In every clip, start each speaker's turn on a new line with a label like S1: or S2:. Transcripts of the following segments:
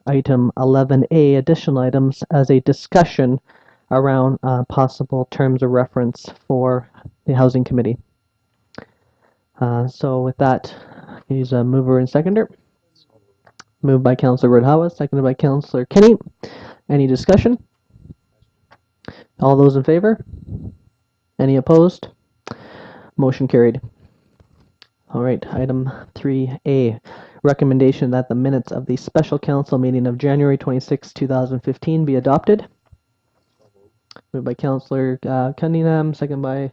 S1: item 11A, additional items, as a discussion around possible terms of reference for the Housing Committee. So with that, he's a mover and seconder. Moved by Councillor Rudhawa, seconded by Councillor Kenny. Any discussion? All those in favor? Any opposed? Motion carried. All right, item 3A, recommendation that the minutes of the special council meeting of January 26, 2015 be adopted. Moved by Councillor Cunningham, second by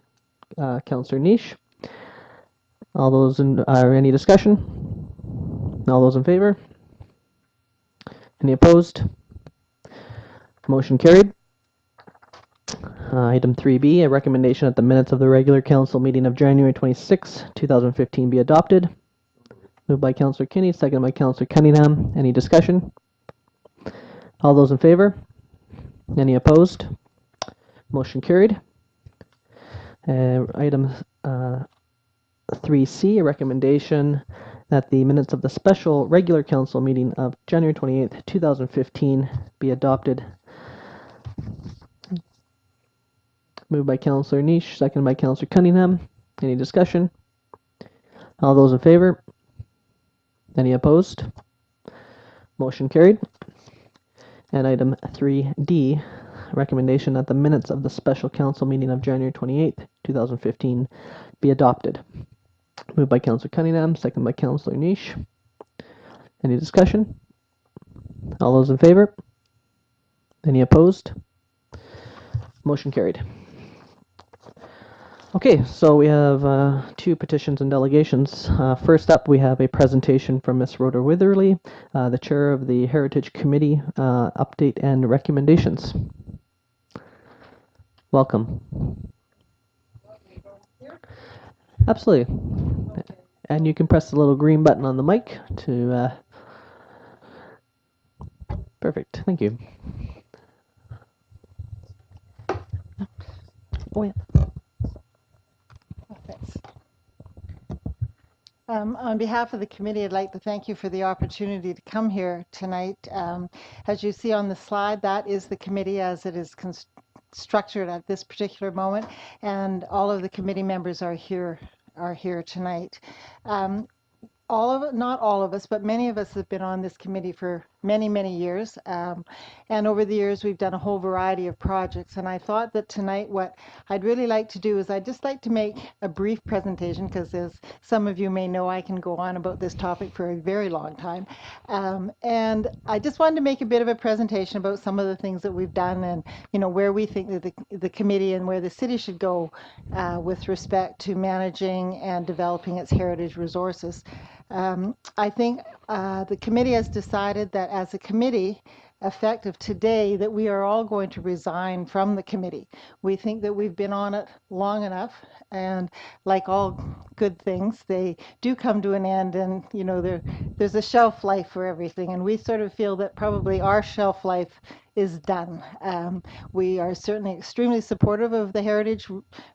S1: Councillor Niche. All those in, any discussion? All those in favor? Any opposed? Motion carried. Item 3B, a recommendation that the minutes of the regular council meeting of January 26, 2015 be adopted. Moved by Councillor Kinney, second by Councillor Cunningham. Any discussion? All those in favor? Any opposed? Motion carried. Item 3C, a recommendation that the minutes of the special regular council meeting of January 28th, 2015 be adopted. Moved by Councillor Niche, second by Councillor Cunningham. Any discussion? All those in favor? Any opposed? Motion carried. And item 3D, recommendation that the minutes of the special council meeting of January 28th, 2015 be adopted. Moved by Councillor Cunningham, second by Councillor Niche. Any discussion? All those in favor? Any opposed? Motion carried. Okay, so we have two petitions and delegations. First up, we have a presentation from Ms. Rhoda Witherly, the chair of the Heritage Committee, update and recommendations. Welcome. Absolutely. And you can press the little green button on the mic to... Perfect, thank you. Oh, yeah.
S2: On behalf of the committee, I'd like to thank you for the opportunity to come here tonight. As you see on the slide, that is the committee as it is structured at this particular moment, and all of the committee members are here tonight. Not all of us, but many of us have been on this committee for many years. And over the years, we've done a whole variety of projects. And I thought that tonight, what I'd really like to do is I'd just like to make a brief presentation, because as some of you may know, I can go on about this topic for a very long time. And I just wanted to make a bit of a presentation about some of the things that we've done, and where we think that the committee and where the city should go with respect to managing and developing its heritage resources. I think the committee has decided that as a committee, effective today, that we are all going to resign from the committee. We think that we've been on it long enough, and like all good things, they do come to an end, and there's a shelf life for everything, and we sort of feel that probably our shelf life is done. We are certainly extremely supportive of the heritage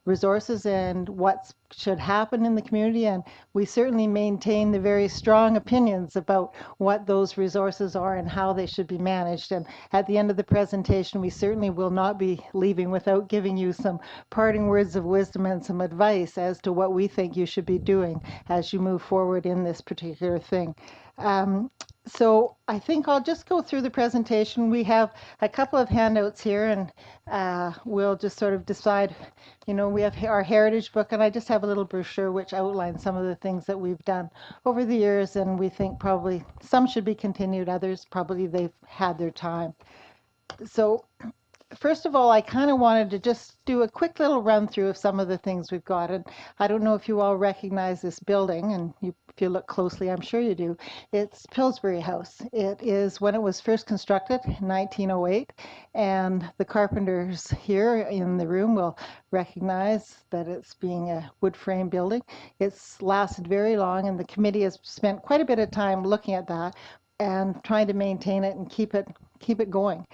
S2: resources and what should happen in the community, and we certainly maintain the very strong opinions about what those resources are and how they should be managed. And at the end of the presentation, we certainly will not be leaving without giving you some parting words of wisdom and some advice as to what we think you should be doing as you move forward in this particular thing. So I think I'll just go through the presentation. We have a couple of handouts here, and we'll just sort of decide, we have our heritage book, and I just have a little brochure which outlines some of the things that we've done over the years, and we think probably some should be continued, others probably they've had their time. So first of all, I kind of wanted to just do a quick little run through of some of the things we've got. And I don't know if you all recognize this building, and if you look closely, I'm sure you do. It's Pillsbury House. It is when it was first constructed in 1908, and the carpenters here in the room will recognize that it's being a wood frame building. It's lasted very long, and the committee has spent quite a bit of time looking at that and trying to maintain it and keep it going.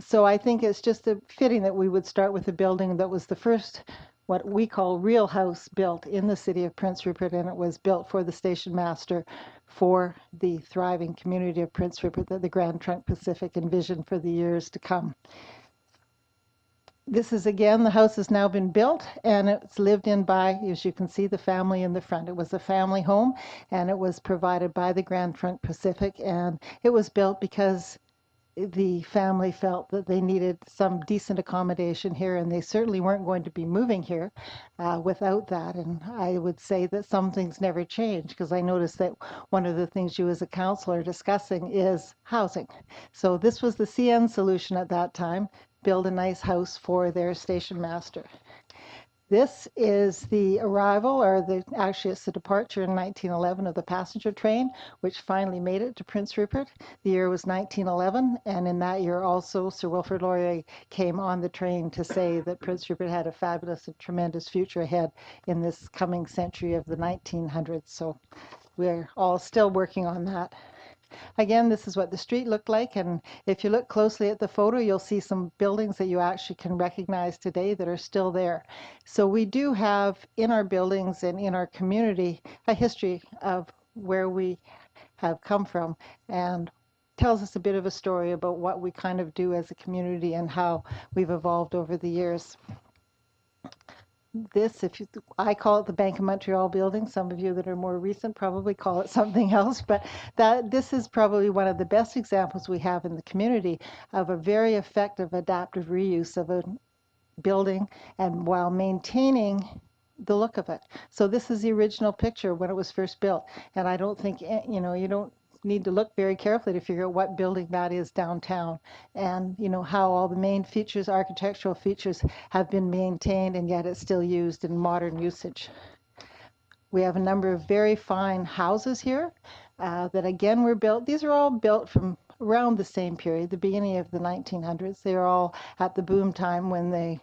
S2: So I think it's just fitting that we would start with a building that was the first, what we call real house built in the city of Prince Rupert, and it was built for the station master for the thriving community of Prince Rupert that the Grand Trunk Pacific envisioned for the years to come. This is, again, the house has now been built, and it's lived in by, as you can see, the family in the front. It was a family home, and it was provided by the Grand Trunk Pacific, and it was built because the family felt that they needed some decent accommodation here, and they certainly weren't going to be moving here without that. And I would say that some things never change, because I noticed that one of the things you as a councillor are discussing is housing. So this was the CN solution at that time: build a nice house for their station master. This is the arrival, or actually it's the departure in 1911 of the passenger train, which finally made it to Prince Rupert. The year was 1911, and in that year also Sir Wilfrid Laurier came on the train to say that Prince Rupert had a fabulous and tremendous future ahead in this coming century of the 1900s. So we're all still working on that. Again, this is what the street looked like, and if you look closely at the photo, you'll see some buildings that you actually can recognize today that are still there. So we do have in our buildings and in our community a history of where we have come from, and tells us a bit of a story about what we kind of do as a community and how we've evolved over the years. This, I call it the Bank of Montreal building. Some of you that are more recent probably call it something else, but this is probably one of the best examples we have in the community of a very effective adaptive reuse of a building, and while maintaining the look of it. So this is the original picture when it was first built, and I don't think, you don't need to look very carefully to figure out what building that is downtown, and how all the main features, architectural features, have been maintained, and yet it's still used in modern usage. We have a number of very fine houses here that again were built. These are all built from around the same period, the beginning of the 1900s. They were all at the boom time when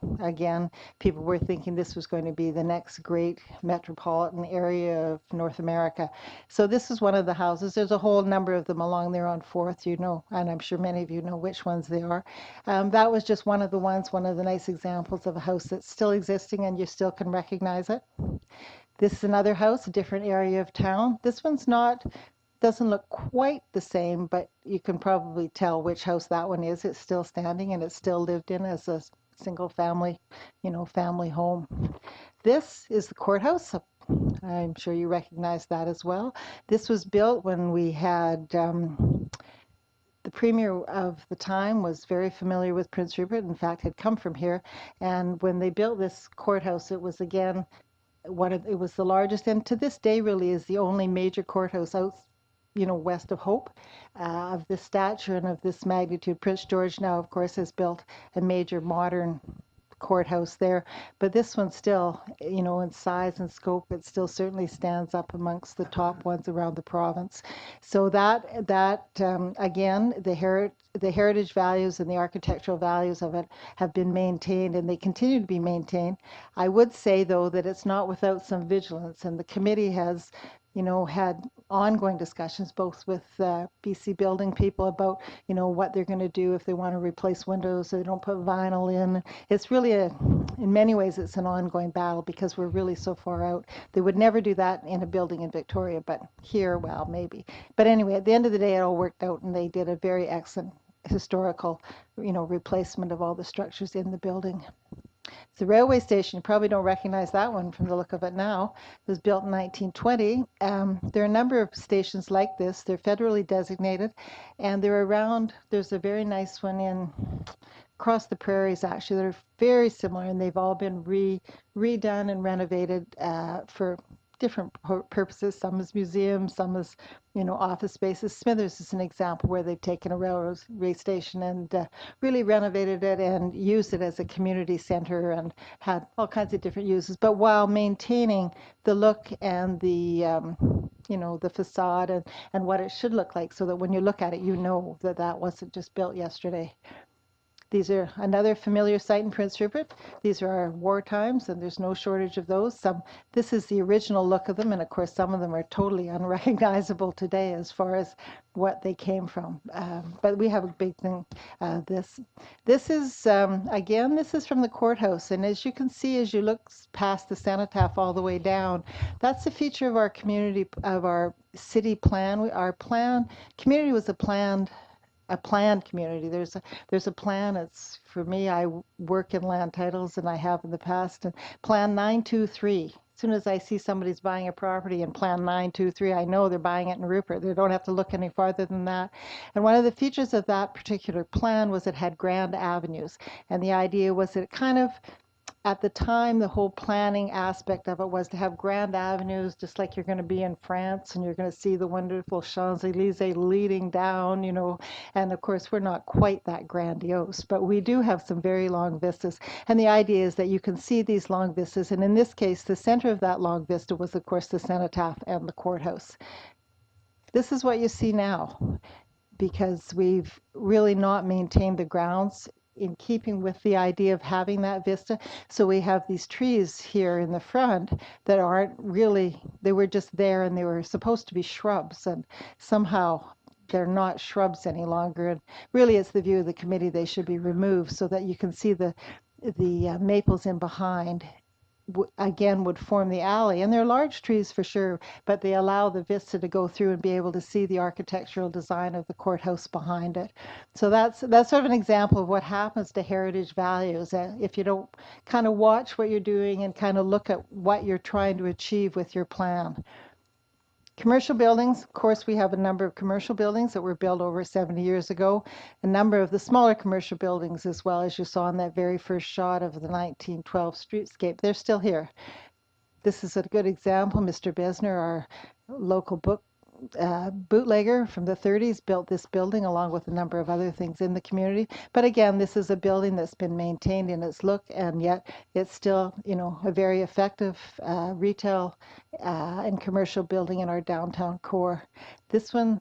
S2: people were thinking this was going to be the next great metropolitan area of North America. So this is one of the houses. There's a whole number of them along there on 4th, and I'm sure many of you know which ones they are. That was just one of the nice examples of a house that's still existing and you still can recognize it. This is another house, a different area of town. This one's doesn't look quite the same, but you can probably tell which house that one is. It's still standing and it's still lived in as a single family, family home. This is the courthouse. I'm sure you recognize that as well. This was built when we had the premier of the time was very familiar with Prince Rupert, in fact had come from here, and when they built this courthouse, it was again it was the largest, and to this day really is the only major courthouse out west of Hope of this stature and of this magnitude. Prince George now, of course, has built a major modern courthouse there, but this one still, in size and scope, it still certainly stands up amongst the top ones around the province. So that again, the heritage values and the architectural values of it have been maintained, and they continue to be maintained. I would say, though, that it's not without some vigilance, and the committee has had ongoing discussions both with BC building people about, what they're going to do if they want to replace windows so they don't put vinyl in. It's really in many ways, it's an ongoing battle because we're really so far out. They would never do that in a building in Victoria, but here, well, maybe. But anyway, at the end of the day, it all worked out, and they did a very excellent historical, replacement of all the structures in the building. The railway station, you probably don't recognize that one from the look of it now. It was built in 1920. There are a number of stations like this. They're federally designated, and they're around. There's a very nice one in across the prairies, actually, that are very similar, and they've all been redone and renovated for different purposes. Some as museums, some as office spaces. Smithers is an example where they've taken a railway station and really renovated it and used it as a community center and had all kinds of different uses, but while maintaining the look and the the facade and what it should look like, so that when you look at it, that that wasn't just built yesterday. These are another familiar site in Prince Rupert. These are our war times, and there's no shortage of those. This is the original look of them, and of course some of them are totally unrecognizable today as far as what they came from. But we have a big thing. This is, again, this is from the courthouse, and as you can see, as you look past the cenotaph all the way down, that's a feature of our community, of our city plan. Our community was a planned community. There's a plan. It's, for me, I work in land titles, and I have in the past. And Plan 923. As soon as I see somebody's buying a property in Plan 923, I know they're buying it in Rupert. They don't have to look any farther than that. And one of the features of that particular plan was it had grand avenues. And the idea was that it kind of, at the time, the whole planning aspect of it was to have grand avenues, just like you're going to be in France, and you're going to see the wonderful Champs-Élysées leading down, you know. And of course, we're not quite that grandiose, but we do have some very long vistas. And the idea is that you can see these long vistas. And in this case, the center of that long vista was, of course, the cenotaph and the courthouse. This is what you see now, because we've really not maintained the grounds in keeping with the idea of having that vista. So we have these trees here in the front that aren't really, they were just there, and they were supposed to be shrubs, and somehow they're not shrubs any longer. And really, it's the view of the committee they should be removed so that you can see the maples in behind again would form the alley. And they're large trees for sure, but they allow the vista to go through and be able to see the architectural design of the courthouse behind it. So that's sort of an example of what happens to heritage values if you don't kind of watch what you're doing and kind of look at what you're trying to achieve with your plan. Commercial buildings, of course, we have a number of commercial buildings that were built over 70 years ago. A number of the smaller commercial buildings as well, as you saw in that very first shot of the 1912 streetscape. They're still here. This is a good example. Mr. Besner, our local bootlegger from the 30s, built this building along with a number of other things in the community. But again, this is a building that's been maintained in its look, and yet it's still, you know, a very effective retail and commercial building in our downtown core. This one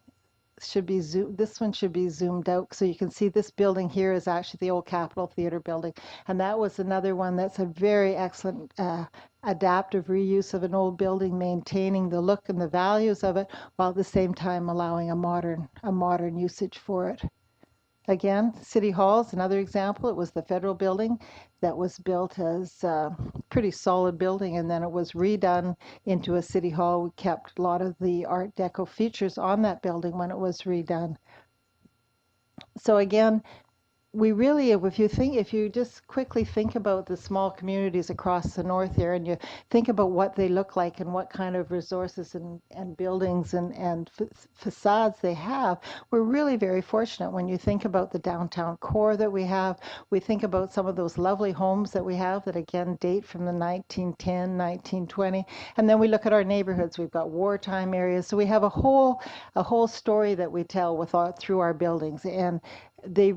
S2: should be zoomed out so you can see this building here is actually the old Capitol Theatre building, and that was another one that's a very excellent adaptive reuse of an old building, maintaining the look and the values of it while at the same time allowing a modern usage for it. Again, City Hall is another example. It was the federal building that was built as a pretty solid building, and then it was redone into a city hall. We kept a lot of the Art Deco features on that building when it was redone. So again, we really, if you just quickly think about the small communities across the north here, and you think about what they look like and what kind of resources and buildings and facades they have, we're really very fortunate. When you think about the downtown core that we have, we think about some of those lovely homes that we have that again date from the 1910, 1920, and then we look at our neighborhoods. We've got wartime areas, so we have a whole story that we tell through our buildings, and they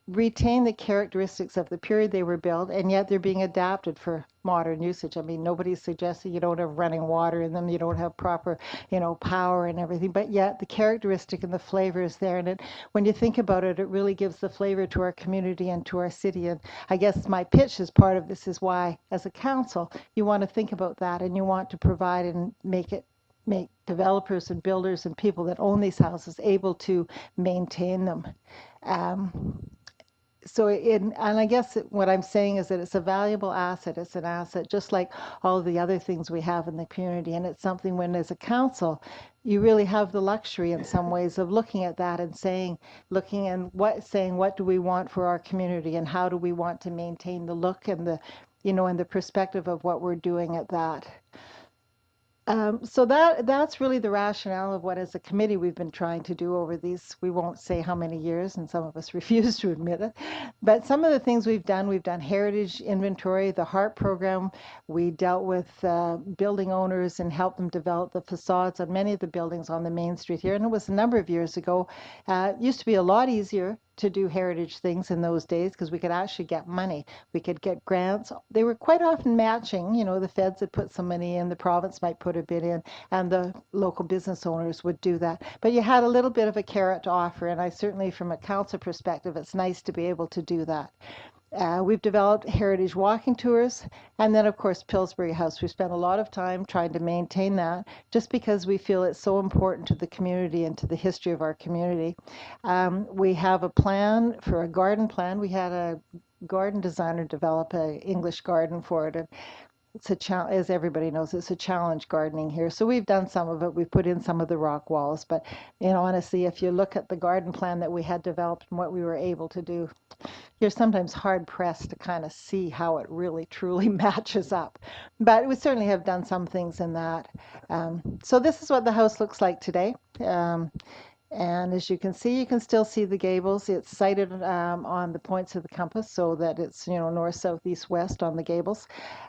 S2: retain the characteristics of the period they were built, and yet they're being adapted for modern usage. I mean, nobody's suggesting you don't have running water in them, you don't have proper, you know, power and everything, but yet the characteristic and the flavor is there. And when you think about it, it really gives the flavor to our community and to our city. And I guess my pitch as part of this is why, as a council, you want to think about that, and you want to provide and make developers and builders and people that own these houses able to maintain them. And I guess what I'm saying is that it's a valuable asset. It's an asset just like all the other things we have in the community. And it's something when, as a council, you really have the luxury in some ways of looking at that and saying what do we want for our community, and how do we want to maintain the look and the perspective of what we're doing at that. So that's really the rationale of what, as a committee, we've been trying to do over these, we won't say how many years, and some of us refuse to admit it, but some of the things we've done heritage inventory, the HARP program. We dealt with building owners and helped them develop the facades on many of the buildings on the main street here, and it was a number of years ago. It used to be a lot easier to do heritage things in those days because we could actually get money. We could get grants. They were quite often matching. The feds had put some money in, the province might put a bit in, and the local business owners would do that. But you had a little bit of a carrot to offer, and I certainly, from a council perspective, it's nice to be able to do that. We've developed heritage walking tours, and then of course Pillsbury House. We spent a lot of time trying to maintain that just because we feel it's so important to the community and to the history of our community. We have a plan for a garden plan. We had a garden designer develop an English garden for it, and it's a challenge, as everybody knows, it's a challenge gardening here. So we've done some of it. We've put in some of the rock walls, but honestly, if you look at the garden plan that we had developed and what we were able to do, you're sometimes hard pressed to kind of see how it really truly matches up. But we certainly have done some things in that. So this is what the house looks like today. And as you can still see the gables. It's sited on the points of the compass so that it's, north, south, east, west on the gables.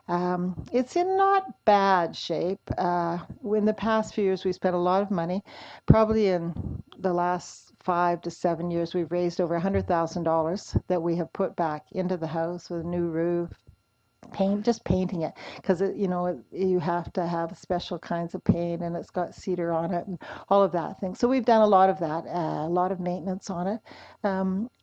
S2: It's in not bad shape. In the past few years, we spent a lot of money. Probably in the last 5 to 7 years, we've raised over $100,000 that we have put back into the house with a new roof, painting it, because you have to have special kinds of paint, and it's got cedar on it and all of that thing. So we've done a lot of that, a lot of maintenance on it,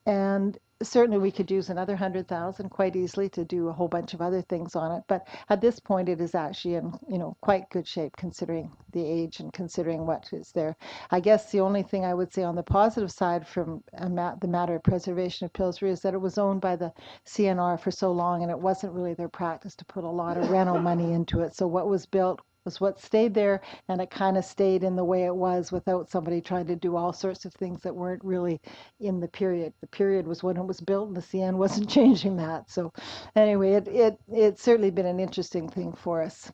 S2: and certainly we could use another 100,000 quite easily to do a whole bunch of other things on it. But at this point, it is actually in quite good shape considering the age and considering what is there. I guess the only thing I would say on the positive side from the matter of preservation of Pillsbury is that it was owned by the CNR for so long, and it wasn't really their practice to put a lot of rental money into it. So what was built was what stayed there, and it kind of stayed in the way it was without somebody trying to do all sorts of things that weren't really in the period. The period was when it was built, and the CN wasn't changing that. So anyway, it's certainly been an interesting thing for us.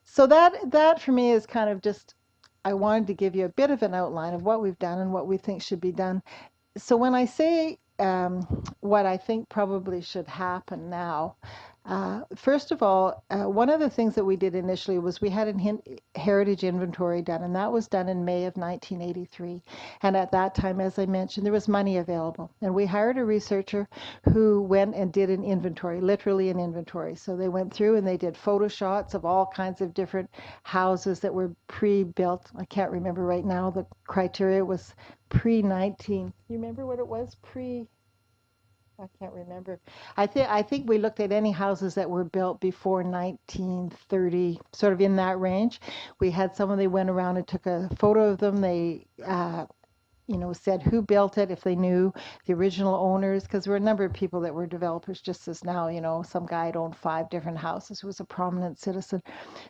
S2: So that for me is kind of just, I wanted to give you a bit of an outline of what we've done and what we think should be done. So when I say what I think probably should happen now, first of all, one of the things that we did initially was we had a heritage inventory done, and that was done in May of 1983. And at that time, as I mentioned, there was money available. And we hired a researcher who went and did an inventory, literally an inventory. So they went through and they did photo shots of all kinds of different houses that were pre-built. I can't remember right now. The criteria was pre-19. You remember what it was? I can't remember. I think we looked at any houses that were built before 1930, sort of in that range. We had someone, they went around and took a photo of them. They said who built it, if they knew the original owners, because there were a number of people that were developers just as now, some guy had owned 5 different houses who was a prominent citizen.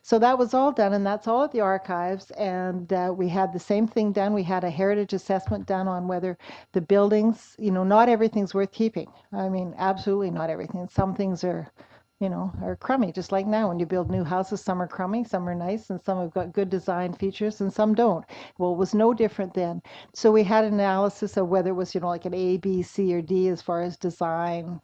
S2: So that was all done, and that's all at the archives. And we had the same thing done. We had a heritage assessment done on whether the buildings, not everything's worth keeping. I mean, absolutely not everything. Some things are crummy, just like now when you build new houses. Some are crummy, some are nice, and some have got good design features and some don't. Well, it was no different then. So we had an analysis of whether it was, like an A, B, C, or D as far as design,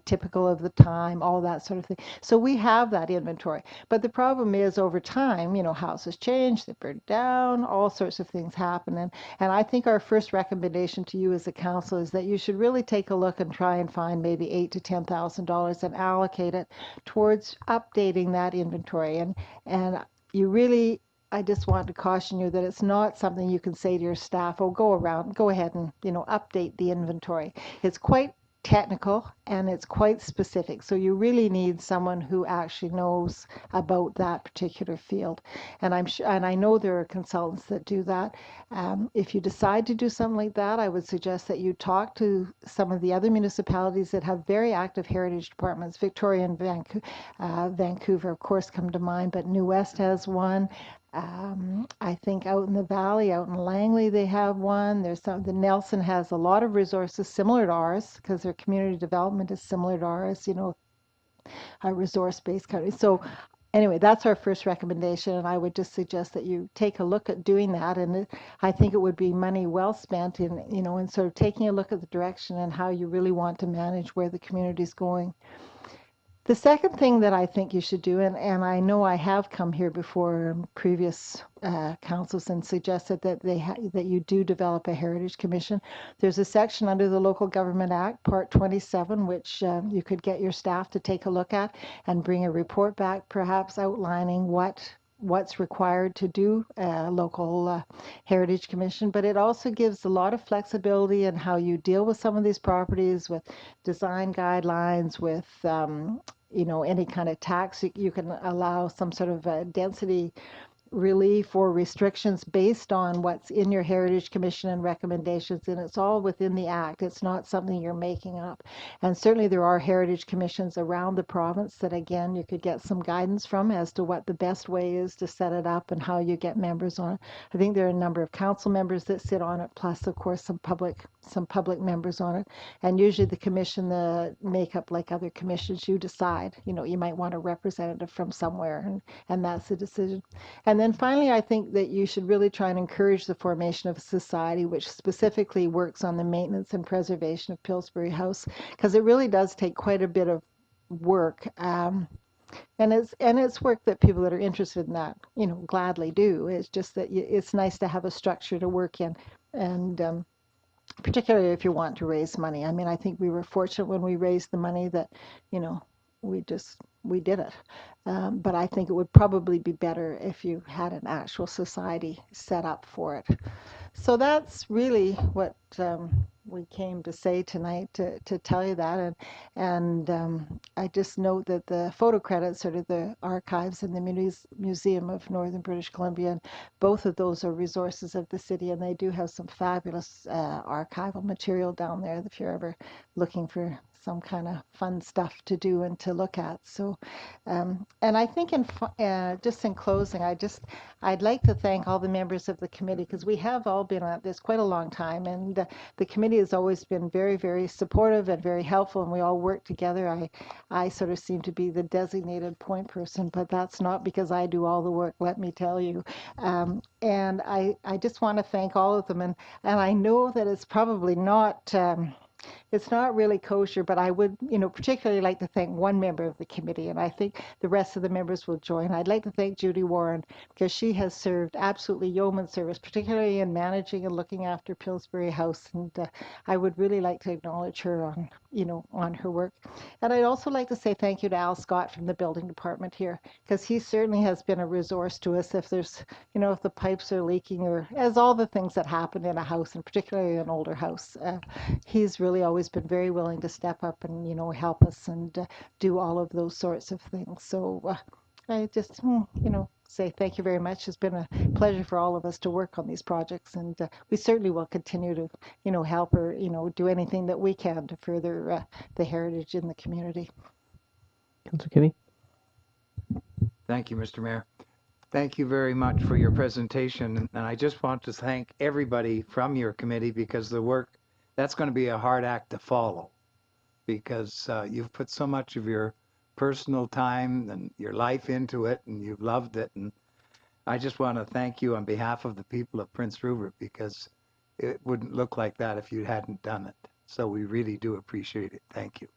S2: typical of the time, all that sort of thing. So we have that inventory. But the problem is over time, houses change, they burn down, all sorts of things happen. And I think our first recommendation to you as a council is that you should really take a look and try and find maybe $8,000 to $10,000 and allocate it towards updating that inventory. And you really, I just want to caution you that it's not something you can say to your staff, oh, go ahead and, update the inventory. It's quite technical and it's quite specific. So you really need someone who actually knows about that particular field. And I know there are consultants that do that. If you decide to do something like that, I would suggest that you talk to some of the other municipalities that have very active heritage departments. Victoria and Vancouver, of course, come to mind, but New West has one. I think out in the valley, out in Langley, they have one. The Nelson has a lot of resources similar to ours because their community development is similar to ours, a resource-based country. So anyway, that's our first recommendation, and I would just suggest that you take a look at doing that. And I think it would be money well spent in sort of taking a look at the direction and how you really want to manage where the community is going. The second thing that I think you should do, and I know I have come here before in previous councils and suggested that that you do develop a heritage commission. There's a section under the Local Government Act, Part 27, which you could get your staff to take a look at and bring a report back, perhaps outlining what's required to do a local heritage commission. But it also gives a lot of flexibility in how you deal with some of these properties, with design guidelines, with any kind of tax. You can allow some sort of density relief or restrictions based on what's in your Heritage Commission and recommendations, and it's all within the Act. It's not something you're making up. And certainly there are Heritage Commissions around the province that, again, you could get some guidance from as to what the best way is to set it up and how you get members on it. I think there are a number of council members that sit on it, plus, of course, some public members on it. And usually the commission, the makeup, like other commissions, you decide. You might want a representative from somewhere, and that's the decision. And then finally, I think that you should really try and encourage the formation of a society which specifically works on the maintenance and preservation of Pillsbury House, because it really does take quite a bit of work. And it's work that people that are interested in that, gladly do. It's just that it's nice to have a structure to work in, and particularly if you want to raise money. I mean, I think we were fortunate when we raised the money that, we did it. But I think it would probably be better if you had an actual society set up for it. So that's really what we came to say tonight, to tell you that. And I just note that the photo credits are to the archives in the Museum of Northern British Columbia. And both of those are resources of the city, and they do have some fabulous archival material down there if you're ever looking for some kind of fun stuff to do and to look at. So, and I think just in closing, I'd like to thank all the members of the committee, because we have all been at this quite a long time, and the committee has always been very, very supportive and very helpful, and we all work together. I sort of seem to be the designated point person, but that's not because I do all the work, let me tell you. And I just want to thank all of them, and I know that it's probably not it's not really kosher, but I would, particularly like to thank one member of the committee, and I think the rest of the members will join. I'd like to thank Judy Warren, because she has served absolutely yeoman service, particularly in managing and looking after Pillsbury House, and I would really like to acknowledge her on her work. And I'd also like to say thank you to Al Scott from the building department here, because he certainly has been a resource to us if there's, if the pipes are leaking, or as all the things that happen in a house, and particularly an older house. He's really always been very willing to step up and help us and do all of those sorts of things. So I just say thank you very much. It's been a pleasure for all of us to work on these projects, and we certainly will continue to help or do anything that we can to further the heritage in the community.
S1: Councillor Kinney.
S3: Thank you, Mr. Mayor. Thank you very much for your presentation, and I just want to thank everybody from your committee, because the work, that's going to be a hard act to follow, because you've put so much of your personal time and your life into it, and you've loved it. And I just want to thank you on behalf of the people of Prince Rupert, because it wouldn't look like that if you hadn't done it. So we really do appreciate it. Thank you.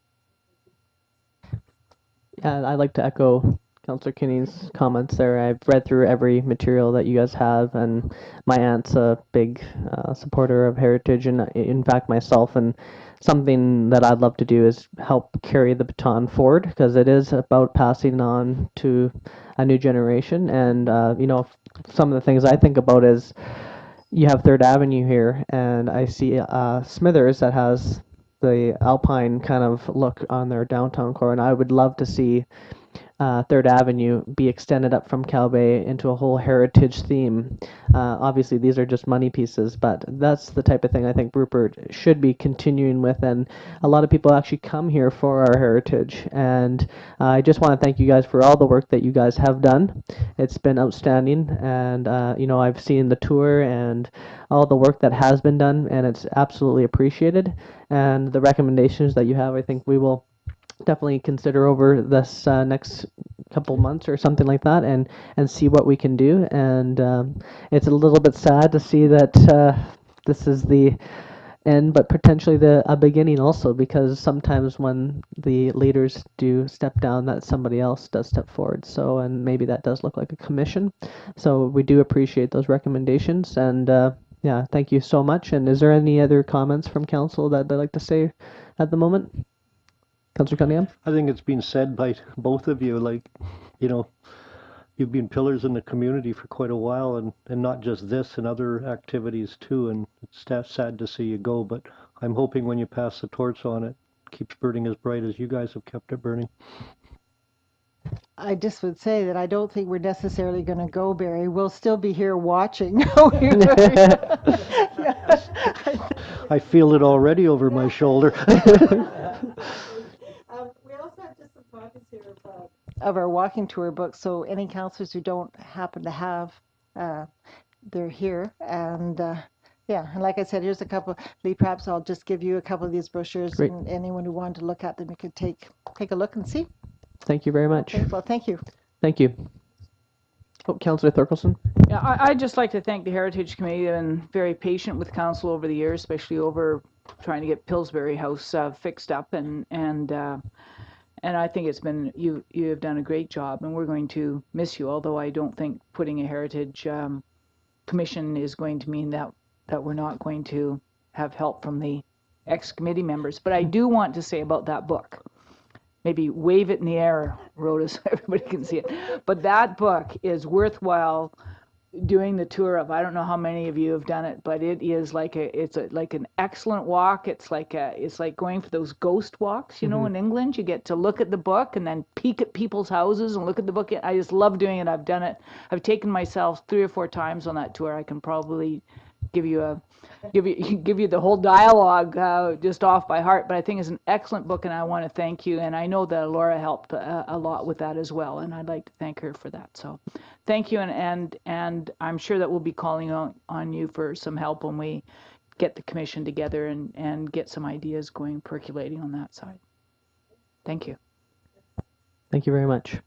S1: Yeah, I'd like to echo Councillor Kinney's comments there. I've read through every material that you guys have, and my aunt's a big supporter of heritage, and in fact myself, and something that I'd love to do is help carry the baton forward, because it is about passing on to a new generation. And some of the things I think about is you have 3rd Avenue here, and I see Smithers that has the Alpine kind of look on their downtown core, and I would love to see 3rd Avenue be extended up from Calbay into a whole heritage theme. Obviously, these are just money pieces, but that's the type of thing I think Rupert should be continuing with, and a lot of people actually come here for our heritage. And I just want to thank you guys for all the work that you guys have done. It's been outstanding, and I've seen the tour and all the work that has been done, and it's absolutely appreciated. And the recommendations that you have, I think we will definitely consider over this next couple months or something like that, and see what we can do. And it's a little bit sad to see that this is the end, but potentially a beginning also, because sometimes when the leaders do step down, that somebody else does step forward. So, and maybe that does look like a commission. So we do appreciate those recommendations, and yeah, thank you so much. And is there any other comments from council that they'd like to say at the moment? Councillor Cunningham?
S4: I think it's been said by both of you, like, you know, you've been pillars in the community for quite a while, and not just this and other activities too, and it's sad to see you go, but I'm hoping when you pass the torch on, it keeps burning as bright as you guys have kept it burning.
S2: I just would say that I don't think we're necessarily going to go, Barry. We'll still be here watching.
S4: I feel it already over my shoulder.
S2: We also have just some copies here of our walking tour book, so any councillors who don't happen to have, they're here. And yeah, and like I said, here's a couple. Lee, perhaps I'll just give you a couple of these brochures,
S1: Great.
S2: and anyone who wanted to look at them, you could take a look and see.
S1: Thank you very much.
S2: Okay, well, thank you.
S1: Thank you. Oh, Councillor Thurkelson?
S5: Yeah, I'd just like to thank the Heritage Committee. They've been very patient with council over the years, especially over trying to get Pillsbury House fixed up, and I think it's been you have done a great job, and we're going to miss you. Although I don't think putting a Heritage Commission is going to mean that we're not going to have help from the ex-committee members. But I do want to say about that book. Maybe wave it in the air, Rhoda, so everybody can see it. But that book is worthwhile doing the tour of. I don't know how many of you have done it, but it is like like an excellent walk. It's like going for those ghost walks, you know, in England. You get to look at the book and then peek at people's houses and look at the book. I just love doing it. I've done it. I've taken myself 3 or 4 times on that tour. I can probably give you the whole dialogue just off by heart, but I think it's an excellent book, and I want to thank you. And I know that Laura helped a lot with that as well, and I'd like to thank her for that. So thank you, and I'm sure that we'll be calling on you for some help when we get the commission together and get some ideas going, percolating on that side. Thank you.
S1: Thank you very much.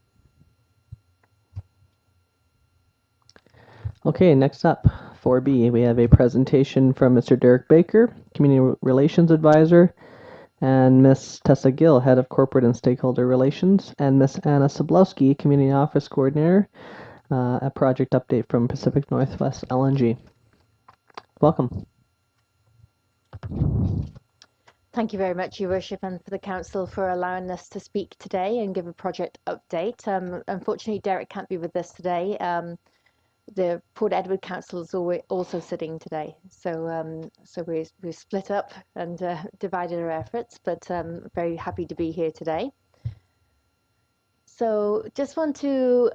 S1: Okay, next up, 4B, we have a presentation from Mr. Derek Baker, Community Relations Advisor, and Ms. Tessa Gill, Head of Corporate and Stakeholder Relations, and Ms. Anna Soblowski, Community Office Coordinator, a project update from Pacific Northwest LNG. Welcome.
S6: Thank you very much, Your Worship, and for the Council for allowing us to speak today and give a project update. Unfortunately, Derek can't be with us today. The Port Edward Council is also sitting today, so we split up and divided our efforts, but very happy to be here today. So just want to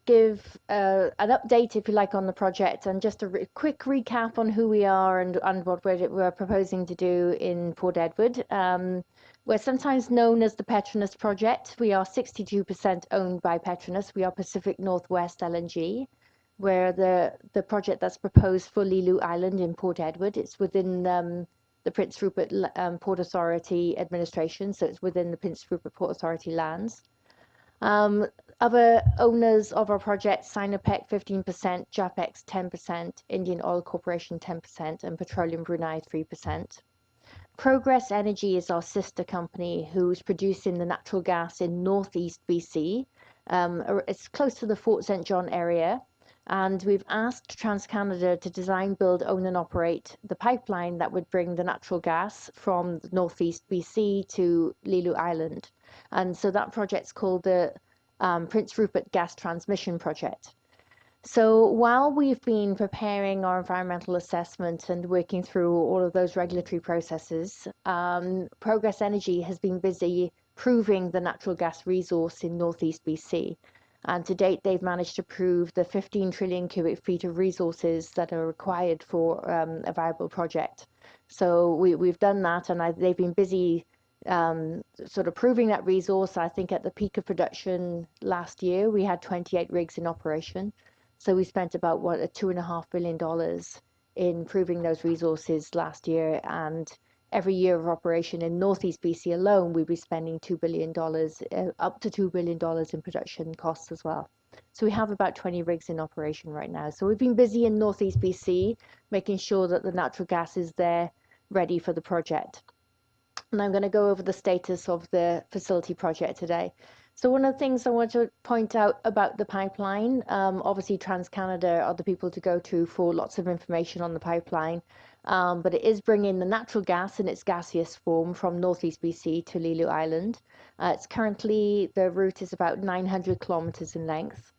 S6: give an update, if you like, on the project, and just a quick recap on who we are and what we're proposing to do in Port Edward. We're sometimes known as the Petronas Project. We are 62% owned by Petronas. We are Pacific Northwest LNG. Where the project that's proposed for Lelu Island in Port Edward. It's within the Prince Rupert Port Authority administration, so it's within the Prince Rupert Port Authority lands. Other owners of our project, Sinopec 15%, JAPEX 10%, Indian Oil Corporation 10%, and Petroleum Brunei 3%. Progress Energy is our sister company who's producing the natural gas in northeast BC. It's close to the Fort St. John area. And we've asked TransCanada to design, build, own and operate the pipeline that would bring the natural gas from northeast BC to Lelu Island. And so that project's called the Prince Rupert Gas Transmission Project. So while we've been preparing our environmental assessment and working through all of those regulatory processes, Progress Energy has been busy proving the natural gas resource in northeast BC. And to date, they've managed to prove the 15 trillion cubic feet of resources that are required for a viable project. So we've done that, and they've been busy sort of proving that resource. I think at the peak of production last year, we had 28 rigs in operation. So we spent about $2.5 billion in proving those resources last year, and every year of operation in northeast BC alone, we'd be spending $2 billion, up to $2 billion in production costs as well. So we have about 20 rigs in operation right now. So we've been busy in northeast BC, making sure that the natural gas is there ready for the project. And I'm going to go over the status of the facility project today. So one of the things I want to point out about the pipeline, obviously TransCanada are the people to go to for lots of information on the pipeline, but it is bringing the natural gas in its gaseous form from Northeast BC to Lelu Island. It's currently, the route is about 900 kilometers in length.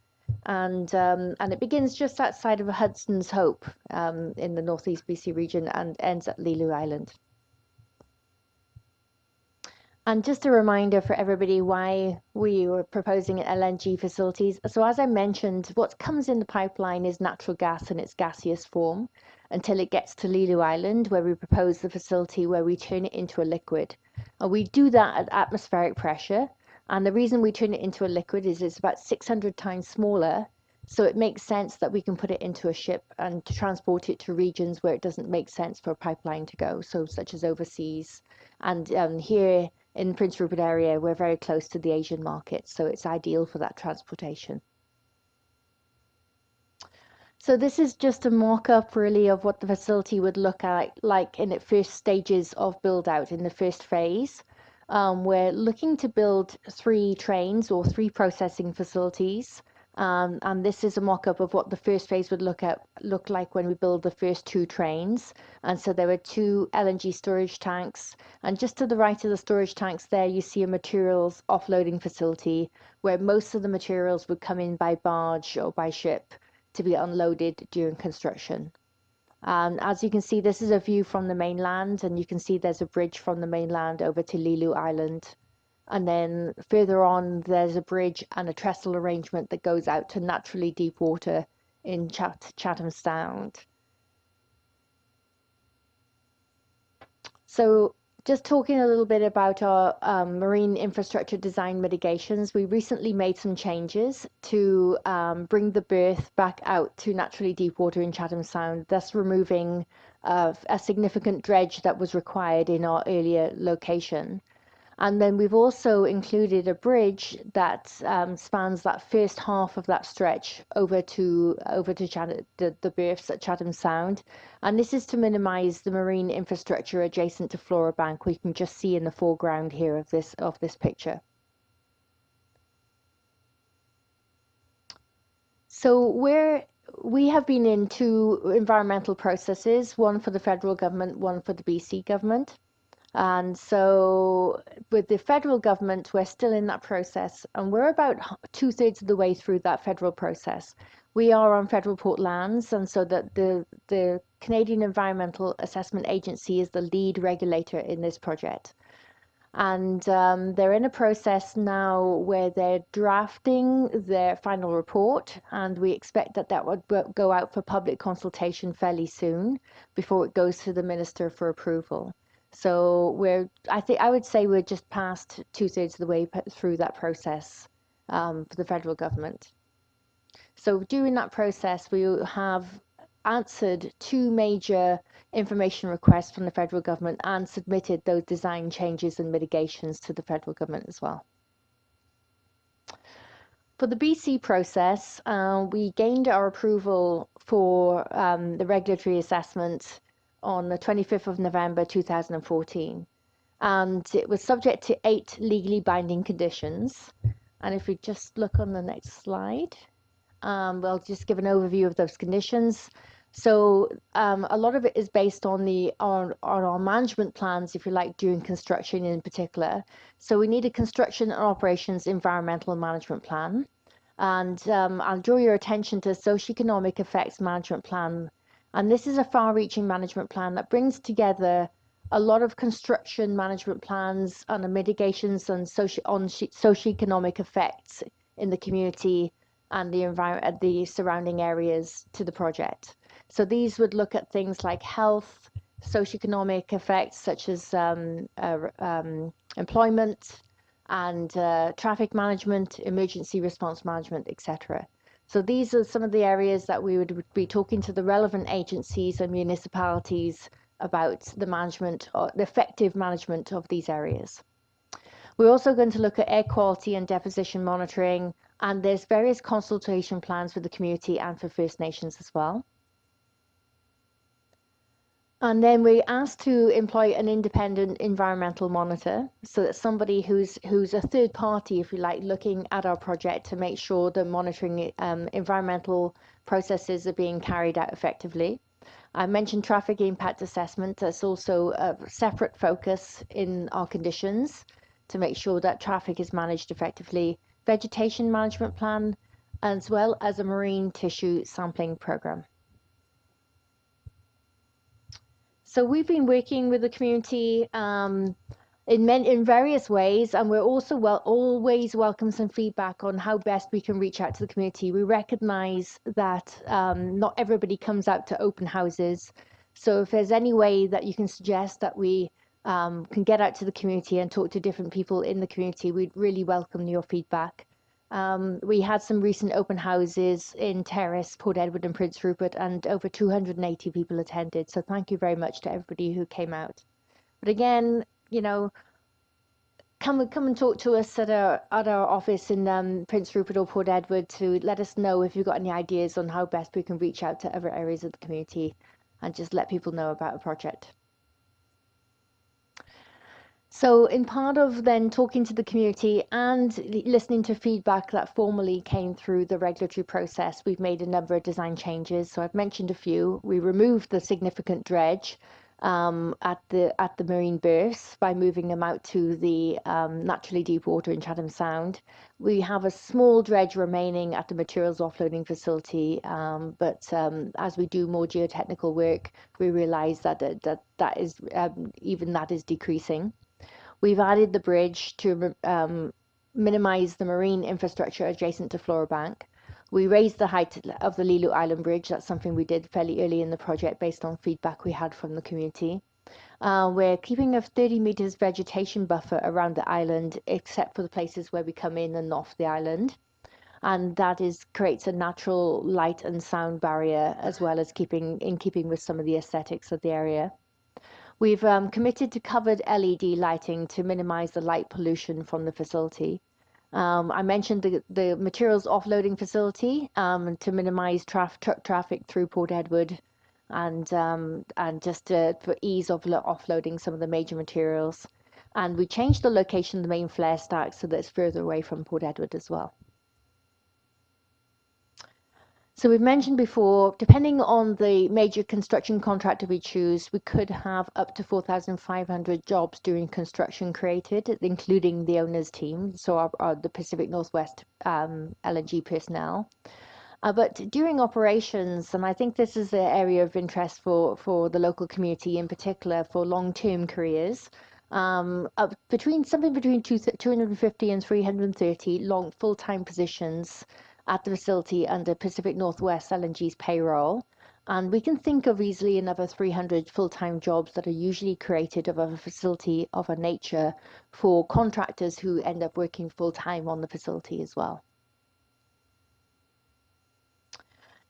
S6: And it begins just outside of Hudson's Hope in the Northeast BC region and ends at Lelu Island. And just a reminder for everybody why we were proposing LNG facilities. So as I mentioned, what comes in the pipeline is natural gas in its gaseous form until it gets to Lelu Island, where we propose the facility where we turn it into a liquid. And we do that at atmospheric pressure. And the reason we turn it into a liquid is it's about 600 times smaller. So it makes sense that we can put it into a ship and to transport it to regions where it doesn't make sense for a pipeline to go, so such as overseas. And here in Prince Rupert area, we're very close to the Asian market, so it's ideal for that transportation. So this is just a mock-up really of what the facility would look like in its first stages of build out in the first phase. We're looking to build 3 trains or 3 processing facilities. And this is a mock-up of what the first phase would look like when we build the first 2 trains. And so there were 2 LNG storage tanks. And just to the right of the storage tanks there, you see a materials offloading facility where most of the materials would come in by barge or by ship to be unloaded during construction. As you can see, this is a view from the mainland, and you can see there's a bridge from the mainland over to Lelu Island. And then further on, there's a bridge and a trestle arrangement that goes out to naturally deep water in Chatham Sound. So just talking a little bit about our marine infrastructure design mitigations, we recently made some changes to bring the berth back out to naturally deep water in Chatham Sound, thus removing a significant dredge that was required in our earlier location. And then we've also included a bridge that spans that first half of that stretch over to the berths at Chatham Sound. And this is to minimize the marine infrastructure adjacent to Flora Bank, we can just see in the foreground here of this picture. So we have been in 2 environmental processes, one for the federal government, one for the BC government. And so with the federal government, we're still in that process, and we're about 2/3 of the way through that federal process. We are on federal port lands, and so that the Canadian Environmental Assessment Agency is the lead regulator in this project. And they're in a process now where they're drafting their final report, and we expect that would go out for public consultation fairly soon before it goes to the minister for approval. So I would say we're just past 2/3 of the way through that process for the federal government. So during that process, we have answered 2 major information requests from the federal government and submitted those design changes and mitigations to the federal government as well. For the BC process, we gained our approval for the regulatory assessment on the 25th of November 2014, and it was subject to 8 legally binding conditions. And if we just look on the next slide, we'll just give an overview of those conditions. So a lot of it is based on our management plans, if you like, during construction in particular. So we need a construction and operations environmental management plan, and I'll draw your attention to socioeconomic effects management plan. And this is a far-reaching management plan that brings together a lot of construction management plans and the mitigations on socioeconomic effects in the community and the surrounding areas to the project. So these would look at things like health, socioeconomic effects such as employment and traffic management, emergency response management, etc. So these are some of the areas that we would be talking to the relevant agencies and municipalities about the management, or the effective management of these areas. We're also going to look at air quality and deposition monitoring, and there's various consultation plans for the community and for First Nations as well. And then we asked to employ an independent environmental monitor, so that somebody who's a third party, if you like, looking at our project to make sure the monitoring environmental processes are being carried out effectively. I mentioned traffic impact assessment. That's also a separate focus in our conditions to make sure that traffic is managed effectively. Vegetation management plan, as well as a marine tissue sampling program. So we've been working with the community in various ways, and we're also always welcome some feedback on how best we can reach out to the community. We recognize that not everybody comes out to open houses, so if there's any way that you can suggest that we can get out to the community and talk to different people in the community, we'd really welcome your feedback. We had some recent open houses in Terrace, Port Edward and Prince Rupert, and over 280 people attended. So thank you very much to everybody who came out. But again, you know, come and talk to us at our office in Prince Rupert or Port Edward to let us know if you've got any ideas on how best we can reach out to other areas of the community and just let people know about a project. So in part of then talking to the community and listening to feedback that formally came through the regulatory process, we've made a number of design changes. So I've mentioned a few. We removed the significant dredge at the marine berths by moving them out to the naturally deep water in Chatham Sound. We have a small dredge remaining at the materials offloading facility, but as we do more geotechnical work, we realize that that is even that is decreasing. We've added the bridge to minimize the marine infrastructure adjacent to Flora Bank. We raised the height of the Lilu Island Bridge. That's something we did fairly early in the project based on feedback we had from the community. We're keeping a 30 meters vegetation buffer around the island, except for the places where we come in and off the island. And that creates a natural light and sound barrier, as well as keeping with some of the aesthetics of the area. We've committed to covered LED lighting to minimize the light pollution from the facility. I mentioned the materials offloading facility to minimize truck traffic through Port Edward and just for ease of offloading some of the major materials. And we changed the location of the main flare stack so that it's further away from Port Edward as well. So we've mentioned before, depending on the major construction contractor we choose, we could have up to 4,500 jobs during construction created, including the owner's team, so the Pacific Northwest LNG personnel. But during operations, and I think this is an area of interest for the local community, in particular for long-term careers, between 250 and 330 long full-time positions at the facility under Pacific Northwest LNG's payroll. And we can think of easily another 300 full-time jobs that are usually created of a facility of a nature for contractors who end up working full-time on the facility as well.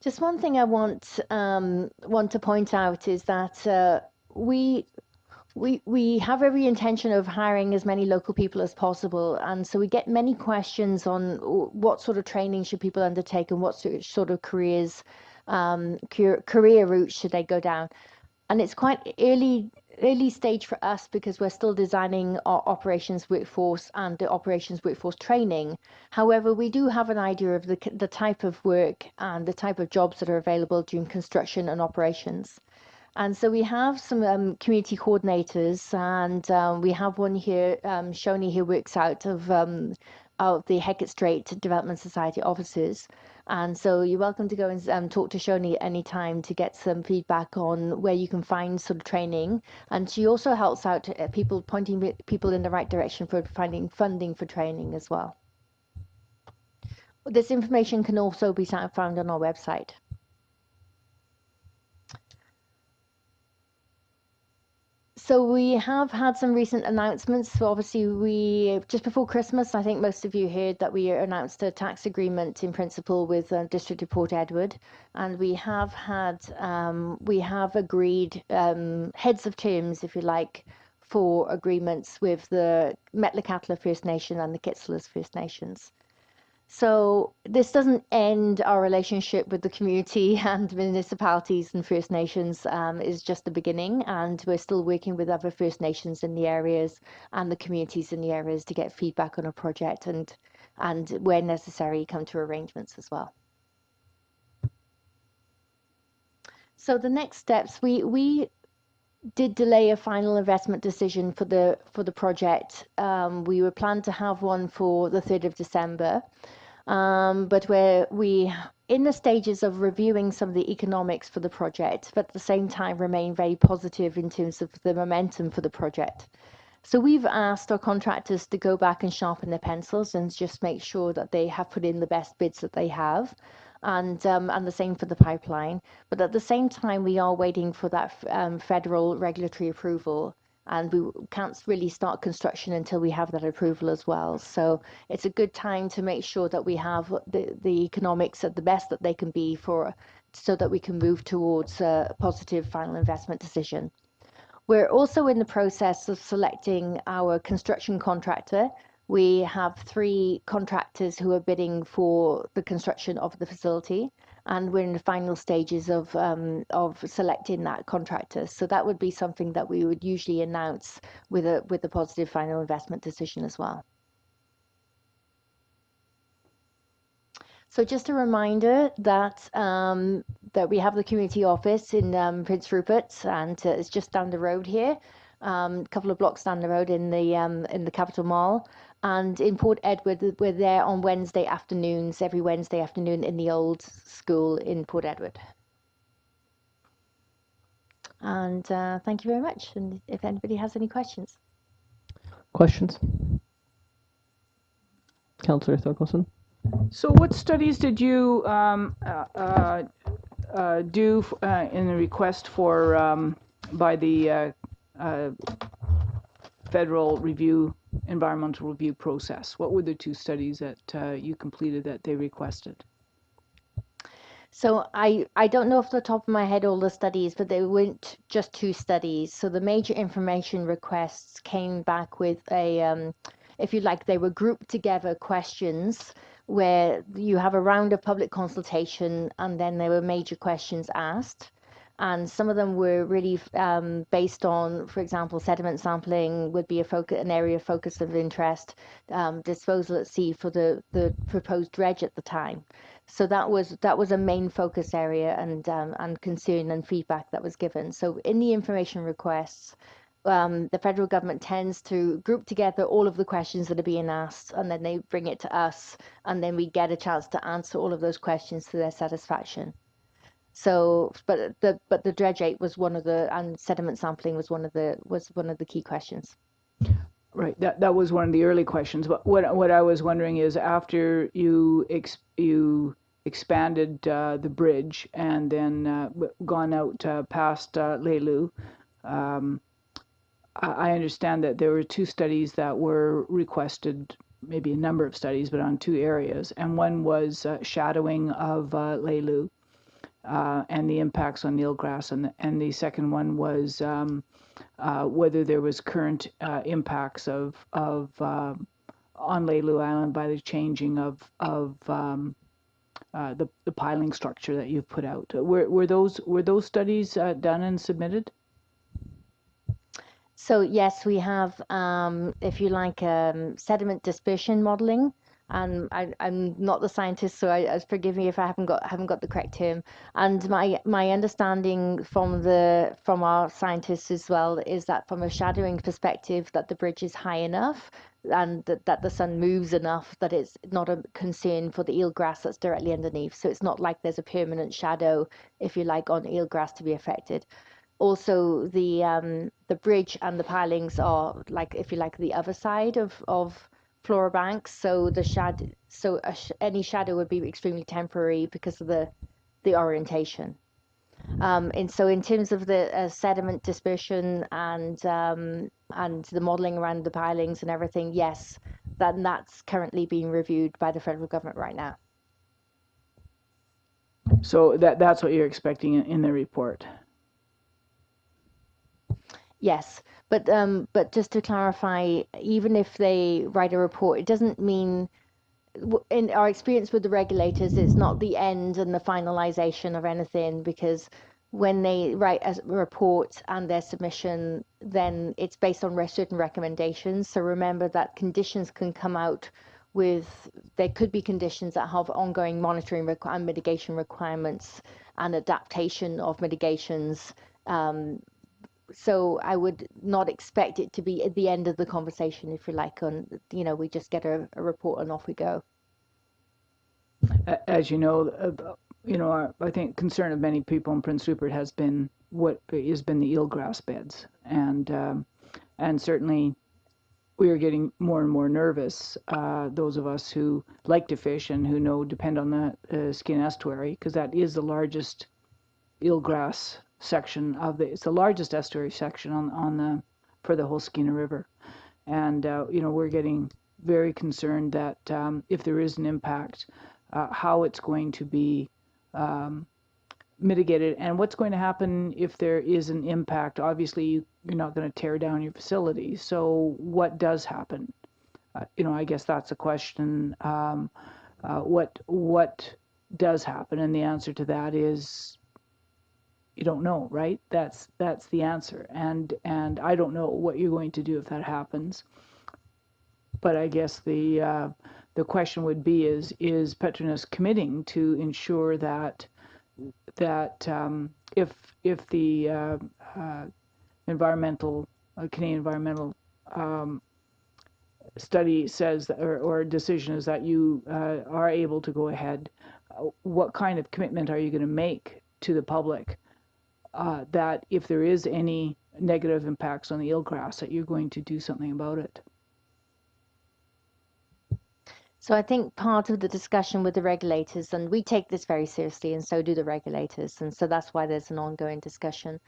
S6: Just one thing I want to point out is that we have every intention of hiring as many local people as possible, and so we get many questions on what sort of training should people undertake and what sort of career routes should they go down. And it's quite early stage for us because we're still designing our operations workforce and the operations workforce training. However, we do have an idea of the type of work and the type of jobs that are available during construction and operations. And so we have some community coordinators, and we have one here, Shoni, who works out of the Hecate Strait Development Society offices. And so you're welcome to go and talk to Shoni at any time to get some feedback on where you can find sort of training. And she also helps out pointing people in the right direction for finding funding for training as well. This information can also be found on our website. So we have had some recent announcements. So obviously, just before Christmas, I think most of you heard that we announced a tax agreement in principle with District of Port Edward, and we have agreed heads of terms, if you like, for agreements with the Metlakatla First Nation and the Kitsillas First Nations. So this doesn't end our relationship with the community and municipalities and First Nations. It's just the beginning, and we're still working with other First Nations in the areas and the communities in the areas to get feedback on a project and where necessary, come to arrangements as well. So the next steps, we did delay a final investment decision for the project. We were planned to have one for the 3rd of December. But we in the stages of reviewing some of the economics for the project, but at the same time remain very positive in terms of the momentum for the project. So we've asked our contractors to go back and sharpen their pencils and just make sure that they have put in the best bids that they have, and the same for the pipeline. But at the same time, we are waiting for that federal regulatory approval, and we can't really start construction until we have that approval as well. So it's a good time to make sure that we have the economics at the best that they can be so that we can move towards a positive final investment decision. We're also in the process of selecting our construction contractor. We have 3 contractors who are bidding for the construction of the facility, and we're in the final stages of selecting that contractor. So that would be something that we would usually announce with a positive final investment decision as well. So just a reminder that that we have the community office in Prince Rupert, and it's just down the road here, a couple of blocks down the road in the Capital Mall. And in Port Edward, we're there on Wednesday afternoons, every Wednesday afternoon in the old school in Port Edward. And thank you very much. And if anybody has any questions.
S1: Questions? Councillor Thorkelson?
S5: So what studies did you do in the request for by the federal environmental review process? What were the 2 studies that you completed that they requested?
S6: So I don't know off the top of my head all the studies, but they weren't just 2 studies. So the major information requests came back with a, if you like, they were grouped together questions where you have a round of public consultation, and then there were major questions asked. And some of them were really based on, for example, sediment sampling would be an area of focus of interest, disposal at sea for the proposed dredge at the time. So that was a main focus area and concern and feedback that was given. So in the information requests, the federal government tends to group together all of the questions that are being asked, and then they bring it to us, and then we get a chance to answer all of those questions to their satisfaction. So, but the dredgate was one of the, and sediment sampling was one of the key questions.
S5: Right, that was one of the early questions. But what I was wondering is, after you expanded the bridge and then gone out past Leilu, I understand that there were 2 studies that were requested, maybe a number of studies, but on 2 areas, and one was shadowing of Leilu and the impacts on eelgrass, and the second one was whether there was current impacts of on Leilu Island by the changing of the piling structure that you've put out. Were those studies done and submitted?
S6: So yes, we have, if you like, sediment dispersion modeling. And I'm not the scientist, so forgive me if I haven't got the correct term. And my understanding from our scientists as well is that from a shadowing perspective, that the bridge is high enough and that the sun moves enough that it's not a concern for the eelgrass that's directly underneath. So it's not like there's a permanent shadow, if you like, on eelgrass to be affected. Also, the bridge and the pilings are, like, if you like, the other side of flora banks, so any shadow would be extremely temporary because of the orientation. And so in terms of the sediment dispersion and the modeling around the pilings and everything, yes, that's currently being reviewed by the federal government right now.
S5: So that's what you're expecting in the report.
S6: Yes, but just to clarify, even if they write a report, it doesn't mean in our experience with the regulators, it's not the end and the finalization of anything, because when they write a report and their submission, then it's based on certain recommendations. So remember that conditions can come out with, there could be conditions that have ongoing monitoring and mitigation requirements and adaptation of mitigations. So I would not expect it to be at the end of the conversation, if you like, on, we just get a report and off we go.
S5: As you know, I think concern of many people in Prince Rupert has been the eelgrass beds, and certainly we are getting more and more nervous. Those of us who like to fish and who depend on the Skeena estuary, because that is the largest eelgrass section it's the largest estuary section for the whole Skeena River, and we're getting very concerned that if there is an impact, how it's going to be mitigated, and what's going to happen if there is an impact. Obviously, you're not going to tear down your facility. So what does happen? I guess that's a question. What does happen? And the answer to that is you don't know, right? That's the answer. And I don't know what you're going to do if that happens. But I guess the question would be is Petronas committing to ensure that if the Canadian environmental study says that, or decision is that you are able to go ahead, what kind of commitment are you going to make to the public that if there is any negative impacts on the eelgrass, that you're going to do something about it?
S6: So I think part of the discussion with the regulators, and we take this very seriously, and so do the regulators, and so that's why there's an ongoing discussion.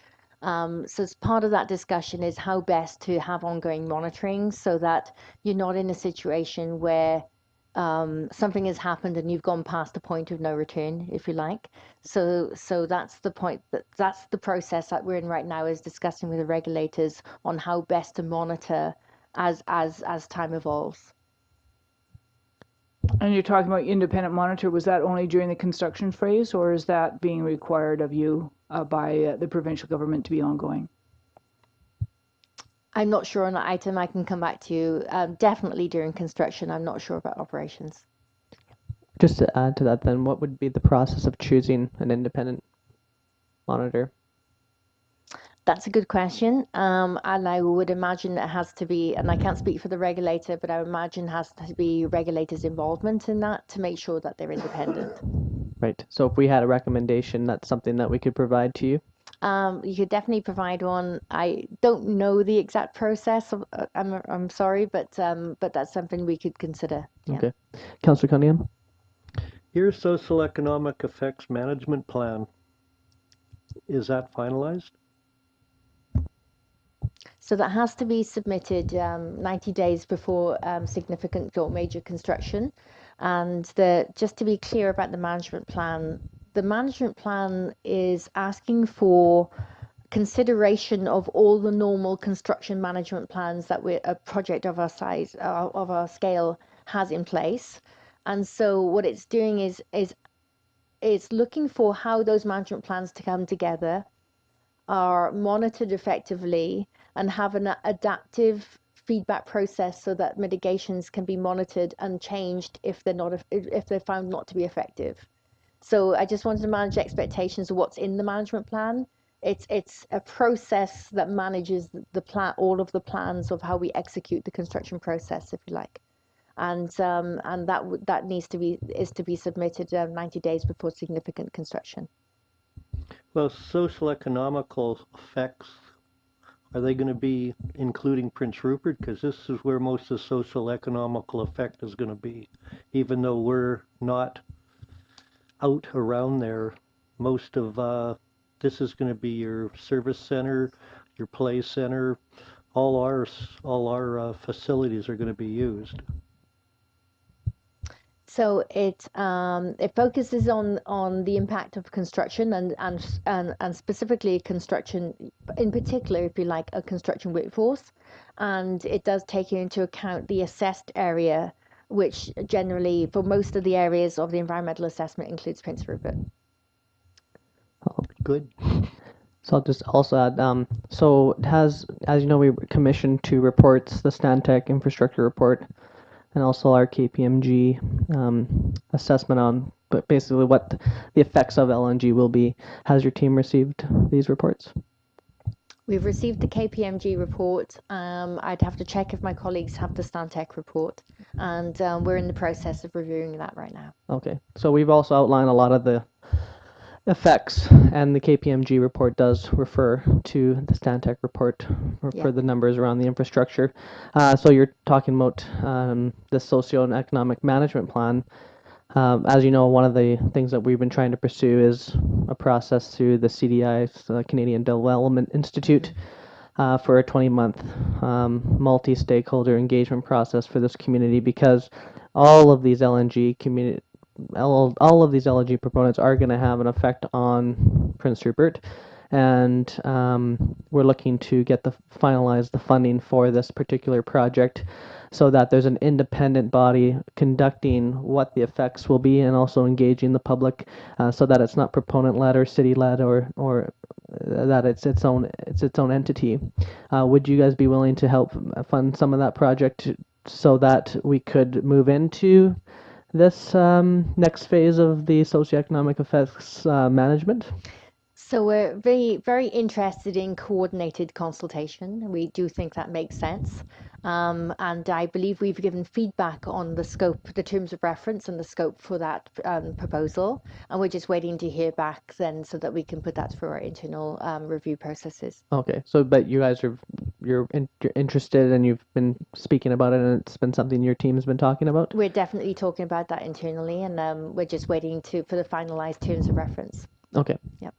S6: So as part of that discussion is how best to have ongoing monitoring, so that you're not in a situation where something has happened and you've gone past the point of no return, if you like. So that's the point, that's the process that we're in right now, is discussing with the regulators on how best to monitor as time evolves.
S5: And you're talking about independent monitor. Was that only during the construction phase, or is that being required of you by the provincial government to be ongoing?
S6: I'm not sure on that item. I can come back to you. Definitely during construction. I'm not sure about operations.
S1: Just to add to that, then, what would be the process of choosing an independent monitor?
S6: That's a good question. And I would imagine it has to be, and I can't speak for the regulator, but I would imagine it has to be regulators' involvement in that to make sure that they're independent. Right.
S1: So if we had a recommendation, that's something that we could provide to you?
S6: You could definitely provide one. I don't know the exact process. I'm sorry, but that's something we could consider. Yeah.
S1: Okay. Councillor Cunningham?
S4: Your social economic effects management plan, is that finalized?
S6: So that has to be submitted 90 days before significant or major construction. And just to be clear about the management plan is asking for consideration of all the normal construction management plans that a project of our size, of our scale, has in place. And so what it's doing is it's looking for how those management plans to come together, are monitored effectively, and have an adaptive feedback process so that mitigations can be monitored and changed if they're found not to be effective. So I just wanted to manage expectations of what's in the management plan. It's a process that manages the plan, all of the plans of how we execute the construction process, if you like, and that is to be submitted 90 days before significant construction.
S4: Well, social economical effects, are they going to be including Prince Rupert? Because this is where most of the social economical effect is going to be. Even though we're not out around there, most of this is going to be your service center, your play center. All our facilities are going to be used.
S6: So it focuses on the impact of construction and specifically construction, in particular, if you like, a construction workforce, and it does take into account the assessed area which generally for most of the areas of the environmental assessment includes Prince Rupert.
S4: Good.
S1: So I'll just also add, so it has, as you know, we commissioned 2 reports, the Stantec infrastructure report and also our KPMG assessment on but basically what the effects of LNG will be. Has your team received these reports?
S6: We've received the KPMG report. I'd have to check if my colleagues have the Stantec report, and we're in the process of reviewing that right now.
S1: Okay, so we've also outlined a lot of the effects, and the KPMG report does refer to the Stantec report for the numbers around the infrastructure. So you're talking about the socio-economic management plan. As you know, one of the things that we've been trying to pursue is a process through the CDI, Canadian Development Institute, for a 20-month multi-stakeholder engagement process for this community, because all of these LNG proponents are going to have an effect on Prince Rupert, and we're looking to finalize the funding for this particular project, so that there's an independent body conducting what the effects will be and also engaging the public, so that it's not proponent-led or city-led or that it's its own entity. Would you guys be willing to help fund some of that project so that we could move into this next phase of the socioeconomic effects management?
S6: So we're very, very interested in coordinated consultation. We do think that makes sense. And I believe we've given feedback on the scope, the terms of reference and the scope for that proposal. And we're just waiting to hear back then so that we can put that through our internal review processes.
S1: Okay, so but you guys you're interested and you've been speaking about it, and it's been something your team's been talking about?
S6: We're definitely talking about that internally, and we're just waiting for the finalized terms of reference.
S1: Okay.
S6: Yep.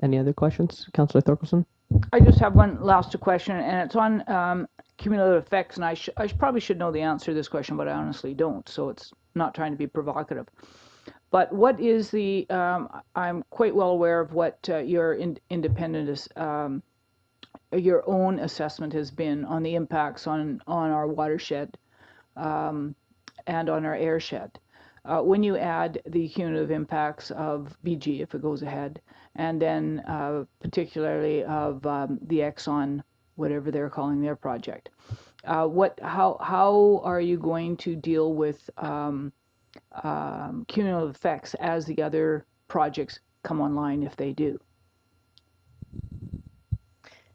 S1: Any other questions, Councillor Thorkelson?
S5: I just have one last question, and it's on cumulative effects, and I probably should know the answer to this question, but I honestly don't, so it's not trying to be provocative. But what is the, I'm quite well aware of what your independent, your own assessment has been on the impacts on our watershed and on our airshed. When you add the cumulative impacts of BG, if it goes ahead, and then particularly of the Exxon, whatever they're calling their project, how are you going to deal with cumulative effects as the other projects come online, if they do?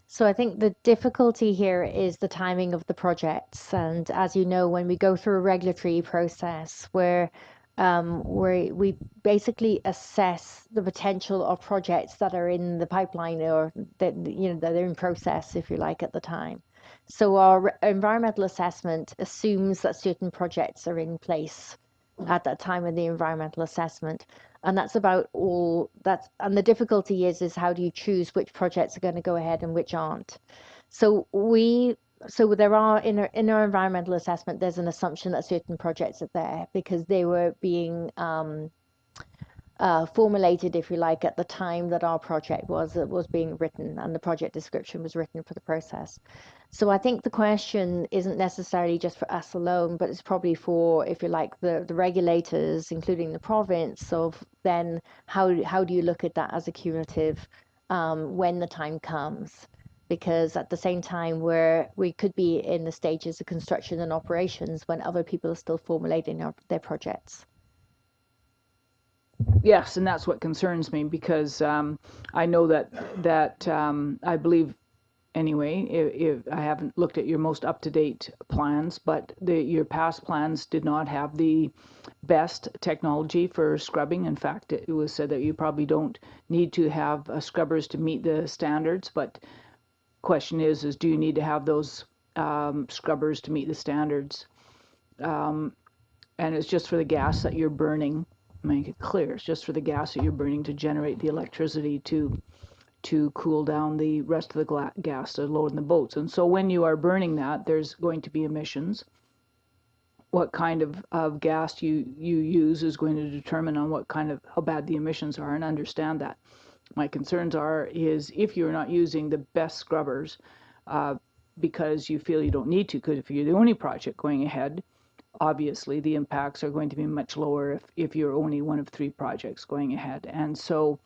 S6: So I think the difficulty here is the timing of the projects. And as you know, when we go through a regulatory process where we basically assess the potential of projects that are in the pipeline or that that are in process, if you like, at the time. So our environmental assessment assumes that certain projects are in place at that time of the environmental assessment, and that's about all that. And the difficulty is how do you choose which projects are going to go ahead and which aren't? So there are in our environmental assessment, there's an assumption that certain projects are there because they were being formulated, if you like, at the time that our project was being written and the project description was written for the process. So I think the question isn't necessarily just for us alone, but it's probably for, if you like, the regulators, including the province, of then how do you look at that as a cumulative when the time comes? Because at the same time we could be in the stages of construction and operations when other people are still formulating their projects.
S5: Yes, and that's what concerns me, because I know that I believe, anyway, if I haven't looked at your most up-to-date plans, but your past plans did not have the best technology for scrubbing. In fact, it was said that you probably don't need to have scrubbers to meet the standards, but question is do you need to have those scrubbers to meet the standards? And it's just for the gas that you're burning. Make it clear, it's just for the gas that you're burning to generate the electricity to cool down the rest of the gas to load in the boats. And so when you are burning that, there's going to be emissions. What kind of gas you use is going to determine on how bad the emissions are, and understand that. My concerns is if you're not using the best scrubbers because you feel you don't need to, because if you're the only project going ahead, obviously the impacts are going to be much lower if you're only one of 3 projects going ahead. And so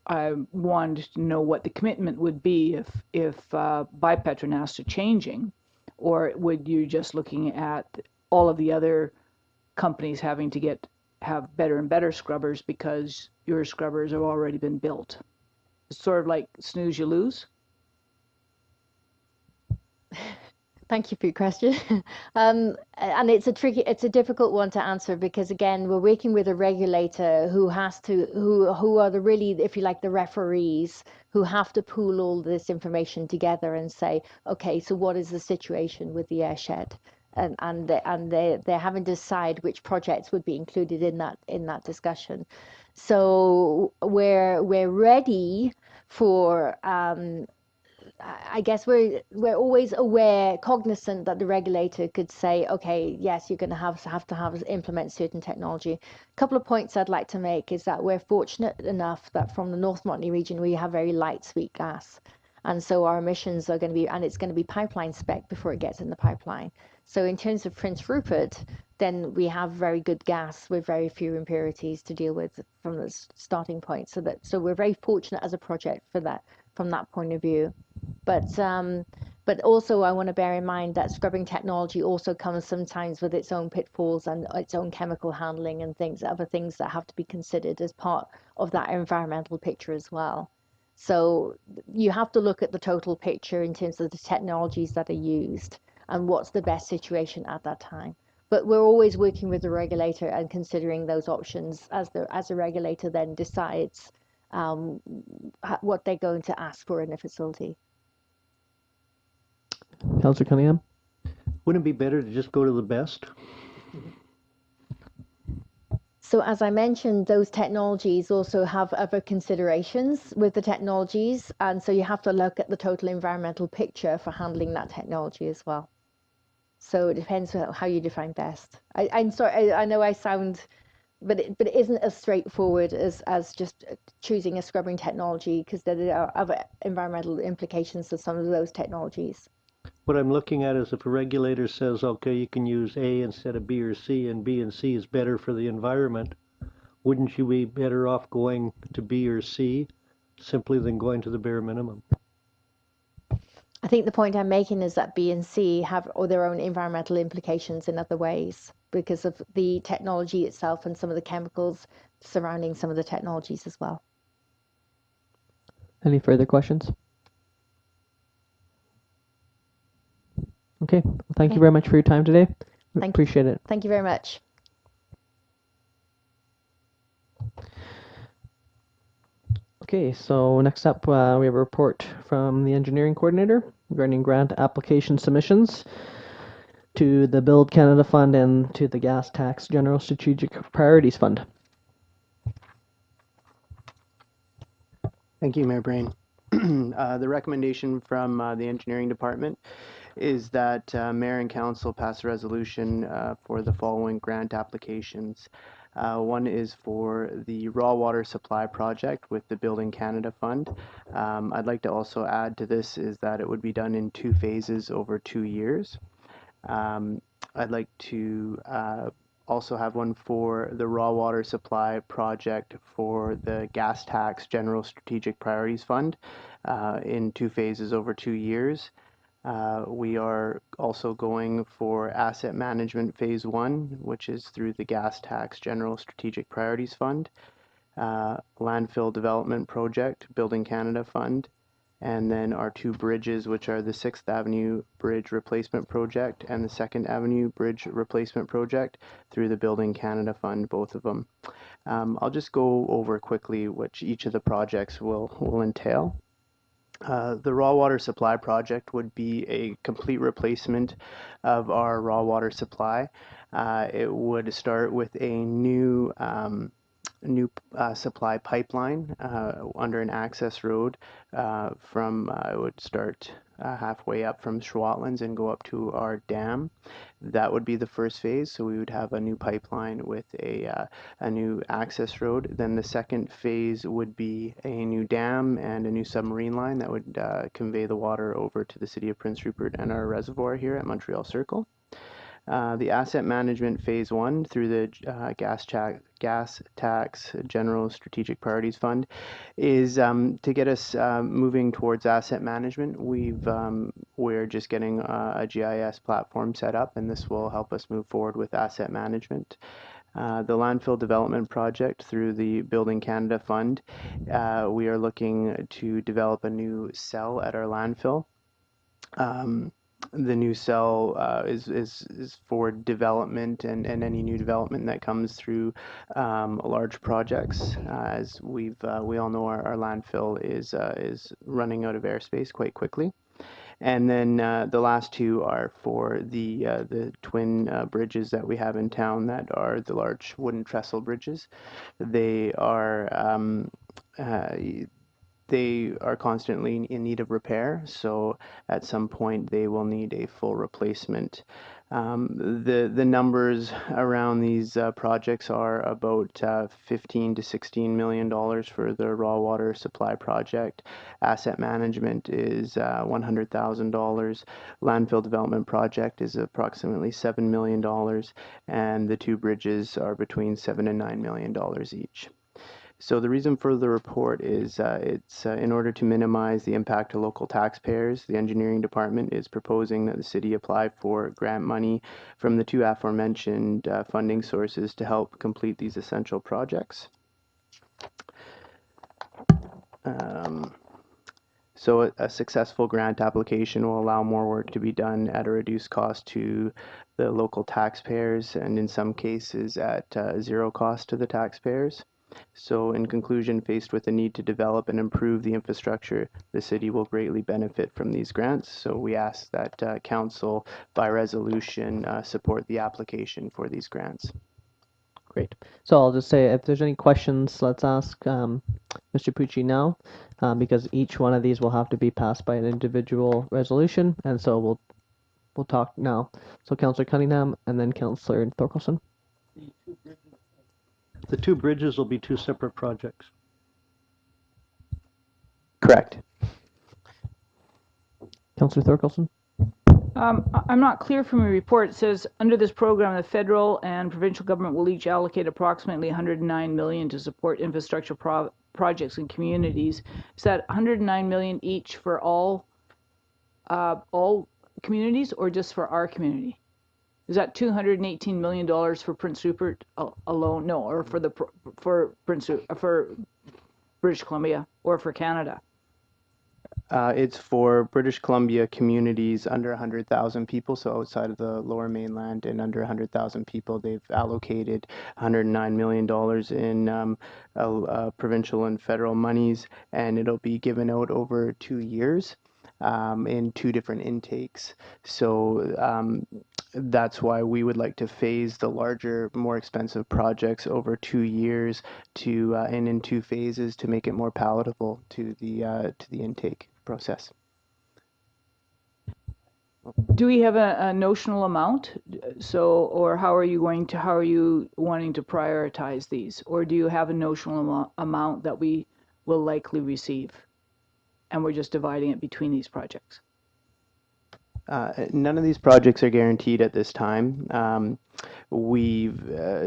S5: I wanted to know what the commitment would be if by Petronasta changing, or would you just looking at all of the other companies having to have better and better scrubbers because your scrubbers have already been built? It's sort of like snooze you lose.
S6: Thank you for your question. And it's a difficult one to answer because again, we're working with a regulator who are the really, if you like, the referees who have to pool all this information together and say, okay, so what is the situation with the airshed? And they're having to decide which projects would be included in that discussion. So we're ready for. I guess we're always cognizant that the regulator could say, okay, yes, you're going to have to implement certain technology. A couple of points I'd like to make is that we're fortunate enough that from the North Montney region we have very light sweet gas, and so our emissions are going to be, and it's going to be pipeline spec before it gets in the pipeline. So in terms of Prince Rupert, then we have very good gas with very few impurities to deal with from the starting point. So we're very fortunate as a project for that from that point of view. But also I want to bear in mind that scrubbing technology also comes sometimes with its own pitfalls and its own chemical handling and other things that have to be considered as part of that environmental picture as well. So you have to look at the total picture in terms of the technologies that are used and what's the best situation at that time. But we're always working with the regulator and considering those options as the regulator then decides what they're going to ask for in the facility.
S1: Councillor Cunningham?
S4: Wouldn't it be better to just go to the best?
S6: So as I mentioned, those technologies also have other considerations with the technologies, and so you have to look at the total environmental picture for handling that technology as well. So it depends how you define best. I'm sorry, I know I sound, but it isn't as straightforward as just choosing a scrubbing technology, because there are other environmental implications of some of those technologies.
S4: What I'm looking at is if a regulator says, okay, you can use A instead of B or C, and B and C is better for the environment, wouldn't you be better off going to B or C simply than going to the bare minimum?
S6: I think the point I'm making is that B and C have their own environmental implications in other ways because of the technology itself and some of the chemicals surrounding some of the technologies as well.
S1: Any further questions? Okay. Well, thank you very much for your time today. Appreciate it.
S6: Thank you very much.
S1: Okay, so next up we have a report from the engineering coordinator regarding grant application submissions to the Build Canada Fund and to the Gas Tax General Strategic Priorities Fund.
S7: Thank you, Mayor Brain. The recommendation from the engineering department is that Mayor and Council pass a resolution for the following grant applications. One is for the raw water supply project with the Building Canada Fund. I'd like to also add to this is that it would be done in 2 phases over 2 years. I'd like to also have one for the raw water supply project for the Gas Tax General Strategic Priorities Fund in 2 phases over 2 years. We are also going for asset management phase 1, which is through the Gas Tax General Strategic Priorities Fund, landfill development project, Building Canada Fund, and then our 2 bridges, which are the 6th Avenue Bridge Replacement Project and the 2nd Avenue Bridge Replacement Project through the Building Canada Fund, both of them. I'll just go over quickly which each of the projects will entail. The raw water supply project would be a complete replacement of our raw water supply. It would start with a new supply pipeline under an access road it would start halfway up from Schwatlands and go up to our dam. That would be the first phase, so we would have a new pipeline with a new access road. Then the second phase would be a new dam and a new submarine line that would convey the water over to the city of Prince Rupert and our reservoir here at Montreal Circle. The asset management phase 1 through the gas tax general strategic priorities fund is to get us moving towards asset management. We're just getting a GIS platform set up, and this will help us move forward with asset management. The landfill development project through the Building Canada Fund, we are looking to develop a new cell at our landfill. The new cell is for development and any new development that comes through large projects. As we all know, our landfill is running out of airspace quite quickly. And then the last two are for the twin bridges that we have in town that are the large wooden trestle bridges. They are constantly in need of repair, so at some point they will need a full replacement. The numbers around these projects are about $15 to $16 million for the raw water supply project. Asset management is $100,000. Landfill development project is approximately $7 million, and the two bridges are between $7 and $9 million each. So the reason for the report is it's in order to minimize the impact to local taxpayers. The engineering department is proposing that the city apply for grant money from the two aforementioned funding sources to help complete these essential projects. So a successful grant application will allow more work to be done at a reduced cost to the local taxpayers, and in some cases at zero cost to the taxpayers. So in conclusion, faced with the need to develop and improve the infrastructure, the city will greatly benefit from these grants. So we ask that council by resolution support the application for these grants.
S1: Great. So I'll just say, if there's any questions, let's ask Mr. Pucci now, because each one of these will have to be passed by an individual resolution, and so we'll talk now. So Councillor Cunningham and then Councillor Thorkelson.
S4: The two bridges will be two separate projects.
S7: Correct.
S1: Councillor Thorkelson.
S5: I'm not clear from your report. It says under this program, the federal and provincial government will each allocate approximately $109 million to support infrastructure projects in communities. Is that $109 million each for all communities, or just for our community? Is that $218 million for Prince Rupert alone? No, or for British Columbia, or for Canada?
S7: It's for British Columbia communities under 100,000 people, so outside of the Lower Mainland and under 100,000 people. They've allocated $109 million in provincial and federal monies, and it'll be given out over 2 years in two different intakes. So that's why we would like to phase the larger, more expensive projects over 2 years and in two phases to make it more palatable to the intake process.
S5: Do we have a notional amount? So, or how are you wanting to prioritize these? Or do you have a notional amount that we will likely receive, and we're just dividing it between these projects?
S7: None of these projects are guaranteed at this time.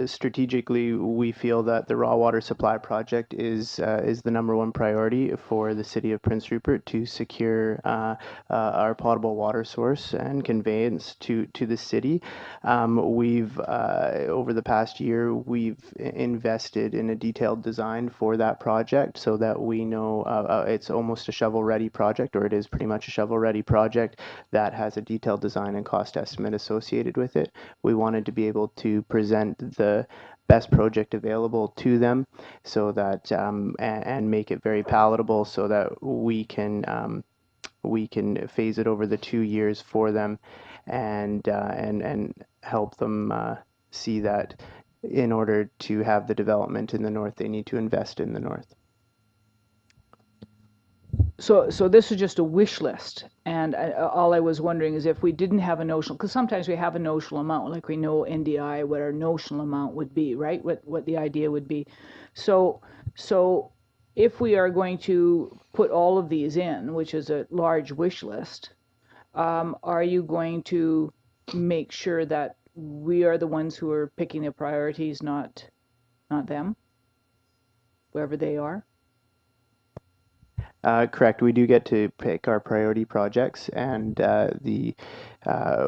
S7: Strategically, we feel that the raw water supply project is the #1 priority for the city of Prince Rupert to secure our potable water source and conveyance to the city. Over the past year, we've invested in a detailed design for that project so that we know it's almost a shovel-ready project, or it is pretty much a shovel-ready project that has a detailed design and cost estimate associated with it. We wanted to be able to present the best project available to them, so that and make it very palatable, so that we can phase it over the 2 years for them, and help them see that in order to have the development in the north, they need to invest in the north.
S5: So this is just a wish list, and all I was wondering is if we didn't have a notional, because sometimes we have a notional amount, like we know NDI, what our notional amount would be, right? What the idea would be. So if we are going to put all of these in, which is a large wish list, are you going to make sure that we are the ones who are picking the priorities, not them, wherever they are.
S7: Correct. We do get to pick our priority projects, and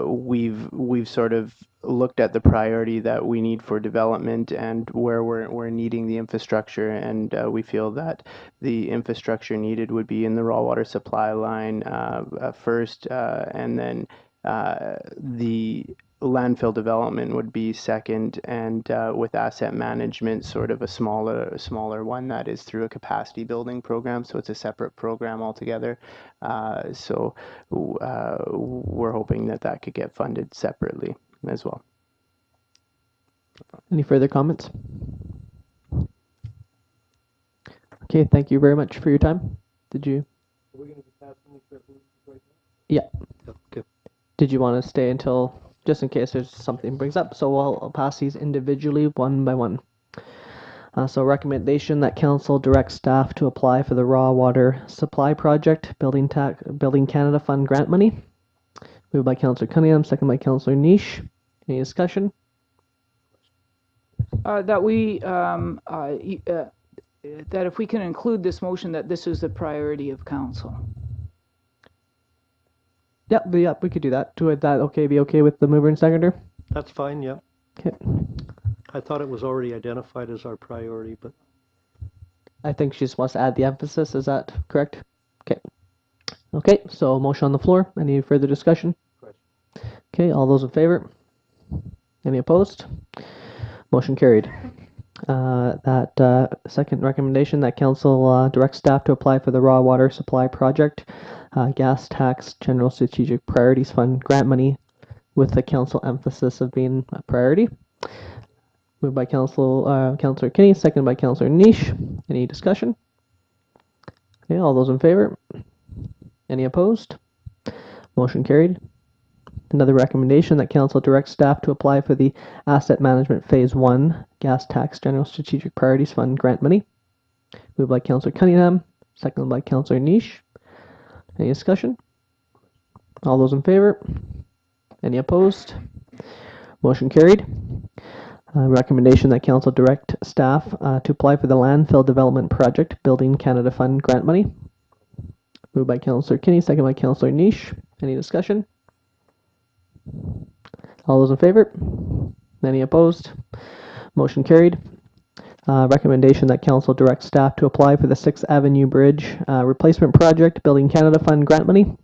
S7: we've sort of looked at the priority that we need for development and where we're needing the infrastructure, and we feel that the infrastructure needed would be in the raw water supply line first, and then the landfill development would be second, and with asset management, sort of a smaller one that is through a capacity building program. So it's a separate program altogether. So we're hoping that that could get funded separately as well.
S1: Any further comments? Okay, thank you very much for your time. Did you?
S4: Are we going to be passing these resolutions right
S1: Yeah.
S4: now? Okay.
S1: Did you want to stay until, just in case there's something brings up? So I'll pass these individually one by one. So recommendation that council directs staff to apply for the raw water supply project Building Canada Fund grant money. Moved by Councillor Cunningham, second by Councillor Niche. Any discussion?
S5: That if we can include this motion, that this is the priority of council.
S1: Yep, we could do that. Would that be okay with the mover and seconder?
S4: That's fine, yeah.
S1: Okay.
S4: I thought it was already identified as our priority, but
S1: I think she just wants to add the emphasis. Is that correct? Okay. Okay, so motion on the floor. Any further discussion? Okay, all those in favor? Any opposed? Motion carried. That second recommendation that council directs staff to apply for the raw water supply project gas tax general strategic priorities fund grant money with the council emphasis of being a priority. Moved by Councillor Kinney, second by Councillor Niche. Any discussion? Okay, all those in favor? Any opposed? Motion carried. Another recommendation that council directs staff to apply for the Asset Management Phase 1 Gas Tax General Strategic Priorities Fund grant money. Moved by Councillor Cunningham, seconded by Councillor Niche. Any discussion? All those in favor? Any opposed? Motion carried. Recommendation that council direct staff to apply for the landfill development project Building Canada Fund grant money. Moved by Councillor Kinney, second by Councillor Niche. Any discussion? All those in favor? Any opposed? Motion carried. Recommendation that council direct staff to apply for the 6th Avenue Bridge replacement project Building Canada Fund grant money.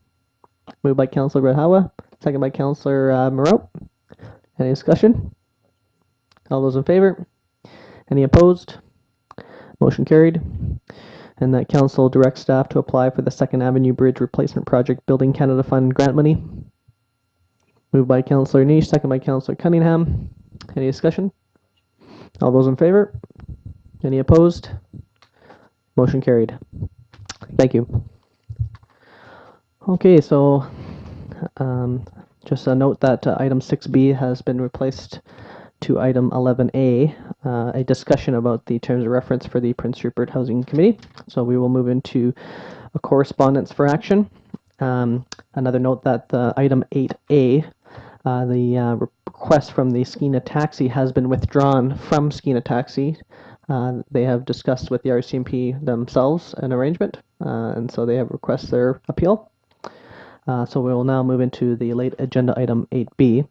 S1: Moved by Councillor Redhawa, second by Councillor Moreau. Any discussion? All those in favor? Any opposed? Motion carried. And that council directs staff to apply for the 2nd Avenue Bridge replacement project Building Canada Fund grant money. Moved by Councillor Niche, second by Councillor Cunningham. Any discussion? All those in favor? Any opposed? Motion carried. Thank you. Okay, so just a note that item 6B has been replaced to item 11A, a discussion about the terms of reference for the Prince Rupert Housing Committee. So we will move into a correspondence for action. Another note that the item 8A, the request from the Skeena Taxi has been withdrawn from Skeena Taxi. They have discussed with the RCMP themselves an arrangement, and so they have requested their appeal. So we will now move into the late agenda item 8B.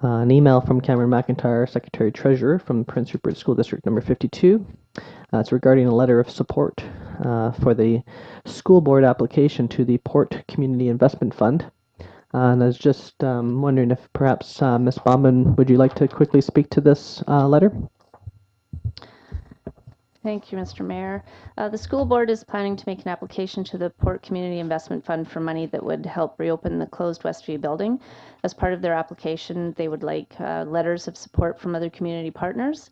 S1: An email from Cameron McIntyre, Secretary Treasurer from Prince Rupert School District number 52. It's regarding a letter of support for the school board application to the Port Community Investment Fund. And I was just wondering if perhaps Ms. Bauman, would you like to quickly speak to this letter?
S8: Thank you, Mr. Mayor. The school board is planning to make an application to the Port Community Investment Fund for money that would help reopen the closed Westview building. As part of their application, they would like letters of support from other community partners.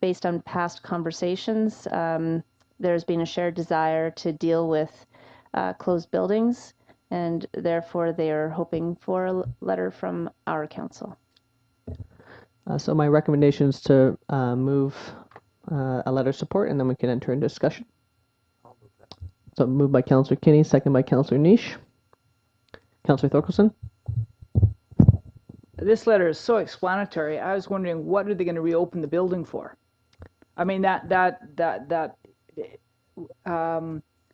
S8: Based on past conversations, there's been a shared desire to deal with closed buildings, and therefore they are hoping for a letter from our council.
S1: So my recommendation is to move a letter of support, and then we can enter into discussion. So moved by Councillor Kinney, second by Councillor Niche. Councillor Thorkelson?
S5: this letter is so explanatory. I was wondering, what are they going to reopen the building for? I mean,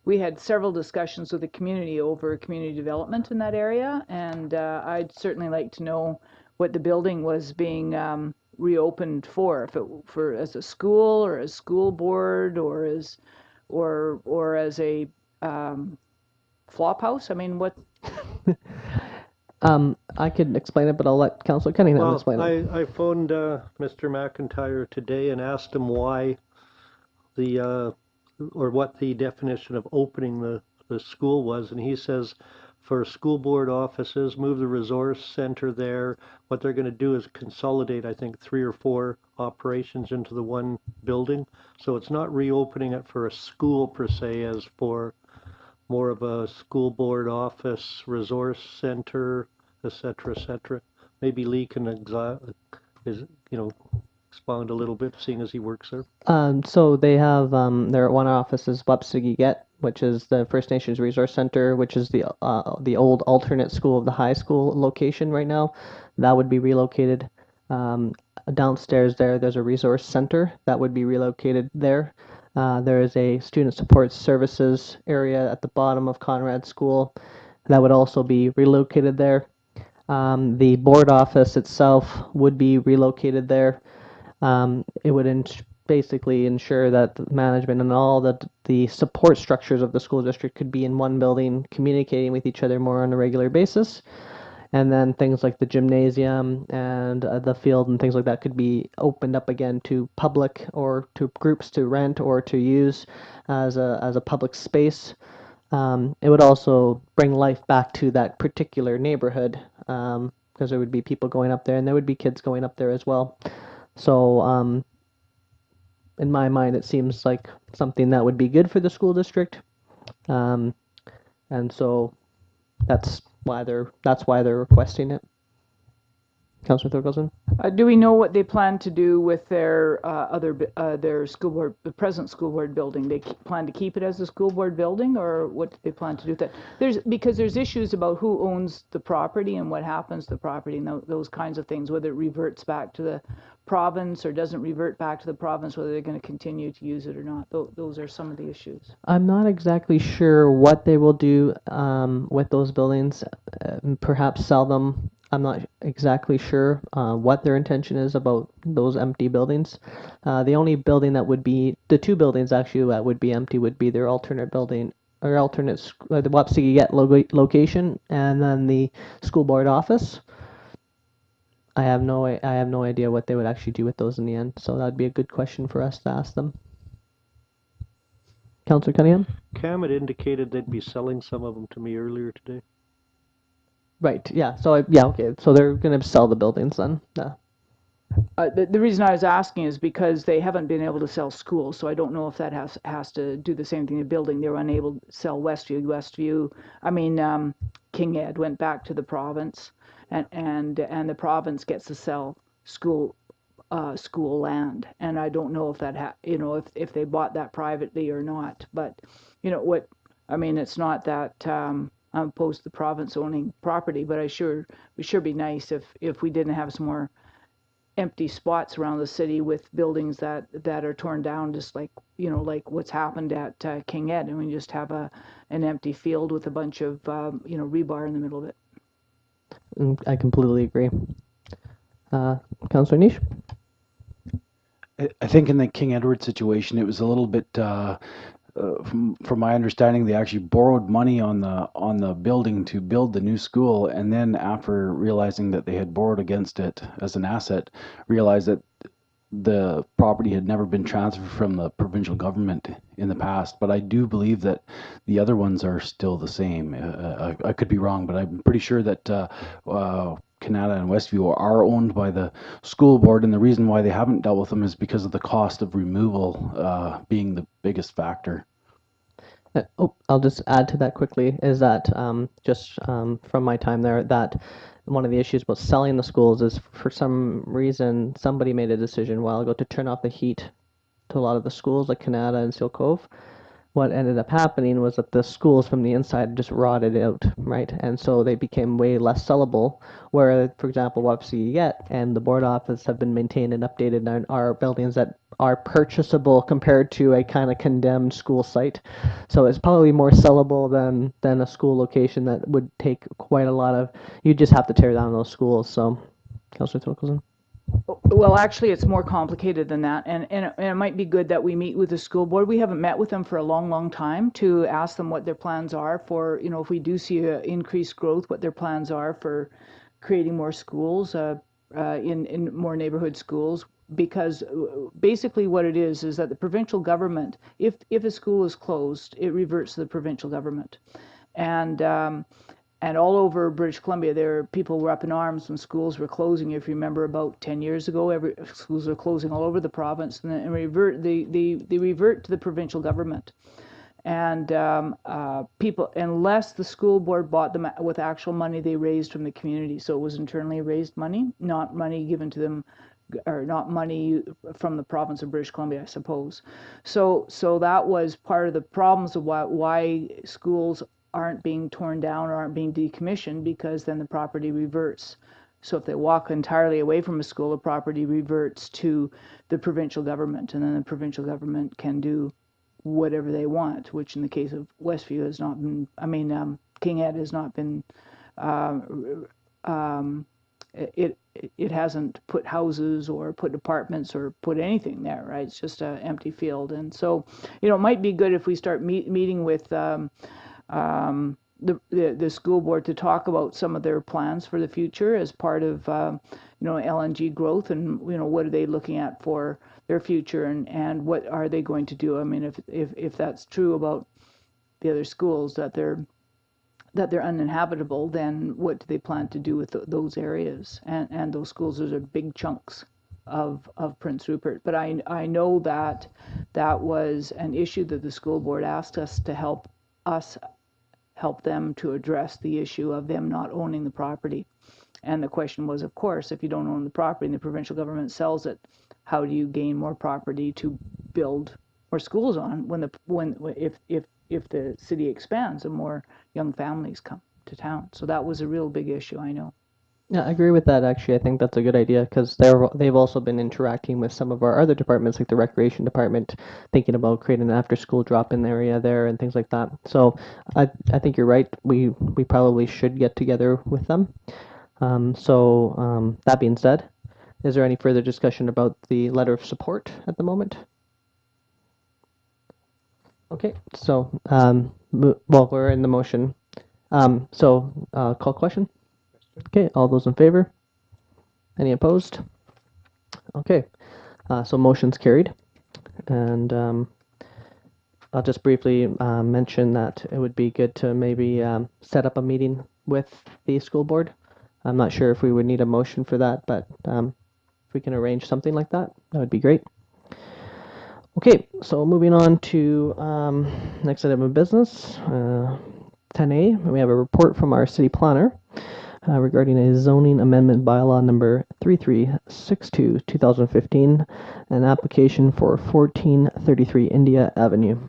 S5: we had several discussions with the community over community development in that area, and I'd certainly like to know what the building was being reopened for, if it for as a school or as school board or as a flop house. I mean, what?
S1: I could explain it, but I'll let Councillor Cunningham explain it.
S4: I phoned Mr. McIntyre today and asked him why or what the definition of opening the school was, and he says for school board offices, move the resource center there. What they're going to do is consolidate, I think, 3 or 4 operations into the one building. So it's not reopening it for a school per se, as for more of a school board office, resource center, et cetera, Maybe Lee can expound a little bit, seeing as he works there.
S1: So they have their one office is Wapsigiget, which is the First Nations Resource Center, which is the old alternate school of the high school location right now. That would be relocated. Downstairs there's a resource center that would be relocated there. There is a student support services area at the bottom of Conrad School that would also be relocated there. The board office itself would be relocated there. It would basically ensure that the management and all the support structures of the school district could be in one building, communicating with each other more on a regular basis. And then things like the gymnasium and the field and things like that could be opened up again to public or to groups to rent or to use as a public space. It would also bring life back to that particular neighborhood, because there would be people going up there and there would be kids going up there as well. So in my mind, it seems like something that would be good for the school district, and so that's why they're requesting it. Councillor Thorkelson?
S5: Do we know what they plan to do with their their school board, the present school board building? They plan to keep it as a school board building, or what do they plan to do with that? Because there's issues about who owns the property and what happens to the property and those kinds of things, whether it reverts back to the province or doesn't revert back to the province, whether they're going to continue to use it or not. Those are some of the issues.
S1: I'm not exactly sure what they will do with those buildings. Perhaps sell them. I'm not exactly sure what their intention is about those empty buildings. The only building that would be, the 2 buildings actually that would be empty would be their alternate building, or alternate, the Wapsigiget location, and then the school board office. I have no idea what they would actually do with those in the end, so that'd be a good question for us to ask them. Councillor Cunningham?
S4: Cam had indicated they'd be selling some of them to me earlier today.
S1: Right, yeah, so okay, so they're going to sell the buildings then. Yeah.
S5: The reason I was asking is because they haven't been able to sell schools, so I don't know if that has to do the same thing to building. They were unable to sell Westview. I mean, King Ed went back to the province, and the province gets to sell school land, and I don't know if that if they bought that privately or not. But it's not that I'm opposed to the province owning property, but it sure be nice if we didn't have some more empty spots around the city with buildings that are torn down, just like what's happened at King Ed, and we just have an empty field with a bunch of rebar in the middle of it.
S1: I completely agree. Councillor Niche?
S9: I think in the King Edward situation, it was a little bit, from my understanding, they actually borrowed money on the building to build the new school, and then after realizing that they had borrowed against it as an asset, realized that the property had never been transferred from the provincial government in the past. But I do believe that the other ones are still the same. I could be wrong, but I'm pretty sure that Canada and Westview are owned by the school board, and the reason why they haven't dealt with them is because of the cost of removal being the biggest factor.
S1: I'll just add to that quickly, is that from my time there, that one of the issues about selling the schools is, for some reason, somebody made a decision a while ago to turn off the heat to a lot of the schools like Canada and Seal Cove. what ended up happening was that the schools from the inside just rotted out, right? And so they became way less sellable. Where, for example, Wapsi Yet and the board office have been maintained and updated and are buildings that are purchasable compared to a kind of condemned school site. So it's probably more sellable than a school location that would take quite a lot of. You just have to tear down those schools. So, Councillor Torkelson.
S5: Well, actually, it's more complicated than that, and it might be good that we meet with the school board. We haven't met with them for a long, long time to ask them what their plans are for, you know, if we do see increased growth, what their plans are for creating more schools, in more neighborhood schools. Because basically what it is that the provincial government, if a school is closed, it reverts to the provincial government, and all over British Columbia, people were up in arms when schools were closing. If you remember, about 10 years ago, schools were closing all over the province, and they revert to the provincial government. And people, unless the school board bought them with actual money they raised from the community, so it was internally raised money, not money given to them, or not money from the province of British Columbia, I suppose. So that was part of the problems of why schools aren't being torn down or aren't being decommissioned, because then the property reverts. So if they walk entirely away from a school, the property reverts to the provincial government, and then the provincial government can do whatever they want, which in the case of Westview has not been, King Ed has not been, it hasn't put houses or put apartments or put anything there, right? It's just an empty field. And so, it might be good if we start meeting with the school board to talk about some of their plans for the future as part of LNG growth, and what are they looking at for their future, and what are they going to do. I mean, if that's true about the other schools, that they're uninhabitable, then what do they plan to do with those areas and those schools? Those are big chunks of Prince Rupert. But I know that was an issue that the school board asked us to help them to address the issue of them not owning the property. And the question was, of course, if you don't own the property and the provincial government sells it, how do you gain more property to build more schools on if the city expands and more young families come to town? So that was a real big issue, I know.
S1: Yeah, I agree with that. Actually, I think that's a good idea, because they've also been interacting with some of our other departments, like the recreation department, thinking about creating an after-school drop-in area there and things like that. So I think you're right. We probably should get together with them. That being said, is there any further discussion about the letter of support at the moment? Okay, so we're in the motion. Call question. Okay, all those in favor? Any opposed? Okay, so motion's carried. And I'll just briefly mention that it would be good to maybe set up a meeting with the school board. I'm not sure if we would need a motion for that, but if we can arrange something like that, that would be great. Okay, so moving on to next item of business, 10A, we have a report from our city planner regarding a zoning amendment bylaw number 3362 2015, an application for 1433 India Avenue.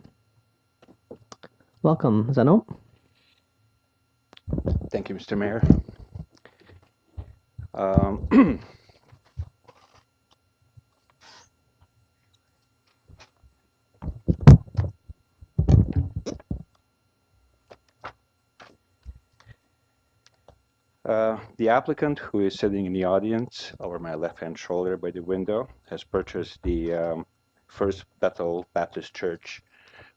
S1: Welcome, Zeno.
S10: Thank you, Mr. Mayor. The applicant, who is sitting in the audience over my left-hand shoulder by the window, has purchased the First Bethel Baptist Church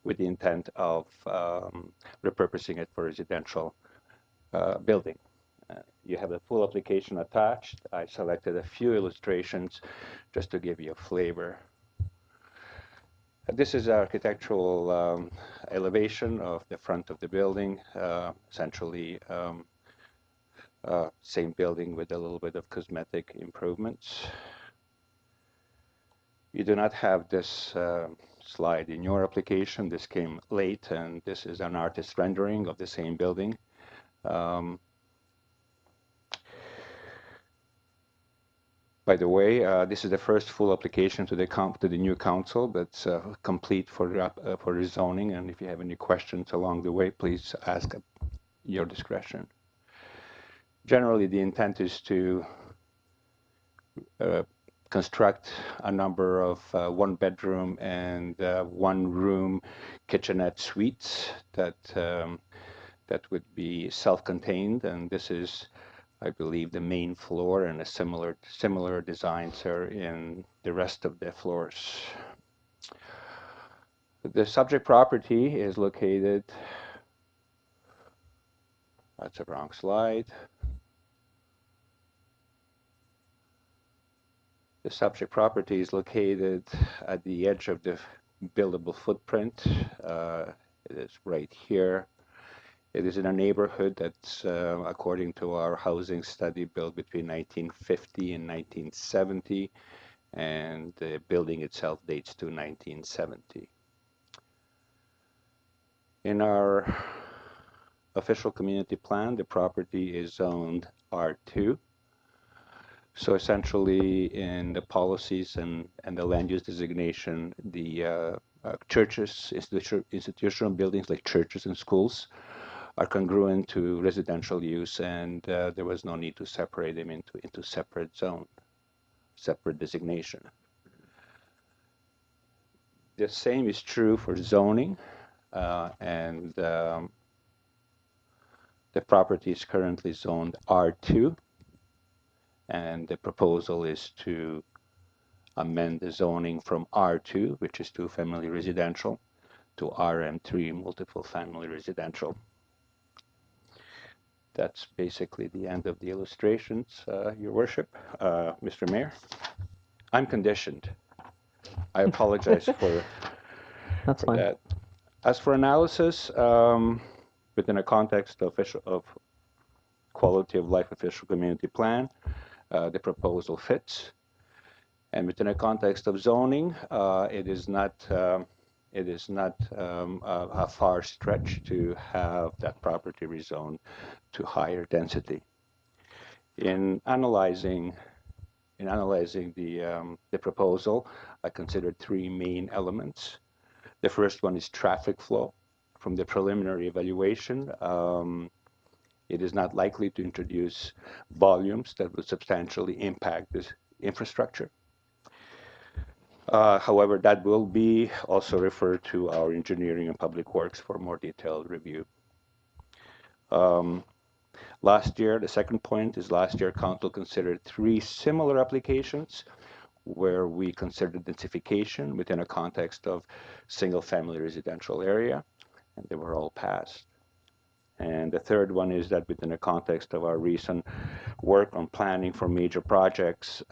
S10: with the intent of repurposing it for residential building. You have the full application attached. I selected a few illustrations just to give you a flavor. This is architectural elevation of the front of the building, essentially same building with a little bit of cosmetic improvements. You do not have this slide in your application. This came late, and this is an artist rendering of the same building. By the way, this is the first full application to the new council that's complete for rezoning. And if you have any questions along the way, please ask at your discretion. Generally, the intent is to construct a number of one-bedroom and one-room kitchenette suites that that would be self-contained, and this is, I believe, the main floor, and a similar designs are in the rest of the floors. The subject property is located. That's a wrong slide. The subject property is located at the edge of the buildable footprint. It is right here. It is in a neighborhood that's, according to our housing study, built between 1950 and 1970, and the building itself dates to 1970. In our official community plan, the property is zoned R2. So essentially, in the policies and the land use designation, the churches, institutional buildings like churches and schools are congruent to residential use, and there was no need to separate them into separate zone, separate designation. The same is true for zoning, and the property is currently zoned R2, and the proposal is to amend the zoning from R2, which is two-family residential, to RM3, multiple family residential. That's basically the end of the illustrations, Your Worship. Mr. Mayor, I'm conditioned. I apologize for
S1: That's fine.
S10: that. As for analysis, within a context of quality of life official community plan, the proposal fits. And within a context of zoning, it is not a far stretch to have that property rezoned to higher density. In analyzing the proposal, I considered three main elements. The first one is traffic flow. From the preliminary evaluation, it is not likely to introduce volumes that would substantially impact this infrastructure. However, that will be also referred to our engineering and public works for more detailed review. Last year, the second point is last year council considered three similar applications where we considered densification within a context of single-family residential area, and they were all passed. And the third one is that within the context of our recent work on planning for major projects,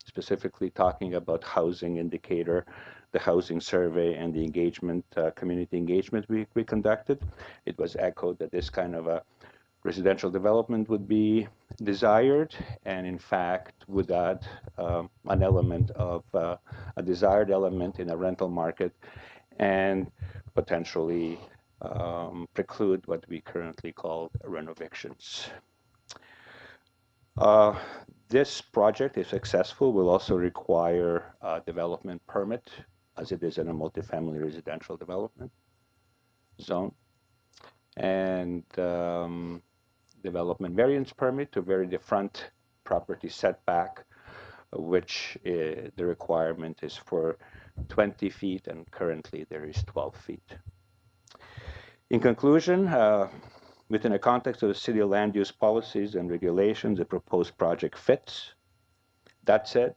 S10: specifically talking about housing indicator, the housing survey, and the engagement, community engagement we conducted, it was echoed that this kind of a residential development would be desired, and in fact would add an element of a desired element in a rental market, and potentially preclude what we currently call renovictions. This project, if successful, will also require a development permit, as it is in a multifamily residential development zone, and development variance permit to vary the front property setback, which the requirement is for 20 feet, and currently there is 12 feet. In conclusion, within the context of the city land use policies and regulations, the proposed project fits. That said,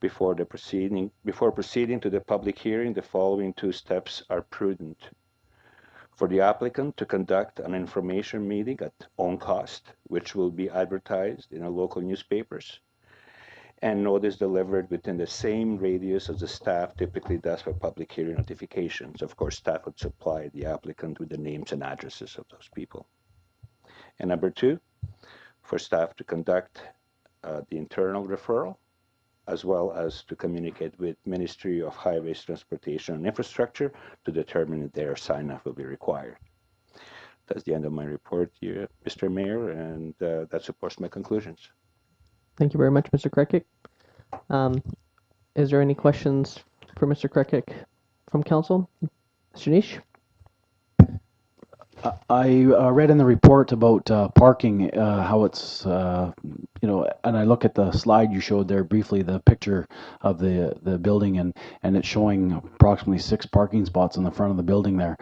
S10: before proceeding to the public hearing, the following two steps are prudent. For the applicant to conduct an information meeting at own cost, which will be advertised in the local newspapers, and notice delivered within the same radius as the staff typically does for public hearing notifications. Of course, staff would supply the applicant with the names and addresses of those people. And number two, for staff to conduct the internal referral, as well as to communicate with Ministry of Highways, Transportation and Infrastructure to determine if their sign-off will be required. That's the end of my report here, Mr. Mayor, and that supports my conclusions.
S1: Thank you very much, Mr. Krekic. Is there any questions for Mr. Krekic from council? Mr. Nish?
S9: I read in the report about parking, how it's, you know, and I look at the slide you showed there briefly, the picture of the building, and it's showing approximately 6 parking spots in the front of the building there.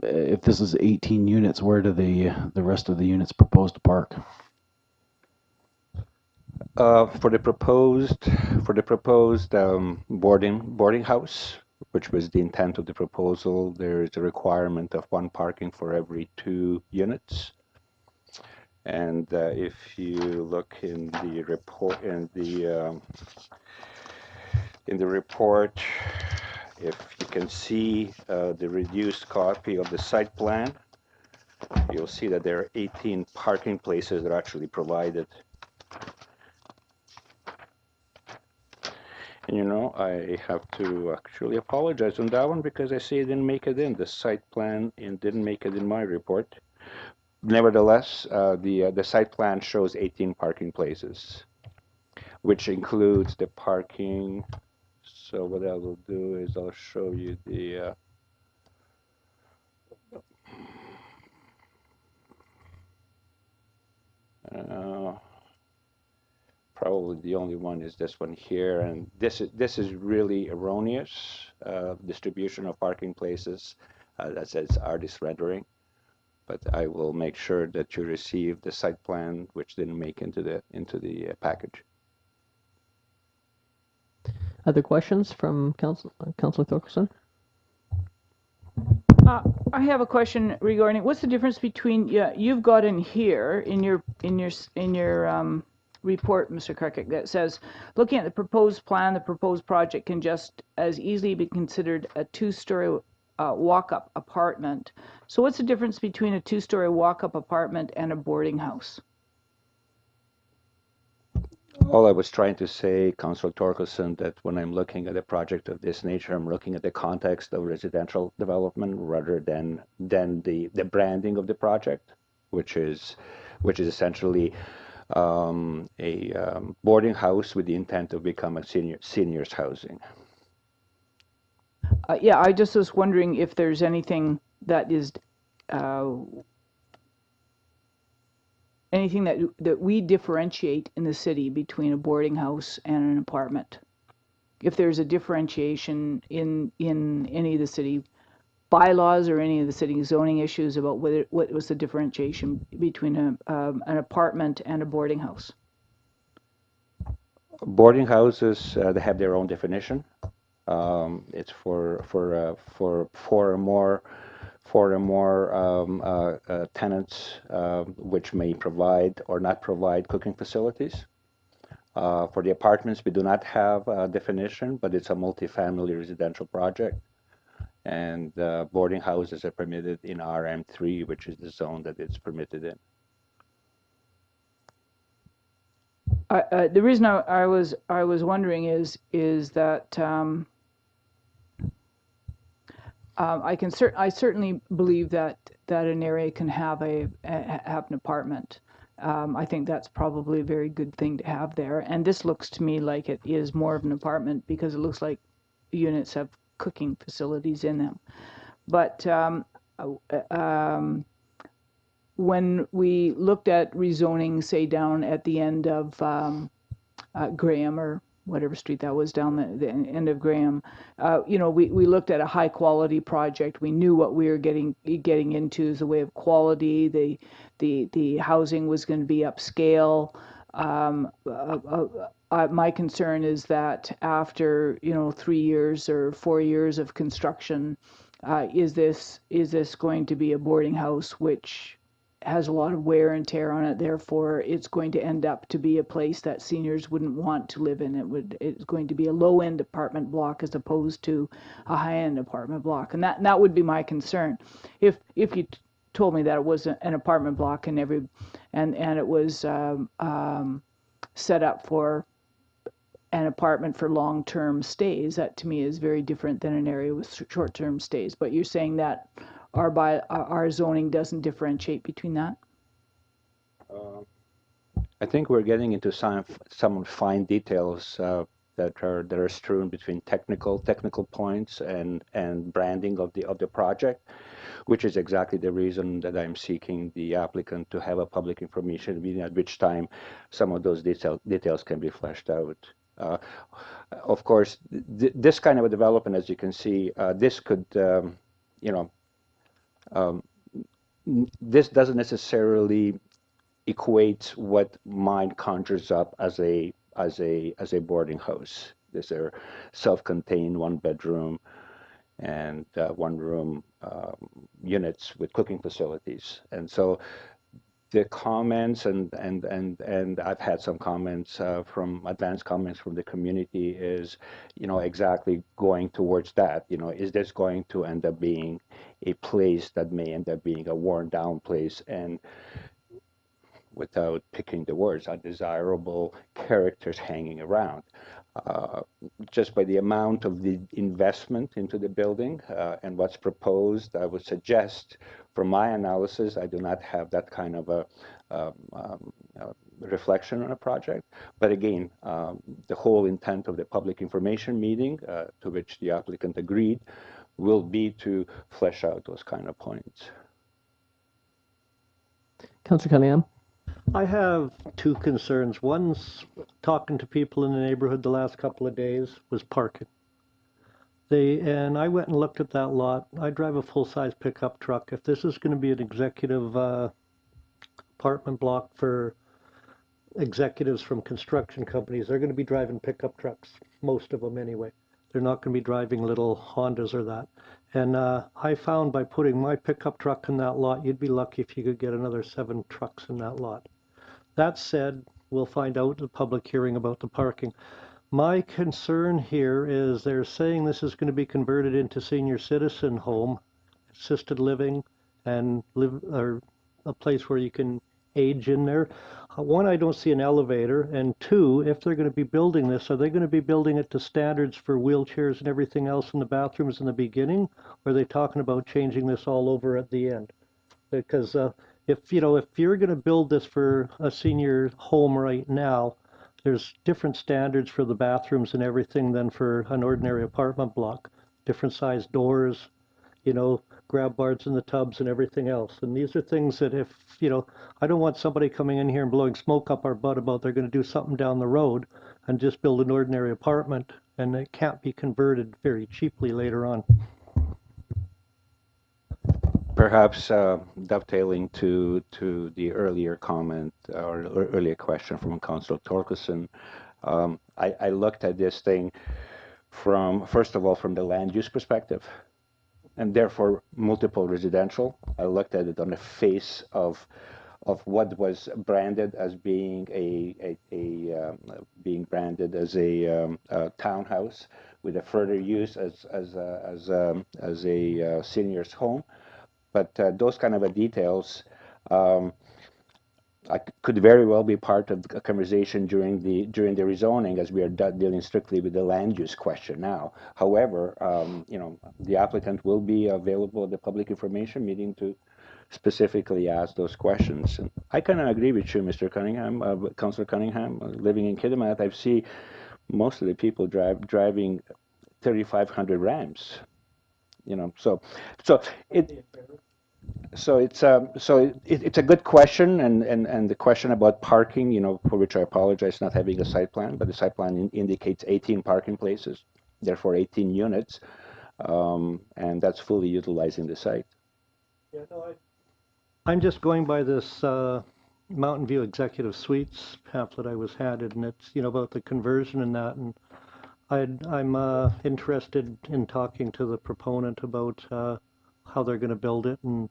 S9: If this is 18 units, where do the rest of the units propose to park?
S10: For the proposed boarding house, which was the intent of the proposal, there is a requirement of 1 parking for every 2 units. And if you look in the report, if you can see the reduced copy of the site plan, you'll see that there are 18 parking places that are actually provided. And you know, I have to actually apologize on that one because I see it didn't make it in the site plan and didn't make it in my report. Nevertheless, the site plan shows 18 parking places, which includes the parking. So what I will do is I'll show you the probably the only one is this one here, and this is really erroneous distribution of parking places. That says artist rendering, but I will make sure that you receive the site plan, which didn't make into the package.
S1: Other questions from Councilor Thorkelson?
S5: I have a question regarding what's the difference between you've got in here in your report, Mr. Krekic, that says looking at the proposed plan, the proposed project can just as easily be considered a 2-story walk-up apartment. So what's the difference between a 2-story walk-up apartment and a boarding house?
S10: All I was trying to say, Councillor Thorkelson, that when I'm looking at a project of this nature, I'm looking at the context of residential development rather than the branding of the project, which is essentially a boarding house with the intent to become a seniors housing.
S5: Yeah, I just was wondering if there's anything that is anything that we differentiate in the city between a boarding house and an apartment. If there's a differentiation in any of the city bylaws or any of the city zoning issues about what was the differentiation between an apartment and a boarding house.
S10: Boarding houses, they have their own definition. It's for more tenants, which may provide or not provide cooking facilities. For the apartments, we do not have a definition, but it's a multifamily residential project. And boarding houses are permitted in RM3, which is the zone that it's permitted in.
S5: The reason I was wondering is that I certainly believe that an area can have an apartment. I think that's probably a very good thing to have there. And this looks to me like it is more of an apartment because it looks like units have cooking facilities in them. But when we looked at rezoning, say down at the end of Graham or whatever street that was down the end of Graham, you know, we looked at a high quality project. We knew what we were getting into as a way of quality. The housing was going to be upscale. My concern is that after 3 years or 4 years of construction, is this going to be a boarding house which has a lot of wear and tear on it? Therefore, it's going to end up to be a place that seniors wouldn't want to live in. It's going to be a low-end apartment block as opposed to a high-end apartment block, and that would be my concern. If you told me that it was an apartment block and it was set up for an apartment for long-term stays, that to me is very different than an area with short-term stays. But you're saying that our zoning doesn't differentiate between that?
S10: I think we're getting into some fine details that are strewn between technical points and branding of the project, which is exactly the reason that I'm seeking the applicant to have a public information meeting, at which time some of those details can be fleshed out. Of course, this kind of a development, as you can see, this could, you know, this doesn't necessarily equate what mine conjures up as a boarding house. These are self-contained one-bedroom and one-room units with cooking facilities, and so the comments and I've had some comments from advanced comments from the community is, you know, exactly going towards that. You know, is this going to end up being a place that may end up being a worn down place and, without picking the words, undesirable characters hanging around? Just by the amount of the investment into the building and what's proposed, I would suggest, from my analysis, I do not have that kind of a reflection on a project. But again, the whole intent of the public information meeting, to which the applicant agreed, will be to flesh out those kind of points.
S1: Councillor Cunningham.
S4: I have two concerns. One's talking to people in the neighborhood the last couple of days was parking. And I went and looked at that lot. I drive a full-size pickup truck. If this is going to be an executive apartment block for executives from construction companies, they're going to be driving pickup trucks, most of them anyway. They're not going to be driving little Hondas or that. And I found by putting my pickup truck in that lot, you'd be lucky if you could get another 7 trucks in that lot. That said, we'll find out at the public hearing about the parking. My concern here is they're saying this is going to be converted into senior citizen home, assisted living, and or a place where you can age in there. One, I don't see an elevator, and two, if they're going to be building this, are they going to be building it to standards for wheelchairs and everything else in the bathrooms in the beginning, or are they talking about changing this all over at the end? Because if you're going to build this for a senior home right now, there's different standards for the bathrooms and everything than for an ordinary apartment block. Different sized doors, grab bars in the tubs and everything else. And these are things that if, I don't want somebody coming in here and blowing smoke up our butt about they're going to do something down the road and just build an ordinary apartment, and it can't be converted very cheaply later on.
S10: Perhaps dovetailing to the earlier comment or earlier question from Councillor Torkelson, I looked at this thing first of all, from the land use perspective, and therefore multiple residential. I looked at it on the face of what was branded as being being branded as a townhouse with a further use as a senior's home. But those kind of details could very well be part of a conversation during the rezoning, as we are dealing strictly with the land use question now. However, the applicant will be available at the public information meeting to specifically ask those questions. And I kind of agree with you, Mr. Cunningham, Councillor Cunningham. Living in Kitimat, I see most of the people driving 3,500 Rams. So it's a good question, and the question about parking, for which I apologize not having a site plan, but the site plan indicates 18 parking places, therefore 18 units, and that's fully utilizing the site.
S4: Yeah, no, I'm just going by this Mountain View Executive Suites pamphlet I was handed, and it's about the conversion and that, and I'm interested in talking to the proponent about how they're going to build it and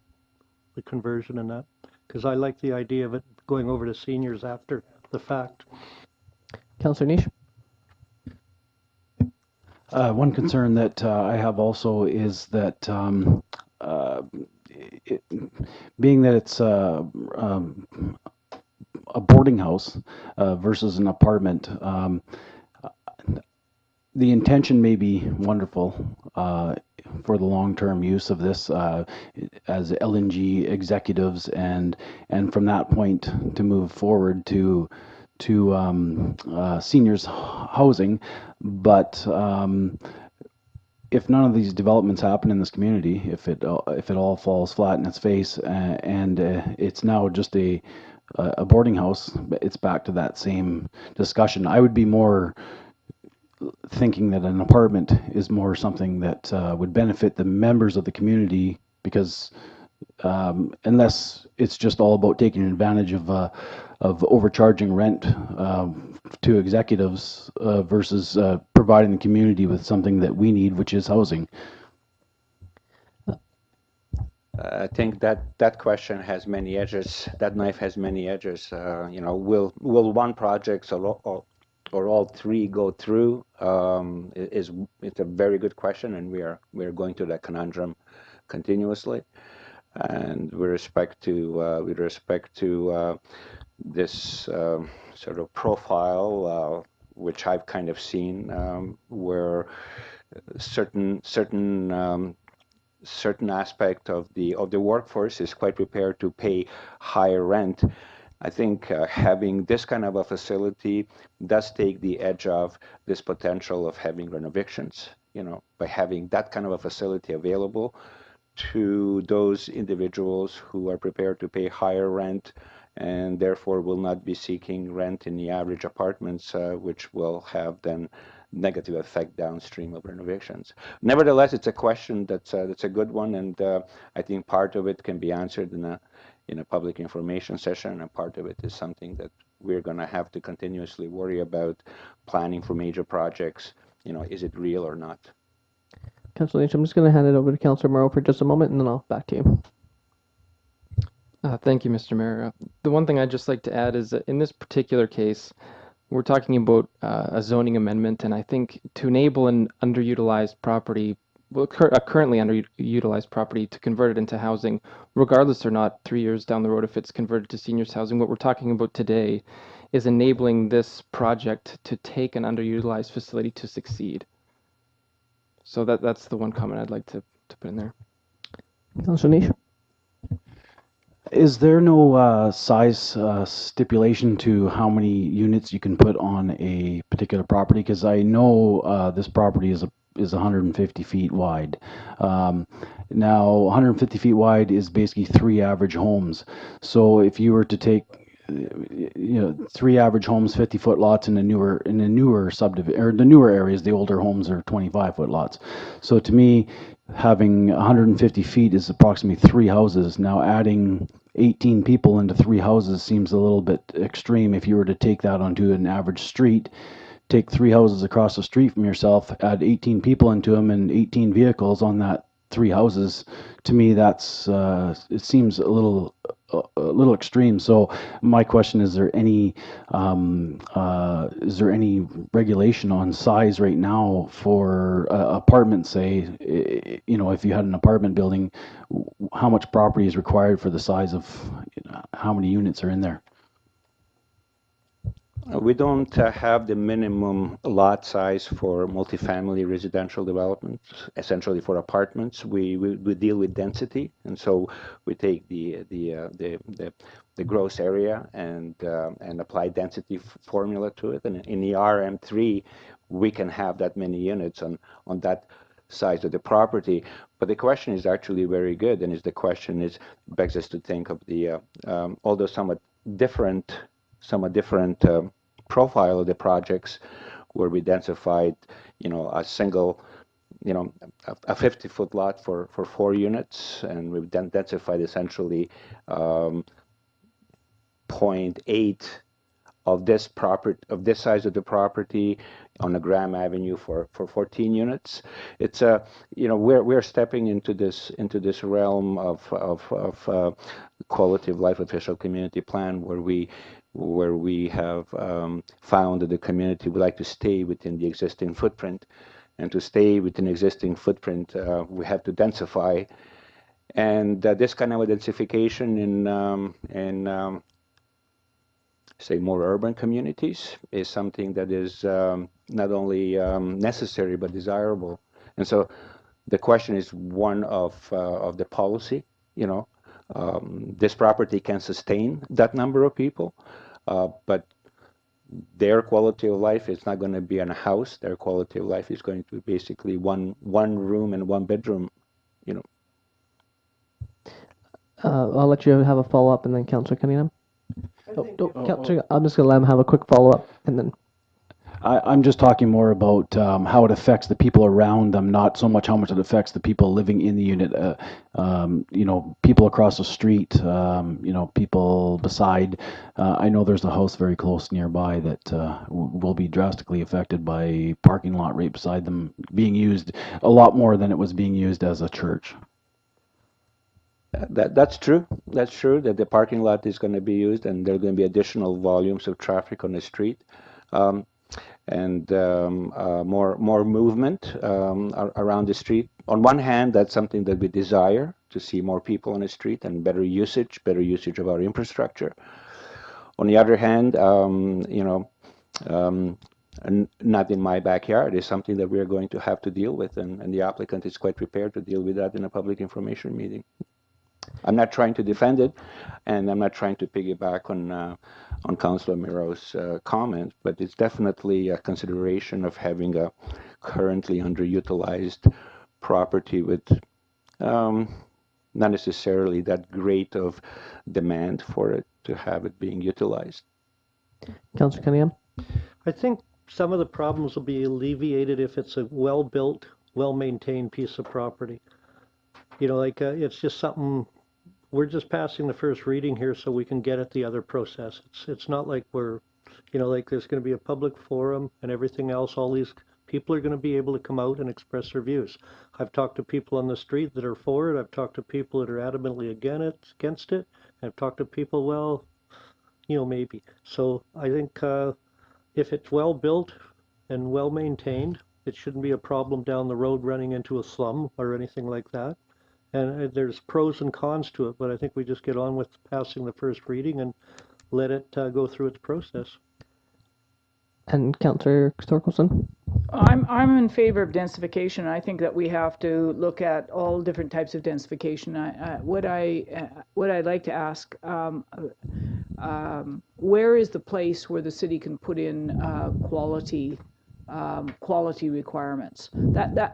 S4: the conversion and that, because I like the idea of it going over to seniors after the fact.
S1: Councillor Niche.
S9: One concern that I have also is that being that it's a boarding house versus an apartment, the intention may be wonderful for the long-term use of this as LNG executives, and from that point to move forward to seniors housing, but if none of these developments happen in this community, if it all falls flat in its face, and it's now just a boarding house, it's back to that same discussion. I would be more thinking that an apartment is more something that would benefit the members of the community, because unless it's just all about taking advantage of overcharging rent to executives versus providing the community with something that we need, which is housing.
S10: I think that question has many edges. That knife has many edges. You know, will one project or all three go through? It's a very good question, and we are going through that conundrum continuously. And with respect to this sort of profile, which I've kind of seen, where certain aspect of the workforce is quite prepared to pay higher rent. I think having this kind of a facility does take the edge of this potential of having renovictions, you know, by having that kind of a facility available to those individuals who are prepared to pay higher rent and therefore will not be seeking rent in the average apartments, which will have then negative effect downstream of renovations. Nevertheless, it's a question that's a good one, and I think part of it can be answered in a public information session, and part of it is something that we're going to have to continuously worry about planning for major projects. You know, is it real or not?
S1: Councillor Lynch, I'm just going to hand it over to Councillor Morrow for just a moment, and then I'll back to you.
S11: Thank you, Mr. Mayor. The one thing I'd just like to add is that in this particular case, we're talking about a zoning amendment, and I think to enable an underutilized property, well, a currently underutilized property, to convert it into housing, regardless or not 3 years down the road if it's converted to seniors housing, what we're talking about today is enabling this project to take an underutilized facility to succeed. So that's the one comment I'd like to put in there.
S1: Councillor Nish?
S9: Is there no size stipulation to how many units you can put on a particular property? Because I know this property is 150 feet wide. Now, 150 feet wide is basically 3 average homes. So if you were to take, you know, 3 average homes, 50-foot lots in the newer subdivision, or the newer areas, the older homes are 25-foot lots. So to me, having 150 feet is approximately 3 houses. Now, adding 18 people into 3 houses seems a little bit extreme. If you were to take that onto an average street, take 3 houses across the street from yourself, add 18 people into them and 18 vehicles on that 3 houses, to me that's it seems a little extreme. So my question is there any regulation on size right now for apartments? Say, you know, if you had an apartment building, how much property is required for the size of, you know, how many units are in there?
S10: We don't have the minimum lot size for multifamily residential developments. Essentially, for apartments, we deal with density, and so we take the gross area and apply density formula to it. And in the RM3, we can have that many units on that size of the property. But the question is actually very good, and the question begs us to think of the although somewhat different profile of the projects, where we densified, you know, a single, you know, a 50-foot lot for 4 units, and we've then densified essentially 0.8 of this size of the property on a Graham Avenue for 14 units. It's you know, we're stepping into this realm of quality of life official community plan, where we have found that the community would like to stay within the existing footprint, and to stay within existing footprint, we have to densify, and this kind of densification say, more urban communities is something that is not only necessary but desirable. And so the question is one of the policy. This property can sustain that number of people, but their quality of life is not going to be in a house. Their quality of life is going to be basically one room and one bedroom.
S1: I'll let you have a follow up, and then Councillor Cunningham. Councillor, I'm just gonna let him have a quick follow up, and then.
S9: I'm just talking more about how it affects the people around them, not so much how much it affects the people living in the unit. People across the street, people beside. I know there's a house very close nearby that will be drastically affected by parking lot right beside them being used a lot more than it was being used as a church.
S10: That's true. That's true that the parking lot is going to be used, and there are going to be additional volumes of traffic on the street. And more movement around the street. On one hand, that's something that we desire, to see more people on the street and better usage of our infrastructure. On the other hand, not in my backyard is something that we are going to have to deal with, and the applicant is quite prepared to deal with that in a public information meeting. I'm not trying to defend it, and I'm not trying to piggyback on Councillor Miro's comment, but it's definitely a consideration of having a currently underutilized property with not necessarily that great of demand for it to have it being utilized.
S1: Councillor Cunningham?
S4: I think some of the problems will be alleviated if it's a well-built, well-maintained piece of property. It's just something. We're just passing the first reading here so we can get at the other process. It's not like we're, there's going to be a public forum and everything else. All these people are going to be able to come out and express their views. I've talked to people on the street that are for it. I've talked to people that are adamantly against it. I've talked to people, well, maybe. So I think if it's well built and well maintained, it shouldn't be a problem down the road running into a slum or anything like that. And there's pros and cons to it, but I think we just get on with passing the first reading and let it go through its process.
S1: And Councillor Thorkelson?
S5: I'm in favor of densification. I think that we have to look at all different types of densification. What I'd like to ask, where is the place where the city can put in quality requirements?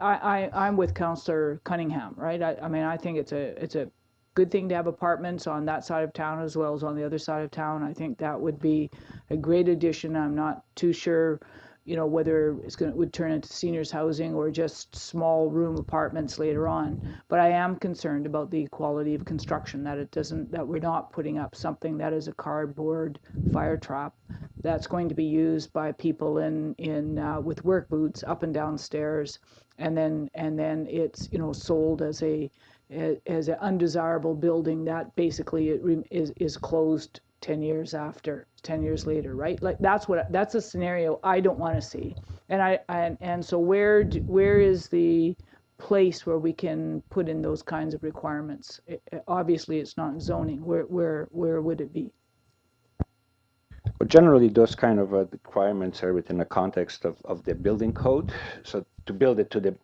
S5: I'm with Councillor Cunningham, right? I think it's a good thing to have apartments on that side of town as well as on the other side of town. I think that would be a great addition. I'm not too sure, whether would turn into seniors housing or just small room apartments later on. But I am concerned about the quality of construction, that we're not putting up something that is a cardboard fire trap that's going to be used by people with work boots up and down stairs, and then it's sold as an undesirable building that basically is closed 10 years later, right? Like that's a scenario I don't want to see. And so where is the place where we can put in those kinds of requirements? Obviously it's not in zoning. Where would it be?
S10: But generally, those kind of requirements are within the context of the building code. So to build it to the,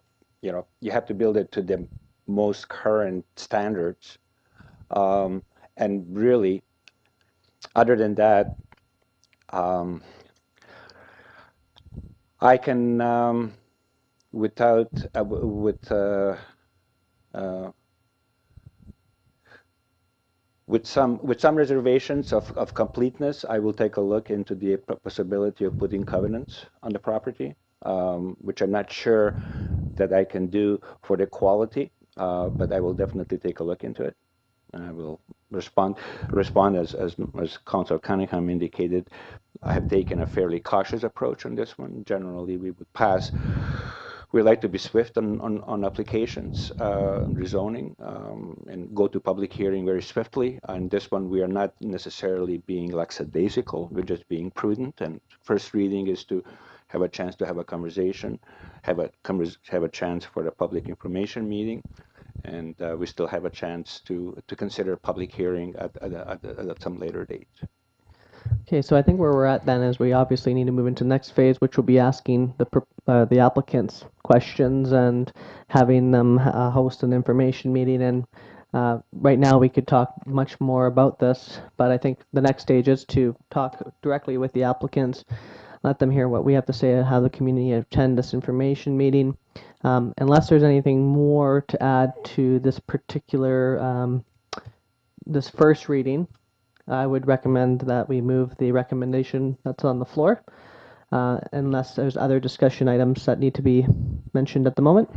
S10: you have to build it to the most current standards. And really, other than that, I can, with some reservations of completeness, I will take a look into the possibility of putting covenants on the property, which I'm not sure that I can do for the quality, but I will definitely take a look into it. And I will respond as Councillor Cunningham indicated. I have taken a fairly cautious approach on this one. Generally, we would pass. We like to be swift on applications, rezoning, and go to public hearing very swiftly. On this one, we are not necessarily being lackadaisical. We're just being prudent. And first reading is to have a chance to have a conversation, have a chance for a public information meeting, and we still have a chance to consider public hearing at some later date.
S1: Okay, so I think where we're at then is we obviously need to move into the next phase, which will be asking the applicants questions and having them host an information meeting. And right now we could talk much more about this, but I think the next stage is to talk directly with the applicants, let them hear what we have to say, how the community attend this information meeting. Unless there's anything more to add to this particular this first reading, I would recommend that we move the recommendation that's on the floor, unless there's other discussion items that need to be mentioned at the moment.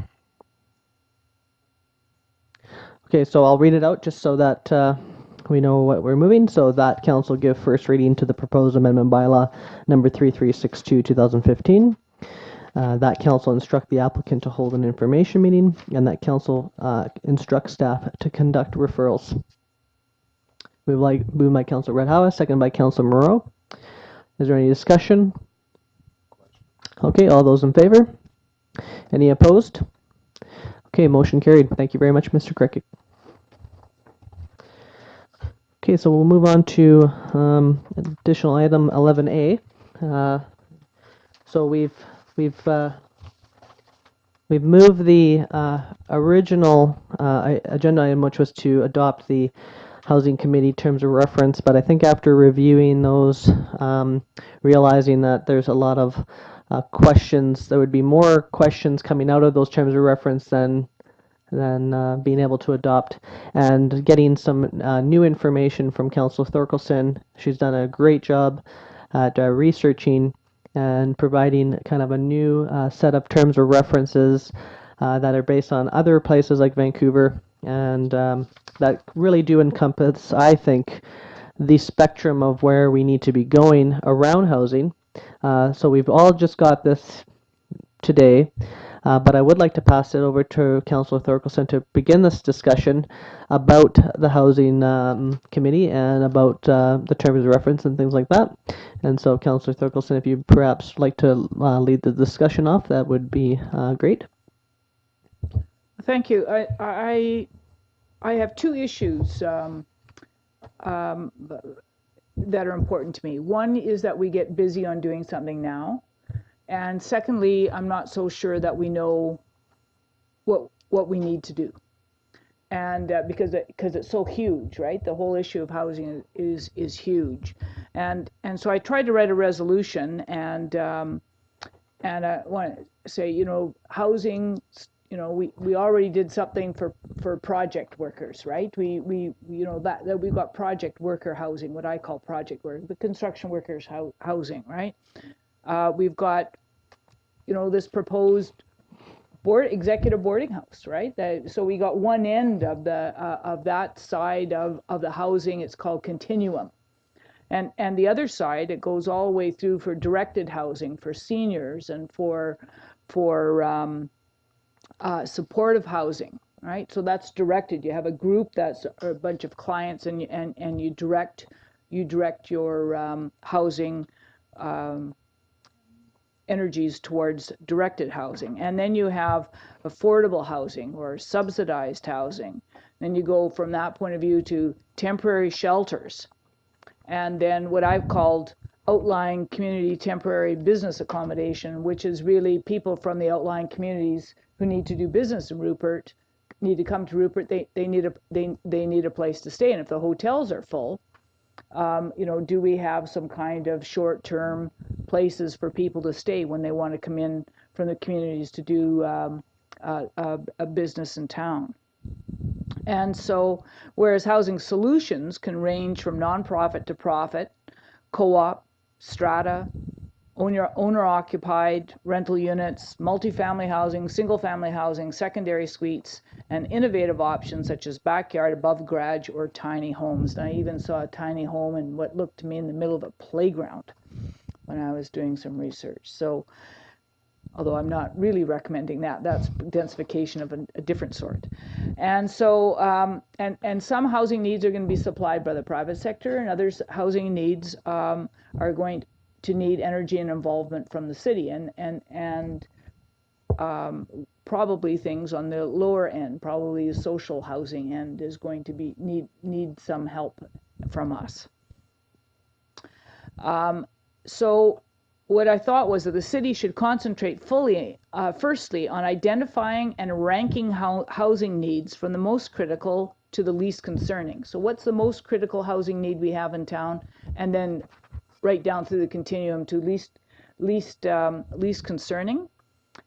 S1: Okay, so I'll read it out just so that we know what we're moving. So that council give first reading to the proposed amendment bylaw number 3362 2015. That council instruct the applicant to hold an information meeting, and that council instruct staff to conduct referrals. Moved by Councilor Redhouse, seconded by Councilor Moreau. Is there any discussion? Okay, all those in favor? Any opposed? Okay, motion carried. Thank you very much, Mr. Cricket. Okay, so we'll move on to additional item 11A. So we've moved the original agenda item, which was to adopt the Housing Committee terms of reference, but I think after reviewing those, realizing that there's a lot of questions, there would be more questions coming out of those terms of reference than being able to adopt, and getting some new information from Councillor Thorkelson. She's done a great job at researching and providing kind of a new set of terms of references that are based on other places like Vancouver, and that really do encompass, I think, the spectrum of where we need to be going around housing. So we've all just got this today, but I would like to pass it over to Councillor Thorkelson to begin this discussion about the Housing Committee and about the terms of reference and things like that. And so, Councillor Thorkelson, if you perhaps like to lead the discussion off, that would be great.
S5: Thank you. I have two issues that are important to me. One is that we get busy on doing something now. And secondly, I'm not so sure that we know what we need to do. And because it's so huge, right? The whole issue of housing is huge. And so I tried to write a resolution, and I want to say, you know, housing, you know, we already did something for project workers, right? We you know, that we've got project worker housing, what I call project work, the construction workers housing, right? We've got, you know, this proposed executive boarding house, right? So we got one end of the of that side of the housing. It's called continuum, and the other side, it goes all the way through for directed housing for seniors and for supportive housing, right? So that's directed. You have a group that's a bunch of clients, and you direct your housing energies towards directed housing. And then you have affordable housing or subsidized housing. Then you go from that point of view to temporary shelters, and then what I've called outlying community temporary business accommodation, which is really people from the outlying communities who need to do business in Rupert, need to come to Rupert. They need a place to stay, and if the hotels are full, you know, do we have some kind of short-term places for people to stay when they want to come in from the communities to do a business in town? And so, whereas housing solutions can range from nonprofit to profit, co-op, strata, owner-occupied rental units, multifamily housing, single-family housing, secondary suites, and innovative options such as backyard, above garage, or tiny homes. And I even saw a tiny home in what looked to me in the middle of a playground when I was doing some research. So, although I'm not really recommending that, that's densification of a different sort. And so, and some housing needs are going to be supplied by the private sector, and others housing needs are going to need energy and involvement from the city, and probably things on the lower end, probably the social housing end, is going to be need some help from us. So what I thought was that the city should concentrate firstly, on identifying and ranking housing needs from the most critical to the least concerning. So what's the most critical housing need we have in town? And then right down through the continuum to least concerning,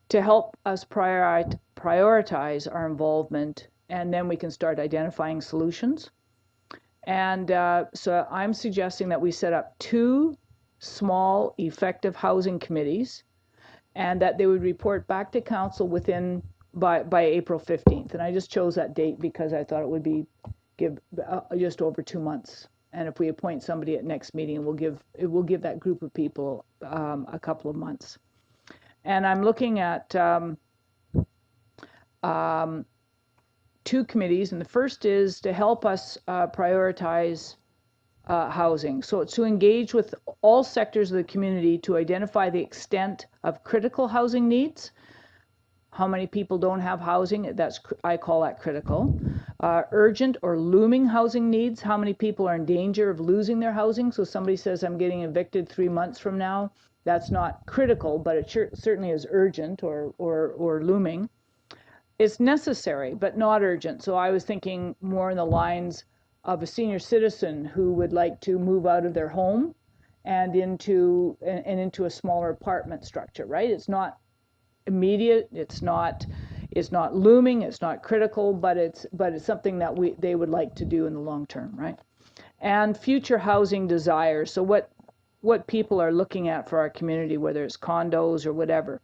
S5: to help us prioritize our involvement, and then we can start identifying solutions. And so I'm suggesting that we set up 2 small, effective housing committees, and that they would report back to council by April 15th. And I just chose that date because I thought it would be give just over 2 months. And if we appoint somebody at next meeting, it will give that group of people a couple of months. And I'm looking at 2 committees, and the first is to help us prioritize housing. So it's to engage with all sectors of the community to identify the extent of critical housing needs. How many people don't have housing? I call that critical. Urgent or looming housing needs. How many people are in danger of losing their housing? So somebody says, I'm getting evicted 3 months from now. That's not critical, but it certainly is urgent or looming. It's necessary, but not urgent. So I was thinking more in the lines of a senior citizen who would like to move out of their home and into a smaller apartment structure, right? It's not immediate, it's not looming, it's not critical, but it's something that they would like to do in the long term, right? And future housing desires. So what people are looking at for our community, whether it's condos or whatever.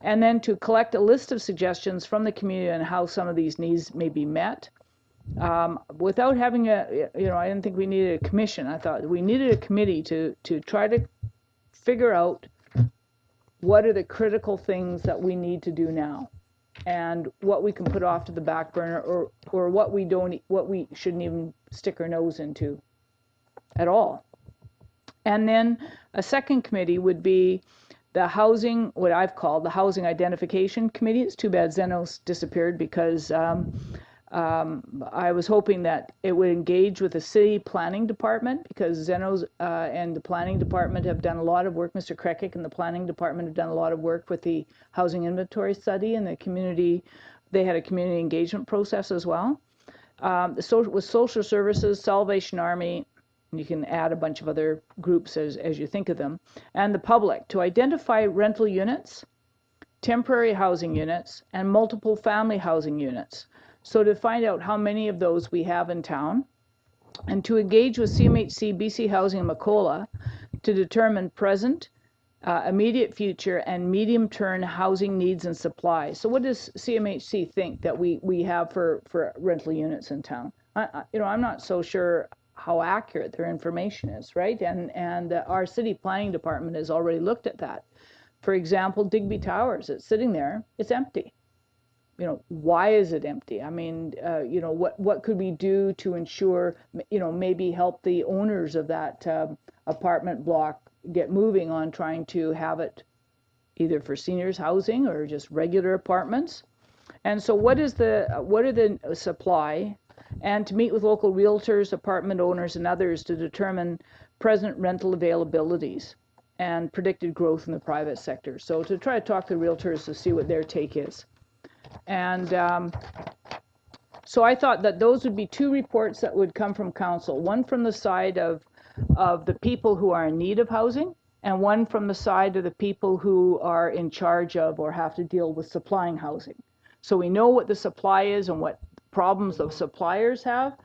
S5: And then to collect a list of suggestions from the community on how some of these needs may be met. Without having I didn't think we needed a commission. I thought we needed a committee to try to figure out what are the critical things that we need to do now, and what we can put off to the back burner, or what we shouldn't even stick our nose into at all. And then a second committee would be the housing, what I've called the Housing Identification Committee. It's too bad Zeno's disappeared, because I was hoping that it would engage with the city planning department, because Zeno's and the planning department have done a lot of work. Mr. Krekic and the planning department have done a lot of work with the housing inventory study, and the community, they had a community engagement process as well. With social services, Salvation Army, you can add a bunch of other groups as you think of them, and the public, to identify rental units, temporary housing units, and multiple family housing units. So to find out how many of those we have in town, and to engage with CMHC, BC Housing, and Macola to determine present, immediate future, and medium-term housing needs and supply. So what does CMHC think that we have for rental units in town? I'm not so sure how accurate their information is, right? And our city planning department has already looked at that. For example, Digby Towers, it's sitting there, it's empty. Why is it empty? I mean, what could we do to ensure, maybe help the owners of that apartment block get moving on trying to have it either for seniors housing or just regular apartments? And so what are the supply, and to meet with local realtors, apartment owners, and others to determine present rental availabilities and predicted growth in the private sector. So to try to talk to realtors to see what their take is. And so I thought that those would be 2 reports that would come from council, one from the side of the people who are in need of housing, and one from the side of the people who are in charge of or have to deal with supplying housing. So we know what the supply is and what problems the suppliers have,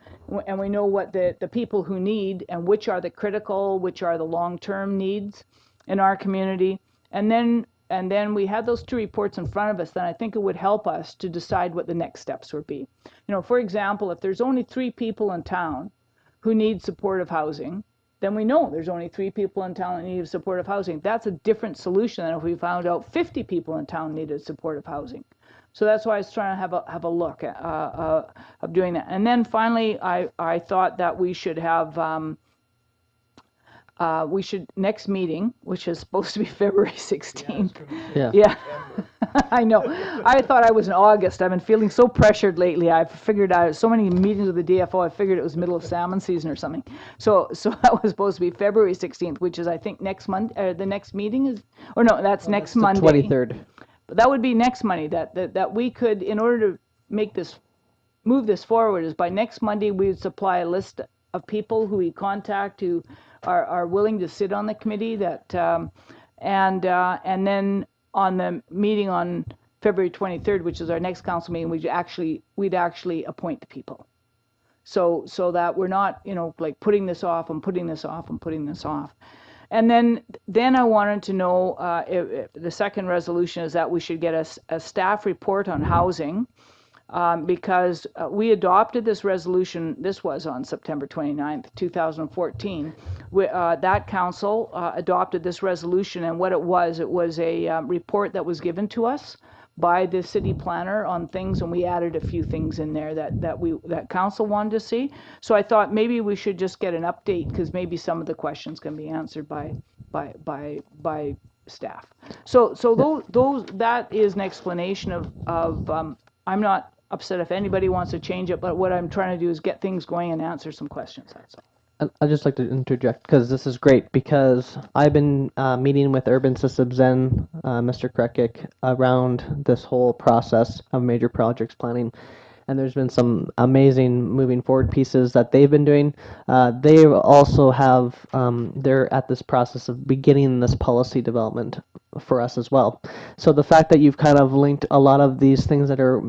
S5: and we know what the people who need, and which are the critical, which are the long-term needs in our community. And then we had those 2 reports in front of us, then I think it would help us to decide what the next steps would be. For example, if there's only 3 people in town who need supportive housing, then we know there's only 3 people in town that need supportive housing. That's a different solution than if we found out 50 people in town needed supportive housing. So that's why I was trying to have a look at, of doing that. And then finally, I thought that we should have next meeting, which is supposed to be February 16th.
S1: Yeah.
S5: Yeah. I know. I thought I was in August. I've been feeling so pressured lately. I've figured out so many meetings with the DFO. I figured it was middle of salmon season or something. So that was supposed to be February 16th, which is I think next Monday. The next meeting is, or no, that's next Monday.
S1: 23rd.
S5: But that would be next Monday. That we could, in order to make this, move this forward, is by next Monday we would supply a list of people who we contact who are willing to sit on the committee. That and then on the meeting on February 23rd, which is our next council meeting, we'd actually appoint the people. So that we're not, like putting this off and putting this off and putting this off. And then I wanted to know, if the second resolution is that we should get a staff report on housing, because we adopted this resolution. This was on September 29th, 2014. That council adopted this resolution, and what it was a report that was given to us by the city planner on things, and we added a few things in there that council wanted to see. So I thought maybe we should just get an update, because maybe some of the questions can be answered by staff. So that is an explanation of I'm not upset if anybody wants to change it, but what I'm trying to do is get things going and answer some questions. That's all.
S1: I'd just like to interject, because this is great, because I've been meeting with Urban Systems and Mr. Krekik around this whole process of major projects planning, and there's been some amazing moving forward pieces that they've been doing. They also have, they're at this process of beginning this policy development for us as well. So the fact that you've kind of linked a lot of these things that are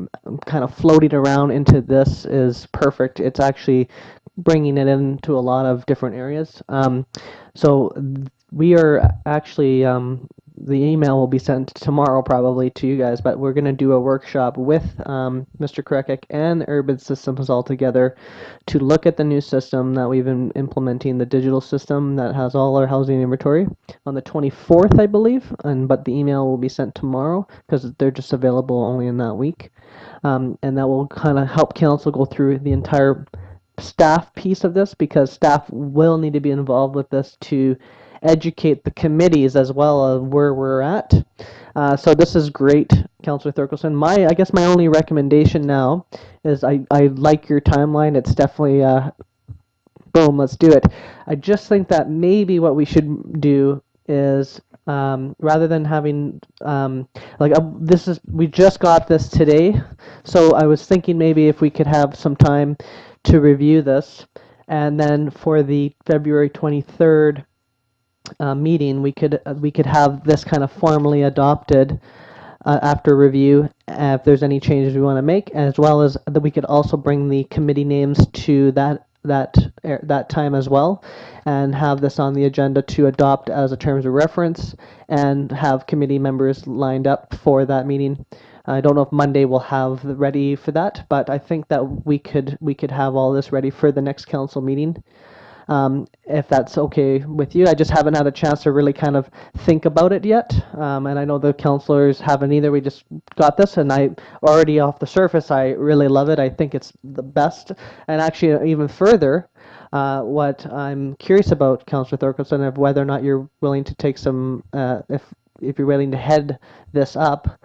S1: kind of floating around into this is perfect. It's actually bringing it into a lot of different areas. So we are actually, the email will be sent tomorrow probably to you guys, but we're going to do a workshop with Mr. Krekik and Urban Systems all together to look at the new system that we've been implementing, the digital system that has all our housing inventory, on the 24th, I believe, but the email will be sent tomorrow because they're just available only in that week. And that will kind of help council go through the entire staff piece of this, because staff will need to be involved with this to educate the committees as well as where we're at. So this is great, Councillor Thorkelson. I guess my only recommendation now is I like your timeline. It's definitely boom, let's do it. I just think that maybe what we should do is rather than having we just got this today, so I was thinking maybe if we could have some time to review this, and then for the February 23rd meeting, we could have this kind of formally adopted after review, if there's any changes we want to make, as well as that we could also bring the committee names to that time as well, and have this on the agenda to adopt as a terms of reference, and have committee members lined up for that meeting. I don't know if Monday we'll have ready for that, but I think that we could have all this ready for the next council meeting. If that's okay with you. I just haven't had a chance to really kind of think about it yet, and I know the councillors haven't either. We just got this, and I already off the surface, I really love it. I think it's the best, and actually even further, what I'm curious about, Councillor Thorkelson, of whether or not you're willing to take some, if you're willing to head this up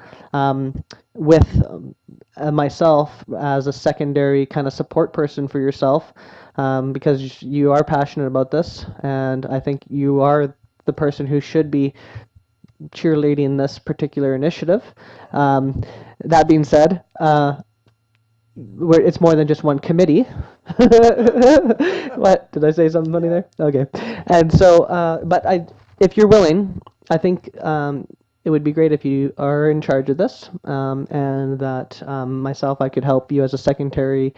S1: with myself as a secondary kind of support person for yourself, because you are passionate about this, and I think you are the person who should be cheerleading this particular initiative. That being said, it's more than just one committee. What, did I say something funny there? Okay. And so, but if you're willing, I think it would be great if you are in charge of this, and that myself, I could help you as a secondary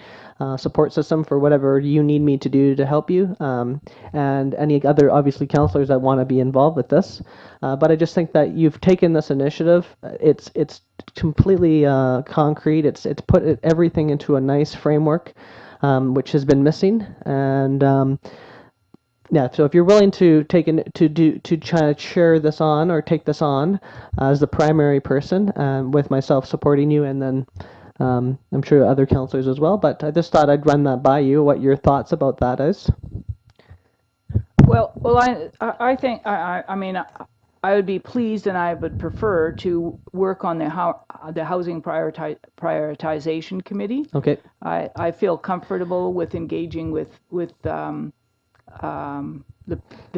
S1: support system for whatever you need me to do to help you, and any other, obviously, councillors that want to be involved with this. But I just think that you've taken this initiative. It's completely concrete. It's put everything into a nice framework, which has been missing, and yeah, so if you're willing to try to share this on, or take this on as the primary person, with myself supporting you, and then I'm sure other councillors as well. But I just thought I'd run that by you, what your thoughts about that is.
S5: Well, I think I mean I would be pleased and I would prefer to work on the housing prioritization committee.
S1: Okay.
S5: I feel comfortable with engaging with the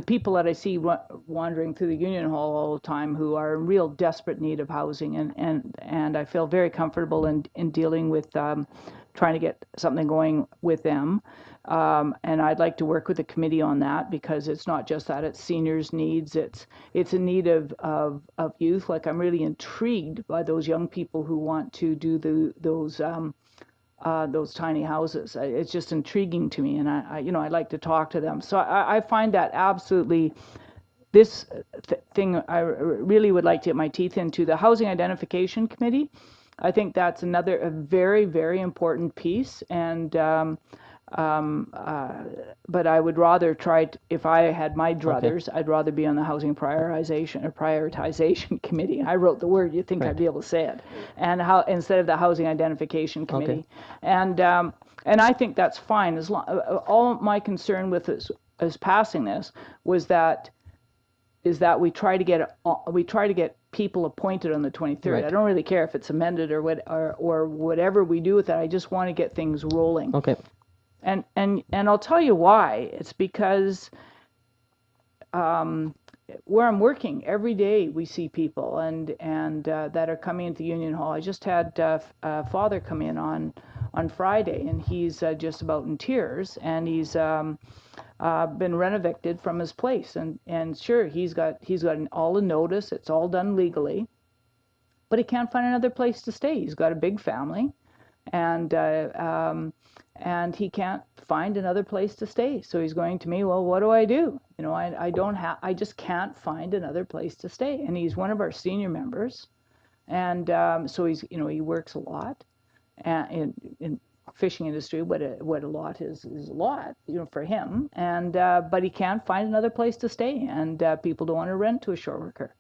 S5: people that I see wandering through the Union Hall all the time who are in real desperate need of housing, and I feel very comfortable in dealing with trying to get something going with them. And I'd like to work with the committee on that, because it's not just that, it's seniors' needs, it's a need of youth. Like, I'm really intrigued by those young people who want to do those tiny houses. It's just intriguing to me, and I'd like to talk to them. So I find that absolutely this thing I really would like to get my teeth into. The Housing Identification Committee, I think that's a very, very important piece, and but I would rather if I had my druthers, I'd rather be on the Housing Prioritization Committee. I wrote the word, you'd think I'd be able to say it, and instead of the Housing Identification Committee. And I think that's fine. As long, all my concern with this as passing this is that we try to get people appointed on the 23rd.
S1: Right.
S5: I don't really care if it's amended or whatever we do with that. I just want to get things rolling.
S1: Okay.
S5: And I'll tell you why. It's because where I'm working every day, we see people and that are coming into Union Hall. I just had a father come in on Friday, and he's just about in tears, and he's been renovated from his place, and sure, he's got all the notice. It's all done legally, but he can't find another place to stay. He's got a big family, and he can't find another place to stay. So he's going to me, well, what do I do? I just can't find another place to stay. And he's one of our senior members, and so he's he works a lot, and in fishing industry, what a lot is a lot, for him. And but he can't find another place to stay, and people don't want to rent to a shore worker,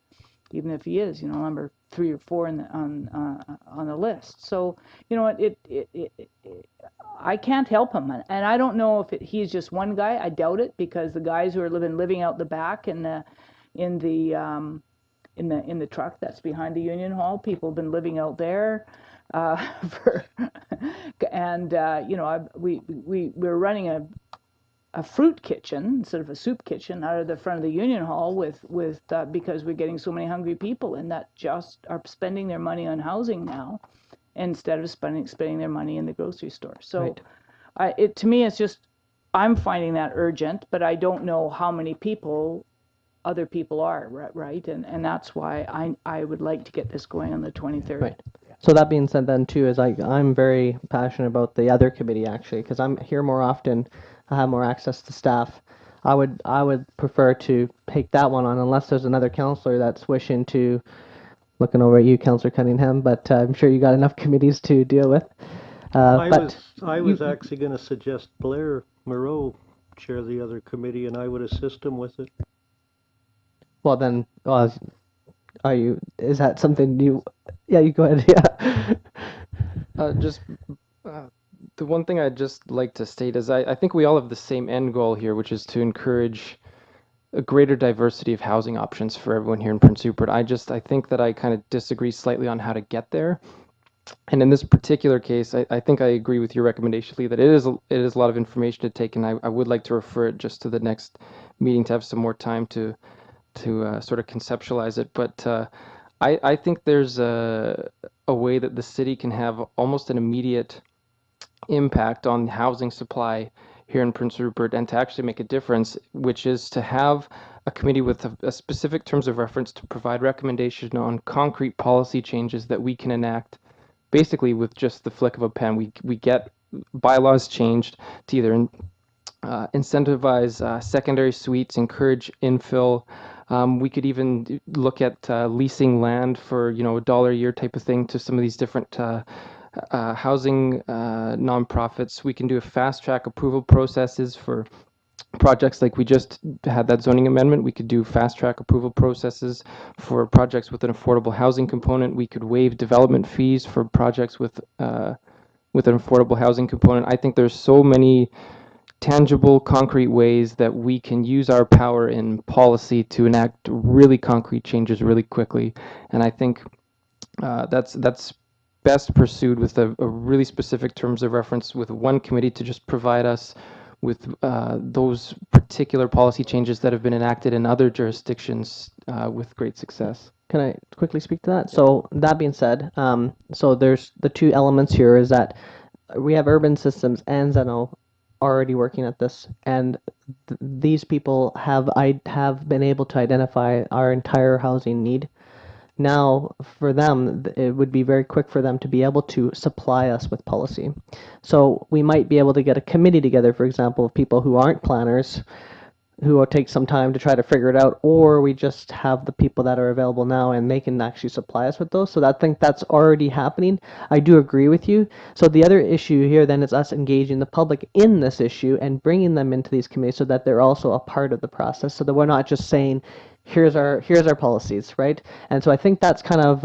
S5: even if he is, number 3 or 4 on the list. So, I can't help him, and I don't know if he's just one guy. I doubt it, because the guys who are living out the back in the truck that's behind the Union Hall, people have been living out there we're running a fruit kitchen instead of a soup kitchen out of the front of the Union Hall because we're getting so many hungry people, and that just are spending their money on housing now instead of spending their money in the grocery store. So to me, it's just, I'm finding that urgent, but I don't know how many other people are, right? And that's why I would like to get this going on the 23rd.
S1: Right. So that being said then too, is I'm very passionate about the other committee, actually, because I'm here more often. I have more access to staff. I would prefer to take that one on, unless there's another councillor that's wishing to, looking over at you, Councillor Cunningham, but I'm sure you got enough committees to deal with.
S4: I was actually going to suggest Blair Moreau chair the other committee, and I would assist him with it.
S1: Well then, is that something you, you go ahead,
S11: The one thing I'd just like to state is I think we all have the same end goal here, which is to encourage a greater diversity of housing options for everyone here in Prince Rupert. I think that I kind of disagree slightly on how to get there. And in this particular case, I think I agree with your recommendation, Lee, that it is a lot of information to take, and I would like to refer it just to the next meeting to have some more time to sort of conceptualize it. But I think there's a way that the city can have almost an immediate impact on housing supply here in Prince Rupert, and to actually make a difference, which is to have a committee with a specific terms of reference to provide recommendation on concrete policy changes that we can enact basically with just the flick of a pen. We get bylaws changed to either incentivize secondary suites, encourage infill. We could even look at leasing land for $1 a year type of thing to some of these different housing nonprofits. We can do a fast track approval processes for projects like we just had that zoning amendment. We could do fast track approval processes for projects with an affordable housing component. We could waive development fees for projects with an affordable housing component. I think there's so many tangible, concrete ways that we can use our power in policy to enact really concrete changes really quickly. And I think that's best pursued with a really specific terms of reference with one committee to just provide us with those particular policy changes that have been enacted in other jurisdictions with great success.
S1: Can I quickly speak to that? So that being said, so there's the two elements here is that we have Urban Systems and Zeno already working at this, and these people have been able to identify our entire housing need. Now, for them, it would be very quick for them to be able to supply us with policy. So we might be able to get a committee together, for example, of people who aren't planners, who will take some time to try to figure it out, or we just have the people that are available now and they can actually supply us with those. So I think that's already happening. I do agree with you. So the other issue here then is us engaging the public in this issue and bringing them into these committees so that they're also a part of the process, so that we're not just saying, here's our policies, right? And so I think that's kind of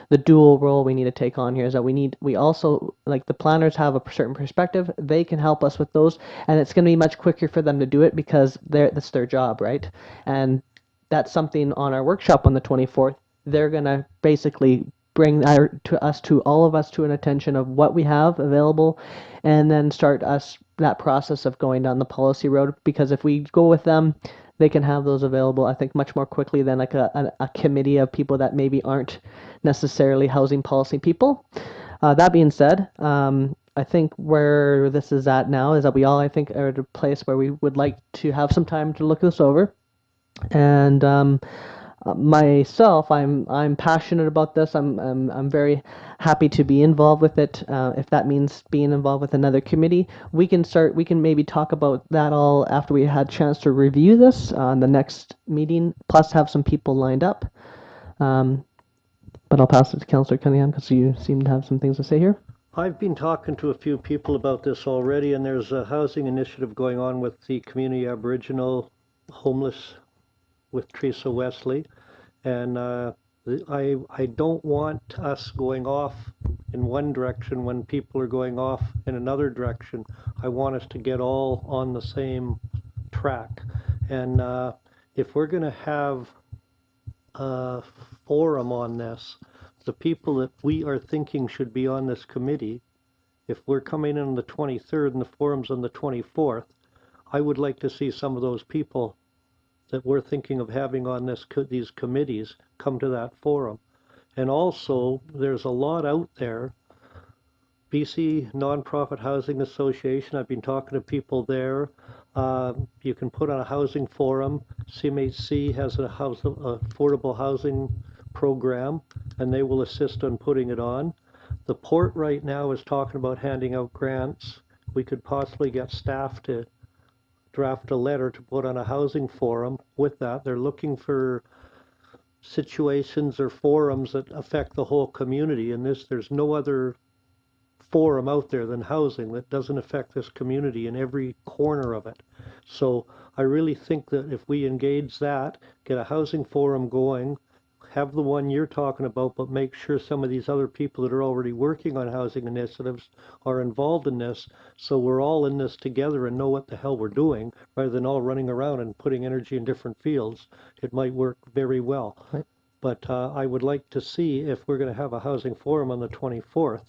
S1: the dual role we need to take on here, is that we also, like, the planners have a certain perspective, they can help us with those, and it's going to be much quicker for them to do it because that's their job, right? And that's something on our workshop on the 24th, they're going to basically bring all of us to an attention of what we have available, and then start that process of going down the policy road, because if we go with them, they can have those available, I think, much more quickly than like a committee of people that maybe aren't necessarily housing policy people. That being said, I think where this is at now is that we all, I think, are at a place where we would like to have some time to look this over. And myself, I'm passionate about this. I'm very happy to be involved with it. If that means being involved with another committee, we can maybe talk about that all after we had a chance to review this on the next meeting, plus have some people lined up. But I'll pass it to Councillor Cunningham because you seem to have some things to say here.
S4: I've been talking to a few people about this already, and there's a housing initiative going on with the Community Aboriginal Homeless with Teresa Wesley, and I don't want us going off in one direction when people are going off in another direction. I want us to get all on the same track, and if we're going to have a forum on this, the people that we are thinking should be on this committee, if we're coming in on the 23rd and the forum's on the 24th, I would like to see some of those people that we're thinking of having on these committees come to that forum. And also, there's a lot out there. BC Nonprofit Housing Association, I've been talking to people there. You can put on a housing forum. CMHC has a affordable housing program, and they will assist on putting it on. The port right now is talking about handing out grants. We could possibly get staff to draft a letter to put on a housing forum with that. They're looking for situations or forums that affect the whole community, and there's no other forum out there than housing that doesn't affect this community in every corner of it. So I really think that if we engage that, get a housing forum going, have the one you're talking about, but make sure some of these other people that are already working on housing initiatives are involved in this, so we're all in this together and know what the hell we're doing, rather than all running around and putting energy in different fields. It might work very well. Right. But I would like to see, if we're going to have a housing forum on the 24th,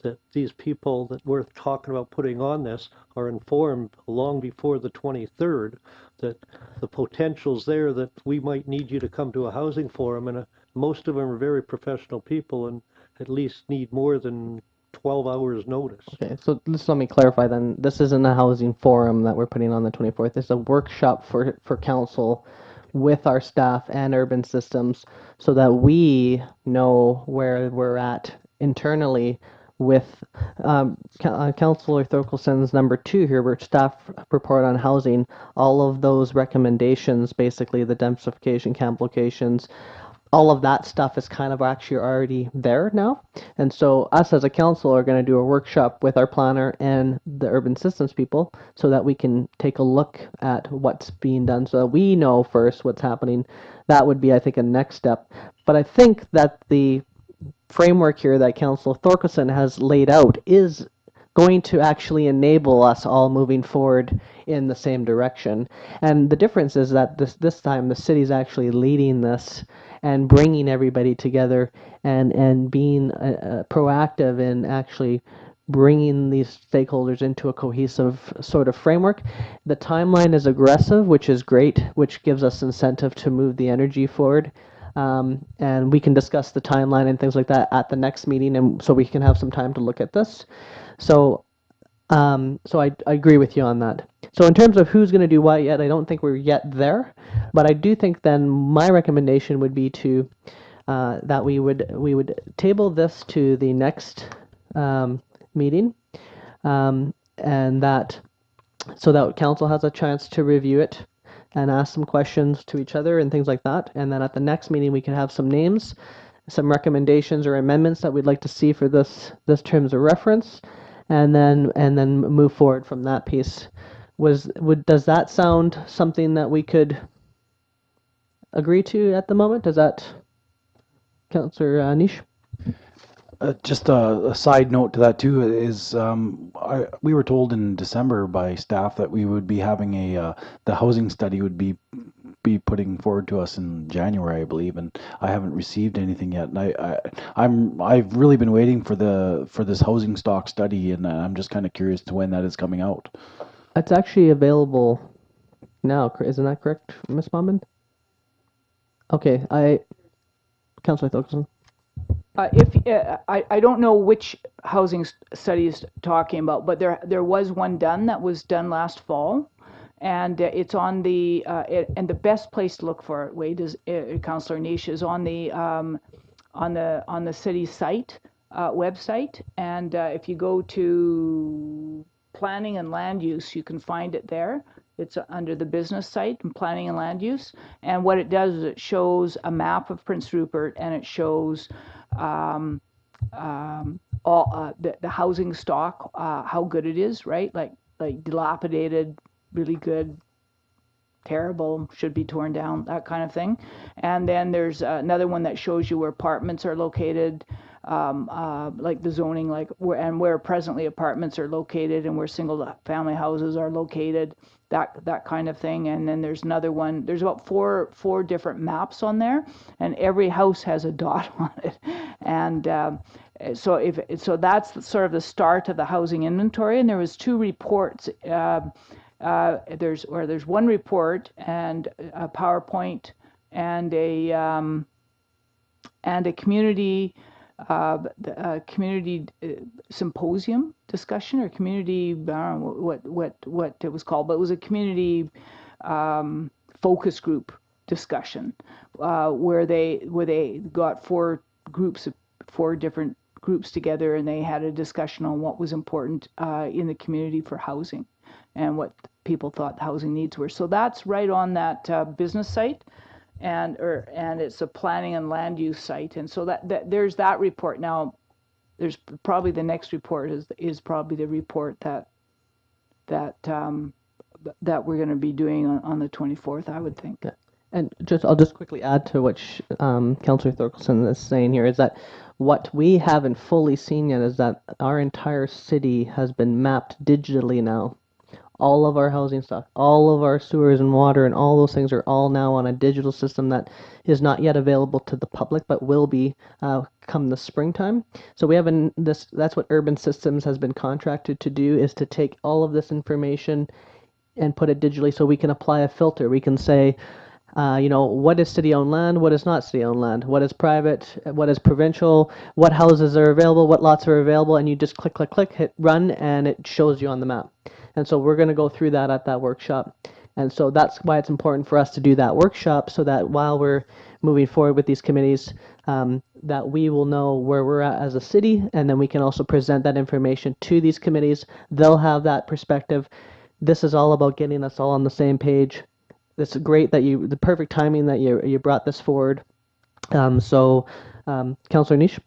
S4: that these people that we're talking about putting on this are informed long before the 23rd, that the potential's there, that we might need you to come to a housing forum, and most of them are very professional people and at least need more than 12 hours notice. Okay, so just let me clarify then. This isn't a housing forum that we're putting on the 24th. It's a workshop for council with our staff and Urban Systems, so that we know where we're at internally with Councillor Thorkelson's number 2 here, where staff report on housing, all of those recommendations, basically the densification, camp locations, all of that stuff is kind of actually already there now. And so us as a council are going to do a workshop with our planner and the Urban Systems people so that we can take a look at what's being done, so that we know first what's happening. That would be, I think, a next step. But I think that the framework here that Councillor Thorkelson has laid out is going to actually enable us all moving forward
S1: in the same direction. And the difference is that this time the city's actually leading this and bringing everybody together and being proactive in actually bringing these stakeholders into a cohesive sort of framework. The timeline is aggressive, which is great, which gives us incentive to move the energy forward. And we can discuss the timeline and things like that at the next meeting, and so we can have some time to look at this. So, I agree with you on that. So in terms of who's going to do what yet, I don't think we're yet there, but I do think then my recommendation would be to that we would table this to the next meeting, and that so that council has a chance to review it and ask some questions to each other and things like that. And then at the next meeting, we can have some names, some recommendations or amendments that we'd like to see for this terms of reference, and then move forward from that piece. Does that sound something that we could agree to at the moment? Does that, Councillor Niche?
S9: Just a side note to that too is we were told in December by staff that we would be having the housing study would be putting forward to us in January, I believe, and I haven't received anything yet. And I've really been waiting for this housing stock study, and I'm just kind of curious to when that is coming out.
S1: It's actually available now, isn't that correct, Ms. Baumann? Okay, Councillor Thorkelson.
S5: I don't know which housing study is talking about, but there was one done that was done last fall, and it's on the and the best place to look for it, Wade, is Councillor Niche, is on the city site website, and if you go to planning and land use, you can find it there. It's under the business site and planning and land use, and what it does is it shows a map of Prince Rupert, and it shows all the housing stock, how good it is, right? Like dilapidated, really good, terrible, should be torn down, that kind of thing. And then there's another one that shows you where apartments are located, like the zoning, like where presently apartments are located and where single family houses are located, that kind of thing. And then there's another one, there's about four different maps on there, and every house has a dot on it. And so that's sort of the start of the housing inventory. And there was 2 reports. There's one report and a PowerPoint and a community symposium discussion, or community, I don't know what it was called, but it was a community focus group discussion where they got 4 different groups together, and they had a discussion on what was important in the community for housing and what people thought the housing needs were. So that's right on that business site. And it's a planning and land use site, and so that there's that report. Now, there's probably the next report is probably the report that we're going to be doing on the 24th, I would think.
S1: Yeah. And I'll just quickly add to what Councillor Thorkelson is saying here, is that what we haven't fully seen yet is that our entire city has been mapped digitally now. All of our housing stock, all of our sewers and water, and all those things are all now on a digital system that is not yet available to the public, but will be come the springtime. So we have that's what Urban Systems has been contracted to do, is to take all of this information and put it digitally, so we can apply a filter. We can say, what is city-owned land, what is not city-owned land, what is private, what is provincial, what houses are available, what lots are available, and you just click, hit run, and it shows you on the map. And so we're going to go through that at that workshop. And so that's why it's important for us to do that workshop, so that while we're moving forward with these committees, that we will know where we're at as a city, and then we can also present that information to these committees. They'll have that perspective. This is all about getting us all on the same page. It's great that the perfect timing that you brought this forward. Councillor Niche?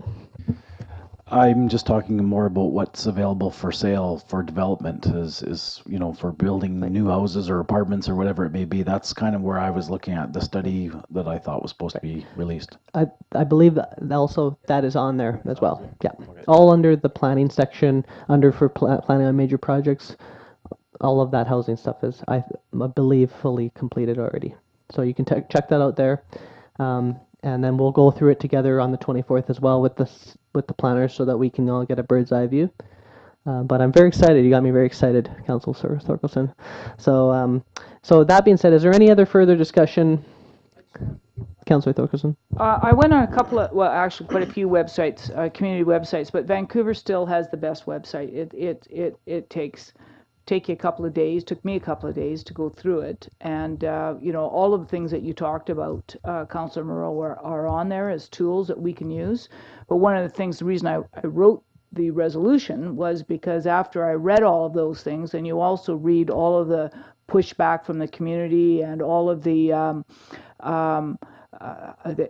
S9: I'm just talking more about what's available for sale for development, is for building new houses or apartments or whatever it may be. That's kind of where I was looking at the study that I thought was supposed to be released.
S1: I believe that also that is on there as well. Yeah, okay. All under the planning section, for planning on major projects. all of that housing stuff is, I believe, fully completed already. So you can check that out there. And then we'll go through it together on the 24th as well with the planners so that we can all get a bird's eye view. But I'm very excited. You got me very excited, Councilor Thorkelson. So, so that being said, is there any other further discussion, Councilor Thorkelson?
S5: I went on a couple of, well, actually quite a few websites, community websites, but Vancouver still has the best website. It take you a couple of days, took me a couple of days to go through it. And, you know, all of the things that you talked about, Councillor Moreau, are on there as tools that we can use. But one of the things, the reason I wrote the resolution was because after I read all of those things, and you also read all of the pushback from the community and all of the,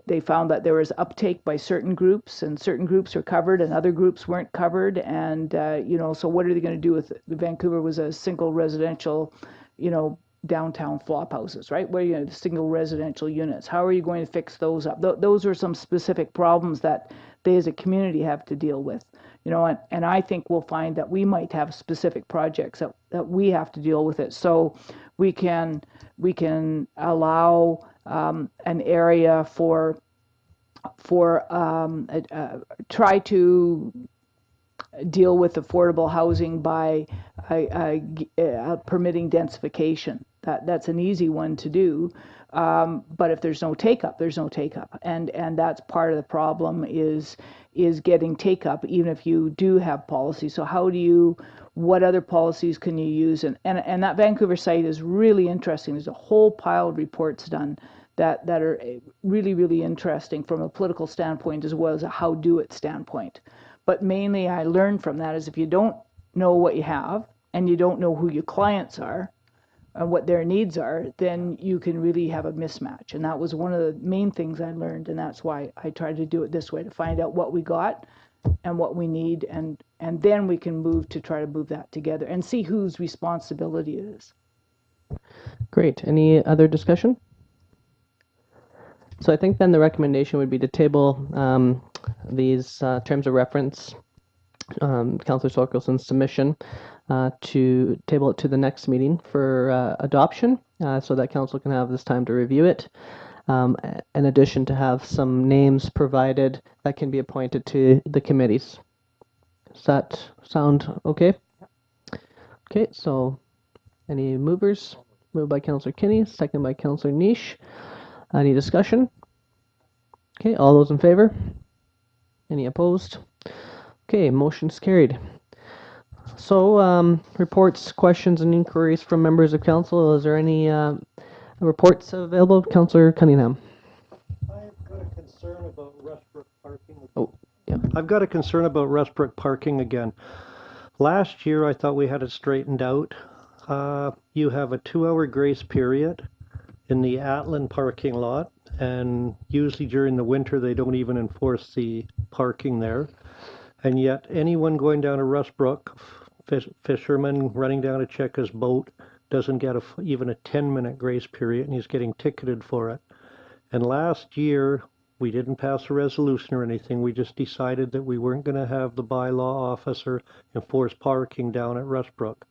S5: they found that there was uptake by certain groups, and certain groups are covered and other groups weren't covered. And, you know, so what are they going to do with it? Vancouver was a single residential, you know, downtown flop houses, right? Where you have single residential units. How are you going to fix those up? Those are some specific problems that they as a community have to deal with. You know, and I think we'll find that we might have specific projects that we have to deal with it. So we can allow an area for try to deal with affordable housing by permitting densification. That's an easy one to do. But if there's no take-up, there's no take-up. And that's part of the problem is getting take-up, even if you do have policy. So how do you, what other policies can you use? And that Vancouver site is really interesting. There's a whole pile of reports done that are really, really interesting from a political standpoint as well as a how-do-it standpoint. But mainly I learned from that is if you don't know what you have and you don't know who your clients are, and what their needs are, then you can really have a mismatch. And that was one of the main things I learned, and that's why I tried to do it this way, to find out what we got and what we need, and then we can move to try to move that together and see whose responsibility it is.
S1: Great. Any other discussion? So I think then the recommendation would be to table these terms of reference, Councillor Thorkelson's submission, to table it to the next meeting for adoption, so that council can have this time to review it. In addition, to have some names provided that can be appointed to the committees. Does that sound okay? Okay, so any movers? Moved by Councillor Kinney, second by Councillor Niche. Any discussion? Okay, all those in favor? Any opposed? Okay, motion's carried. So, reports, questions, and inquiries from members of council. Is there any reports available? Councillor Cunningham.
S4: I've got a concern about Westbrook parking.
S1: Oh, yeah.
S4: I've got a concern about Westbrook parking again. Last year, I thought we had it straightened out. You have a 2-hour grace period in the Atlan parking lot, and usually during the winter, they don't even enforce the parking there. And yet, anyone going down to Westbrook, fisherman running down to check his boat, doesn't get even a 10-minute grace period, and he's getting ticketed for it. And last year, we didn't pass a resolution or anything. We just decided that we weren't going to have the bylaw officer enforce parking down at Westbrook.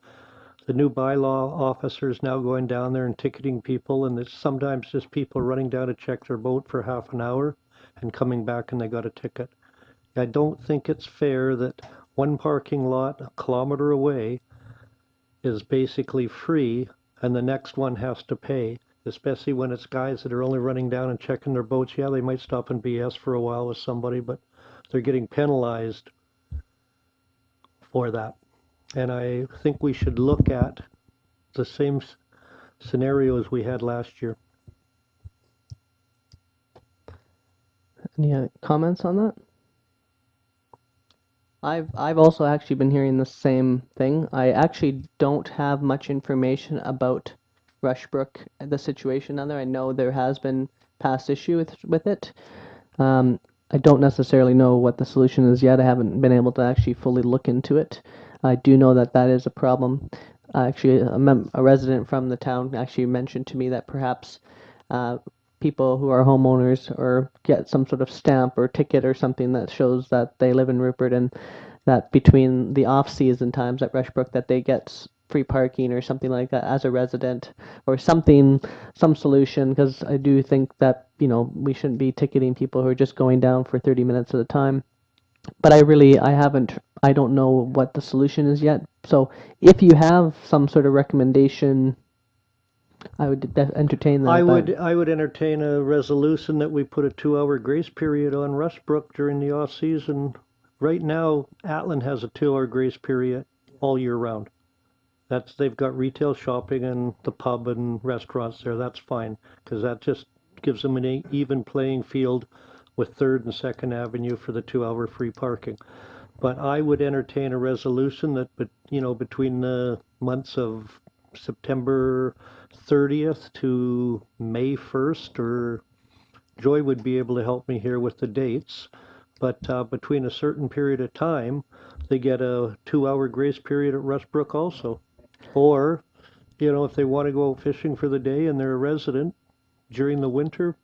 S4: The new bylaw officer is now going down there and ticketing people, and it's sometimes just people running down to check their boat for half an hour and coming back and they got a ticket. I don't think it's fair that one parking lot a kilometer away is basically free and the next one has to pay, especially when it's guys that are only running down and checking their boats. Yeah, they might stop and BS for a while with somebody, but they're getting penalized for that. And I think we should look at the same scenario as we had last year.
S1: Any comments on that? I've also actually been hearing the same thing. I actually don't have much information about Rushbrook, the situation down there. I know there has been past issue with it. I don't necessarily know what the solution is yet. I haven't been able to actually fully look into it. I do know that that is a problem. Actually, a resident from the town actually mentioned to me that perhaps people who are homeowners or get some sort of stamp or ticket or something that shows that they live in Rupert, and that between the off-season times at Rushbrook that they get free parking or something like that as a resident, or something, some solution, because I do think that, you know, we shouldn't be ticketing people who are just going down for 30 minutes at a time. But I don't know what the solution is yet. So if you have some sort of recommendation, I would entertain that.
S4: I would entertain a resolution that we put a 2-hour grace period on Rushbrook during the off season. Right now, Atlan has a 2-hour grace period all year round. They've got retail shopping and the pub and restaurants there. That's fine, because that just gives them an even playing field with 3rd and 2nd Avenue for the 2-hour free parking. But I would entertain a resolution that, between the months of September 30th to May 1st, or Joy would be able to help me here with the dates, but between a certain period of time, they get a 2-hour grace period at Rushbrook also. Or, if they want to go out fishing for the day and they're a resident during the winter,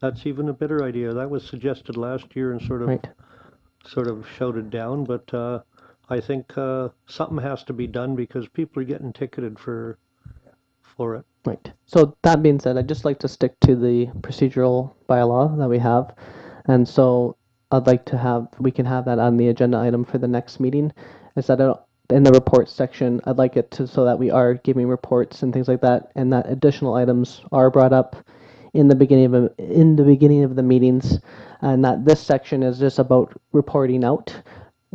S4: that's even a better idea. That was suggested last year and sort of shouted down, but I think something has to be done because people are getting ticketed for it.
S1: Right. So that being said, I'd just like to stick to the procedural bylaw that we have, and so I'd like to we can have that on the agenda item for the next meeting. Instead of in the reports section, I'd like it to so that we are giving reports and things like that, and that additional items are brought up in the beginning of the meetings, and that this section is just about reporting out.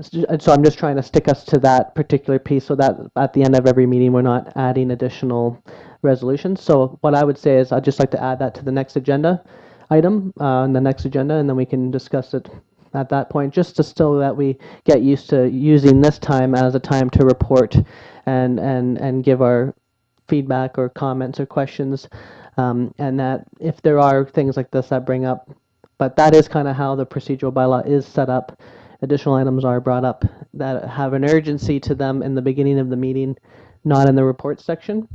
S1: So I'm just trying to stick us to that particular piece so that at the end of every meeting we're not adding additional resolutions. So what I would say is I'd just like to add that to the next agenda item on the next agenda, and then we can discuss it at that point, just so that we get used to using this time as a time to report and give our feedback or comments or questions, and that if there are things like this that bring up, but that is kind of how the procedural bylaw is set up. Additional items are brought up that have an urgency to them in the beginning of the meeting, not in the report section.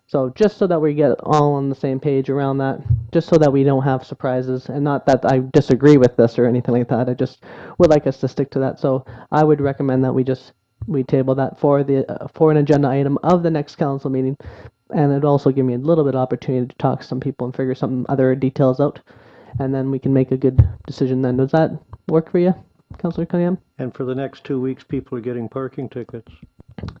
S1: So just so that we get all on the same page around that, just so that we don't have surprises, and not that I disagree with this or anything like that. I just would like us to stick to that. So I would recommend that we table that for an agenda item of the next council meeting, and it'd also give me a little bit of opportunity to talk to some people and figure some other details out, and then we can make a good decision then. Does that work for you, Councillor Cunningham?
S4: And for the next 2 weeks, people are getting parking tickets.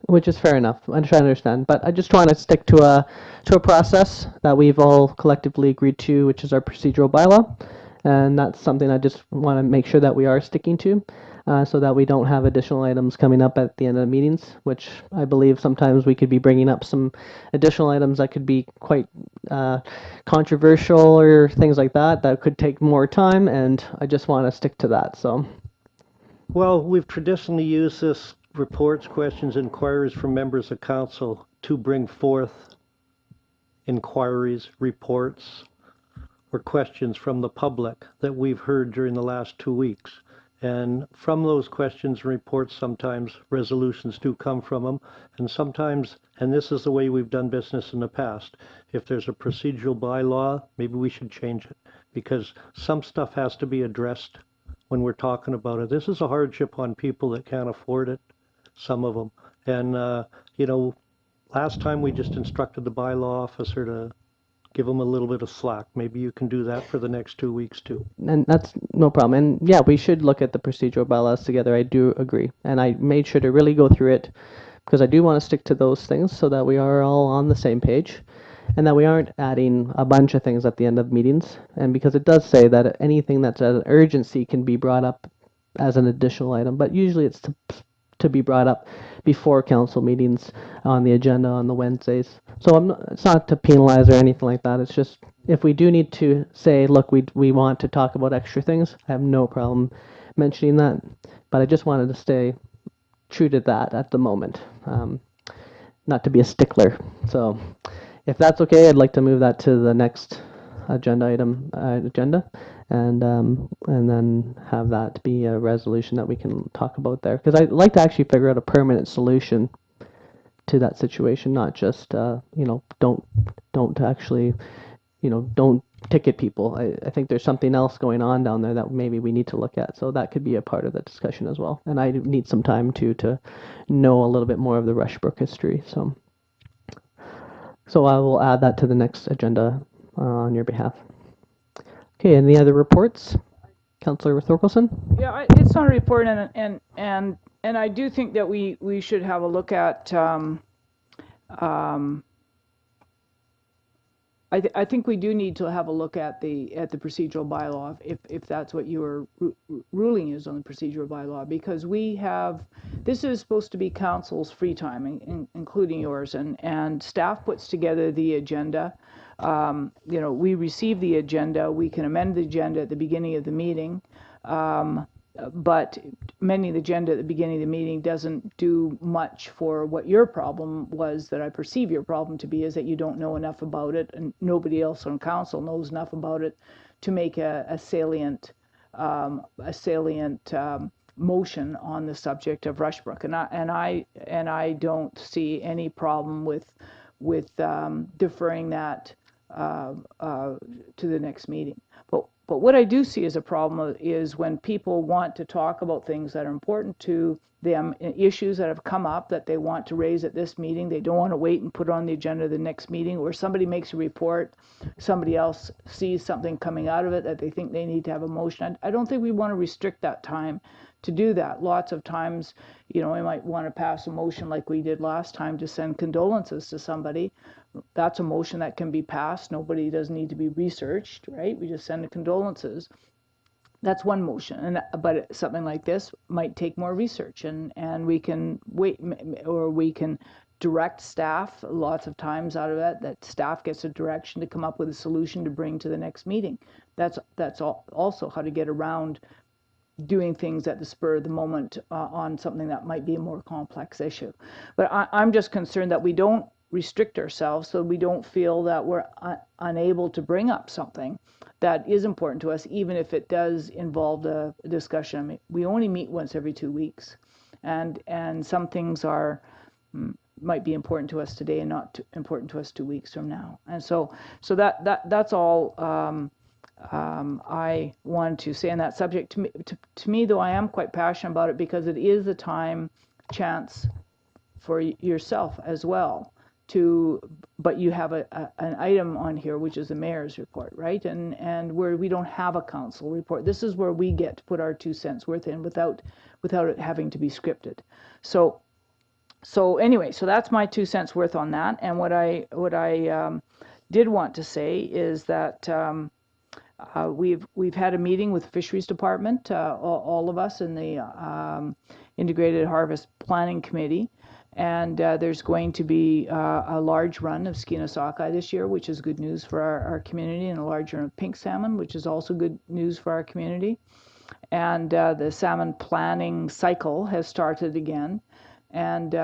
S1: Which is fair enough. I'm trying to understand, but I just want to stick to a process that we've all collectively agreed to, which is our procedural bylaw, and that's something I just want to make sure that we are sticking to, so that we don't have additional items coming up at the end of the meetings, which I believe sometimes we could be bringing up some additional items that could be quite controversial or things like that could take more time, and I just want to stick to that. So.
S4: Well, we've traditionally used this reports, questions, inquiries from members of council to bring forth inquiries, reports, or questions from the public that we've heard during the last 2 weeks. And from those questions and reports, sometimes resolutions do come from them. And sometimes, and this is the way we've done business in the past, if there's a procedural bylaw, maybe we should change it, because some stuff has to be addressed when we're talking about it. This is a hardship on people that can't afford it, some of them. And, last time we just instructed the bylaw officer to give them a little bit of slack. Maybe you can do that for the next 2 weeks too.
S1: And that's no problem. And yeah, we should look at the procedural bylaws together. I do agree. And I made sure to really go through it because I do want to stick to those things so that we are all on the same page and that we aren't adding a bunch of things at the end of meetings. And because it does say that anything that's an urgency can be brought up as an additional item, but usually it's to be brought up before council meetings on the agenda on the Wednesdays. So it's not to penalize or anything like that. It's just if we do need to say, look, we want to talk about extra things, I have no problem mentioning that. But I just wanted to stay true to that at the moment, not to be a stickler. So if that's okay, I'd like to move that to the next agenda item, and then have that be a resolution that we can talk about there. Because I'd like to actually figure out a permanent solution to that situation, not just don't actually, don't ticket people. I think there's something else going on down there that maybe we need to look at. So that could be a part of the discussion as well. And I need some time to know a little bit more of the Rushbrook history. So. So I will add that to the next agenda on your behalf. Okay, any other reports? Councillor Thorkelson?
S5: Yeah, it's not a report, and I do think that we should have a look at. I think we do need to have a look at the procedural bylaw if that's what your ruling is on the procedural bylaw, because this is supposed to be council's free time, including yours, and staff puts together the agenda. We receive the agenda, we can amend the agenda at the beginning of the meeting, but amending the agenda at the beginning of the meeting doesn't do much for what your problem was, that I perceive your problem to be, is that you don't know enough about it, and nobody else on council knows enough about it to make a salient motion on the subject of Rushbrook. And I don't see any problem with deferring that to the next meeting. But what I do see as a problem is when people want to talk about things that are important to them, issues that have come up that they want to raise at this meeting. They don't want to wait and put it on the agenda of the next meeting, or somebody makes a report, somebody else sees something coming out of it that they think they need to have a motion. I don't think we want to restrict that time to do that. Lots of times, we might want to pass a motion like we did last time to send condolences to somebody. That's a motion that can be passed. Nobody doesn't need to be researched, right? We just send the condolences. That's one motion, but something like this might take more research, and we can wait, or we can direct staff lots of times out of it, that staff gets a direction to come up with a solution to bring to the next meeting. That's also how to get around doing things at the spur of the moment on something that might be a more complex issue. But I'm just concerned that we don't restrict ourselves, so we don't feel that we're unable to bring up something that is important to us, even if it does involve a discussion. I mean, we only meet once every 2 weeks, and some things might be important to us today and not important to us 2 weeks from now. And so that's all I wanted to say on that subject. To me, though, I am quite passionate about it, because it is a chance for yourself as well. But you have an item on here, which is the mayor's report, right? And where we don't have a council report. This is where we get to put our 2 cents worth in without it having to be scripted. So anyway, so that's my 2 cents worth on that. And what I did want to say is that we've had a meeting with the Fisheries Department, all of us in the Integrated Harvest Planning Committee. And there's going to be a large run of skeena sockeye this year, which is good news for our community, and a large run of pink salmon, which is also good news for our community. And the salmon planning cycle has started again, and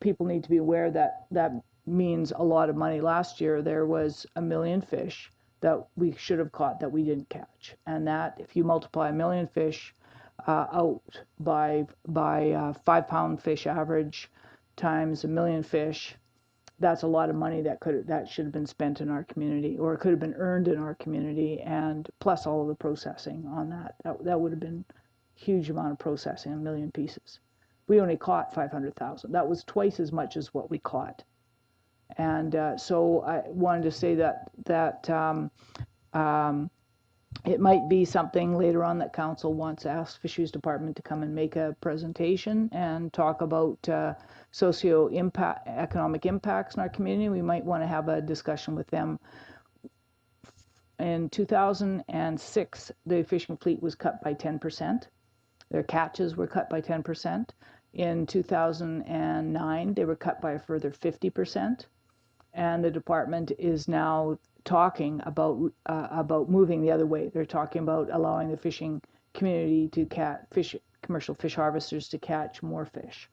S5: people need to be aware that that means a lot of money. Last year there was 1 million fish that we should have caught that we didn't catch, and that, if you multiply 1 million fish out by 5-pound fish average times 1 million fish, that's a lot of money that should have been spent in our community, or it could have been earned in our community, and plus all of the processing on that would have been a huge amount of processing, 1 million pieces. We only caught 500,000. That was twice as much as what we caught. And so I wanted to say that it might be something later on that council wants to ask Fisheries Department to come and make a presentation and talk about economic impacts in our community. We might want to have a discussion with them. In 2006, the fishing fleet was cut by 10%. Their catches were cut by 10%. In 2009, they were cut by a further 50%. And the department is now talking about moving the other way. They're talking about allowing the fishing community to commercial fish harvesters to catch more fish.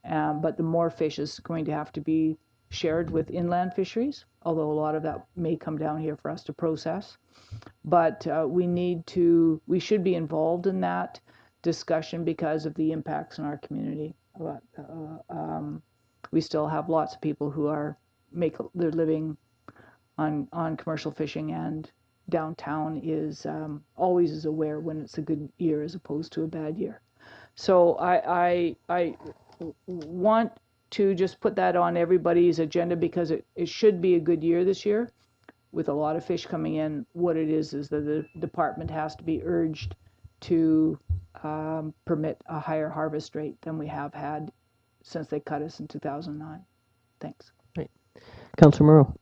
S5: But the more fish is going to have to be shared with inland fisheries, although a lot of that may come down here for us to process. But we should be involved in that discussion because of the impacts in our community. We still have lots of people who make their living on commercial fishing, and downtown is always is aware when it's a good year as opposed to a bad year. So I want to just put that on everybody's agenda because it should be a good year this year with a lot of fish coming in. What it is that the department has to be urged to permit a higher harvest rate than we have had since they cut us in 2009. Thanks.
S1: Councillor Moreau.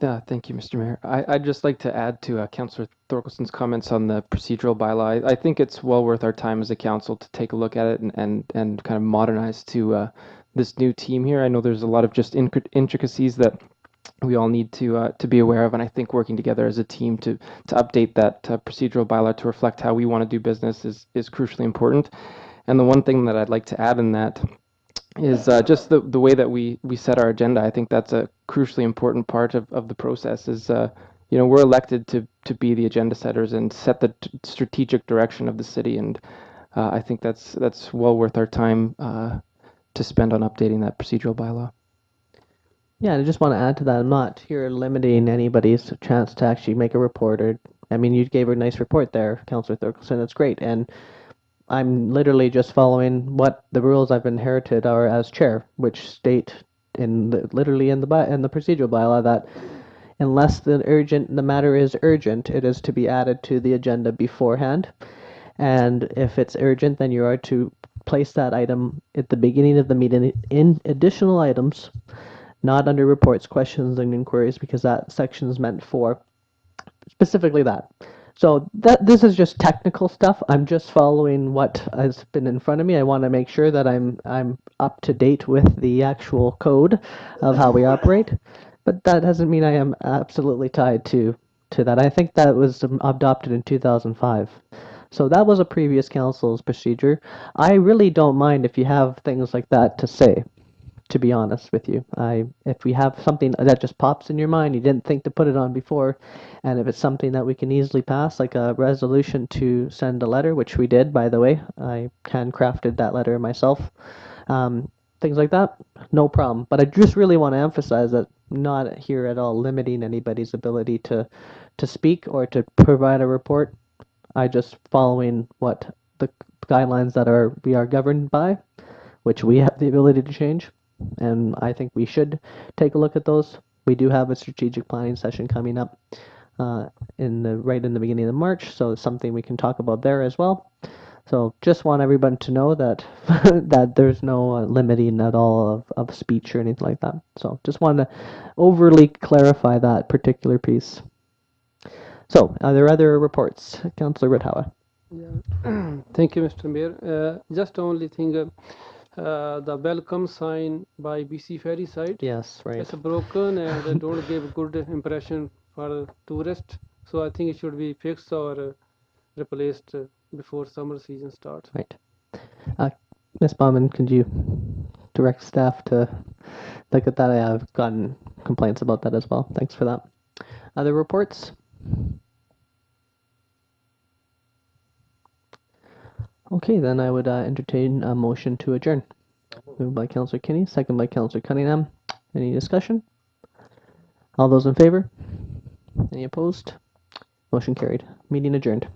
S11: Yeah, thank you, Mr. Mayor. I'd just like to add to Councillor Thorkelson's comments on the procedural bylaw. I think it's well worth our time as a council to take a look at it and kind of modernize to this new team here. I know there's a lot of just intricacies that we all need to be aware of, and I think working together as a team to update that procedural bylaw to reflect how we want to do business is crucially important. And the one thing that I'd like to add in that is just the way that we set our agenda. I think that's a crucially important part of the process is, we're elected to be the agenda setters and set the strategic direction of the city. And I think that's well worth our time to spend on updating that procedural bylaw.
S1: Yeah, I just want to add to that. I'm not here limiting anybody's chance to actually make a report. You gave a nice report there, Councillor Thorkelson. That's great. And I'm literally just following what the rules I've inherited are as chair, which state literally in the procedural bylaw that unless the matter is urgent, it is to be added to the agenda beforehand. And if it's urgent, then you are to place that item at the beginning of the meeting in additional items, not under reports, questions, and inquiries, because that section is meant for specifically that. So this is just technical stuff. I'm just following what has been in front of me. I want to make sure that I'm up to date with the actual code of how we operate. But that doesn't mean I am absolutely tied to that. I think that was adopted in 2005. So that was a previous council's procedure. I really don't mind if you have things like that to say, to be honest with you. If we have something that just pops in your mind, you didn't think to put it on before, and if it's something that we can easily pass, like a resolution to send a letter, which we did, by the way, I handcrafted that letter myself, things like that, no problem. But I just really want to emphasize that I'm not here at all limiting anybody's ability to speak or to provide a report. I just following what the guidelines that we are governed by, which we have the ability to change. And I think we should take a look at those. We do have a strategic planning session coming up right in the beginning of March, so it's something we can talk about there as well. So just want everyone to know that that there's no limiting at all of speech or anything like that. So just want to overly clarify that particular piece. So are there other reports? Councillor Rithawa.
S12: Yeah. Thank you, Mr. Mayor. Just only thing, the welcome sign by BC Ferry side.
S1: Yes, right.
S12: It's broken and they don't give good impression for tourists. So I think it should be fixed or replaced before summer season starts.
S1: Right. Ms. Bauman, could you direct staff to look at that? I have gotten complaints about that as well. Thanks for that. Other reports? Okay, then I would entertain a motion to adjourn. Moved by Councillor Kinney, second by Councillor Cunningham. Any discussion? All those in favor? Any opposed? Motion carried. Meeting adjourned.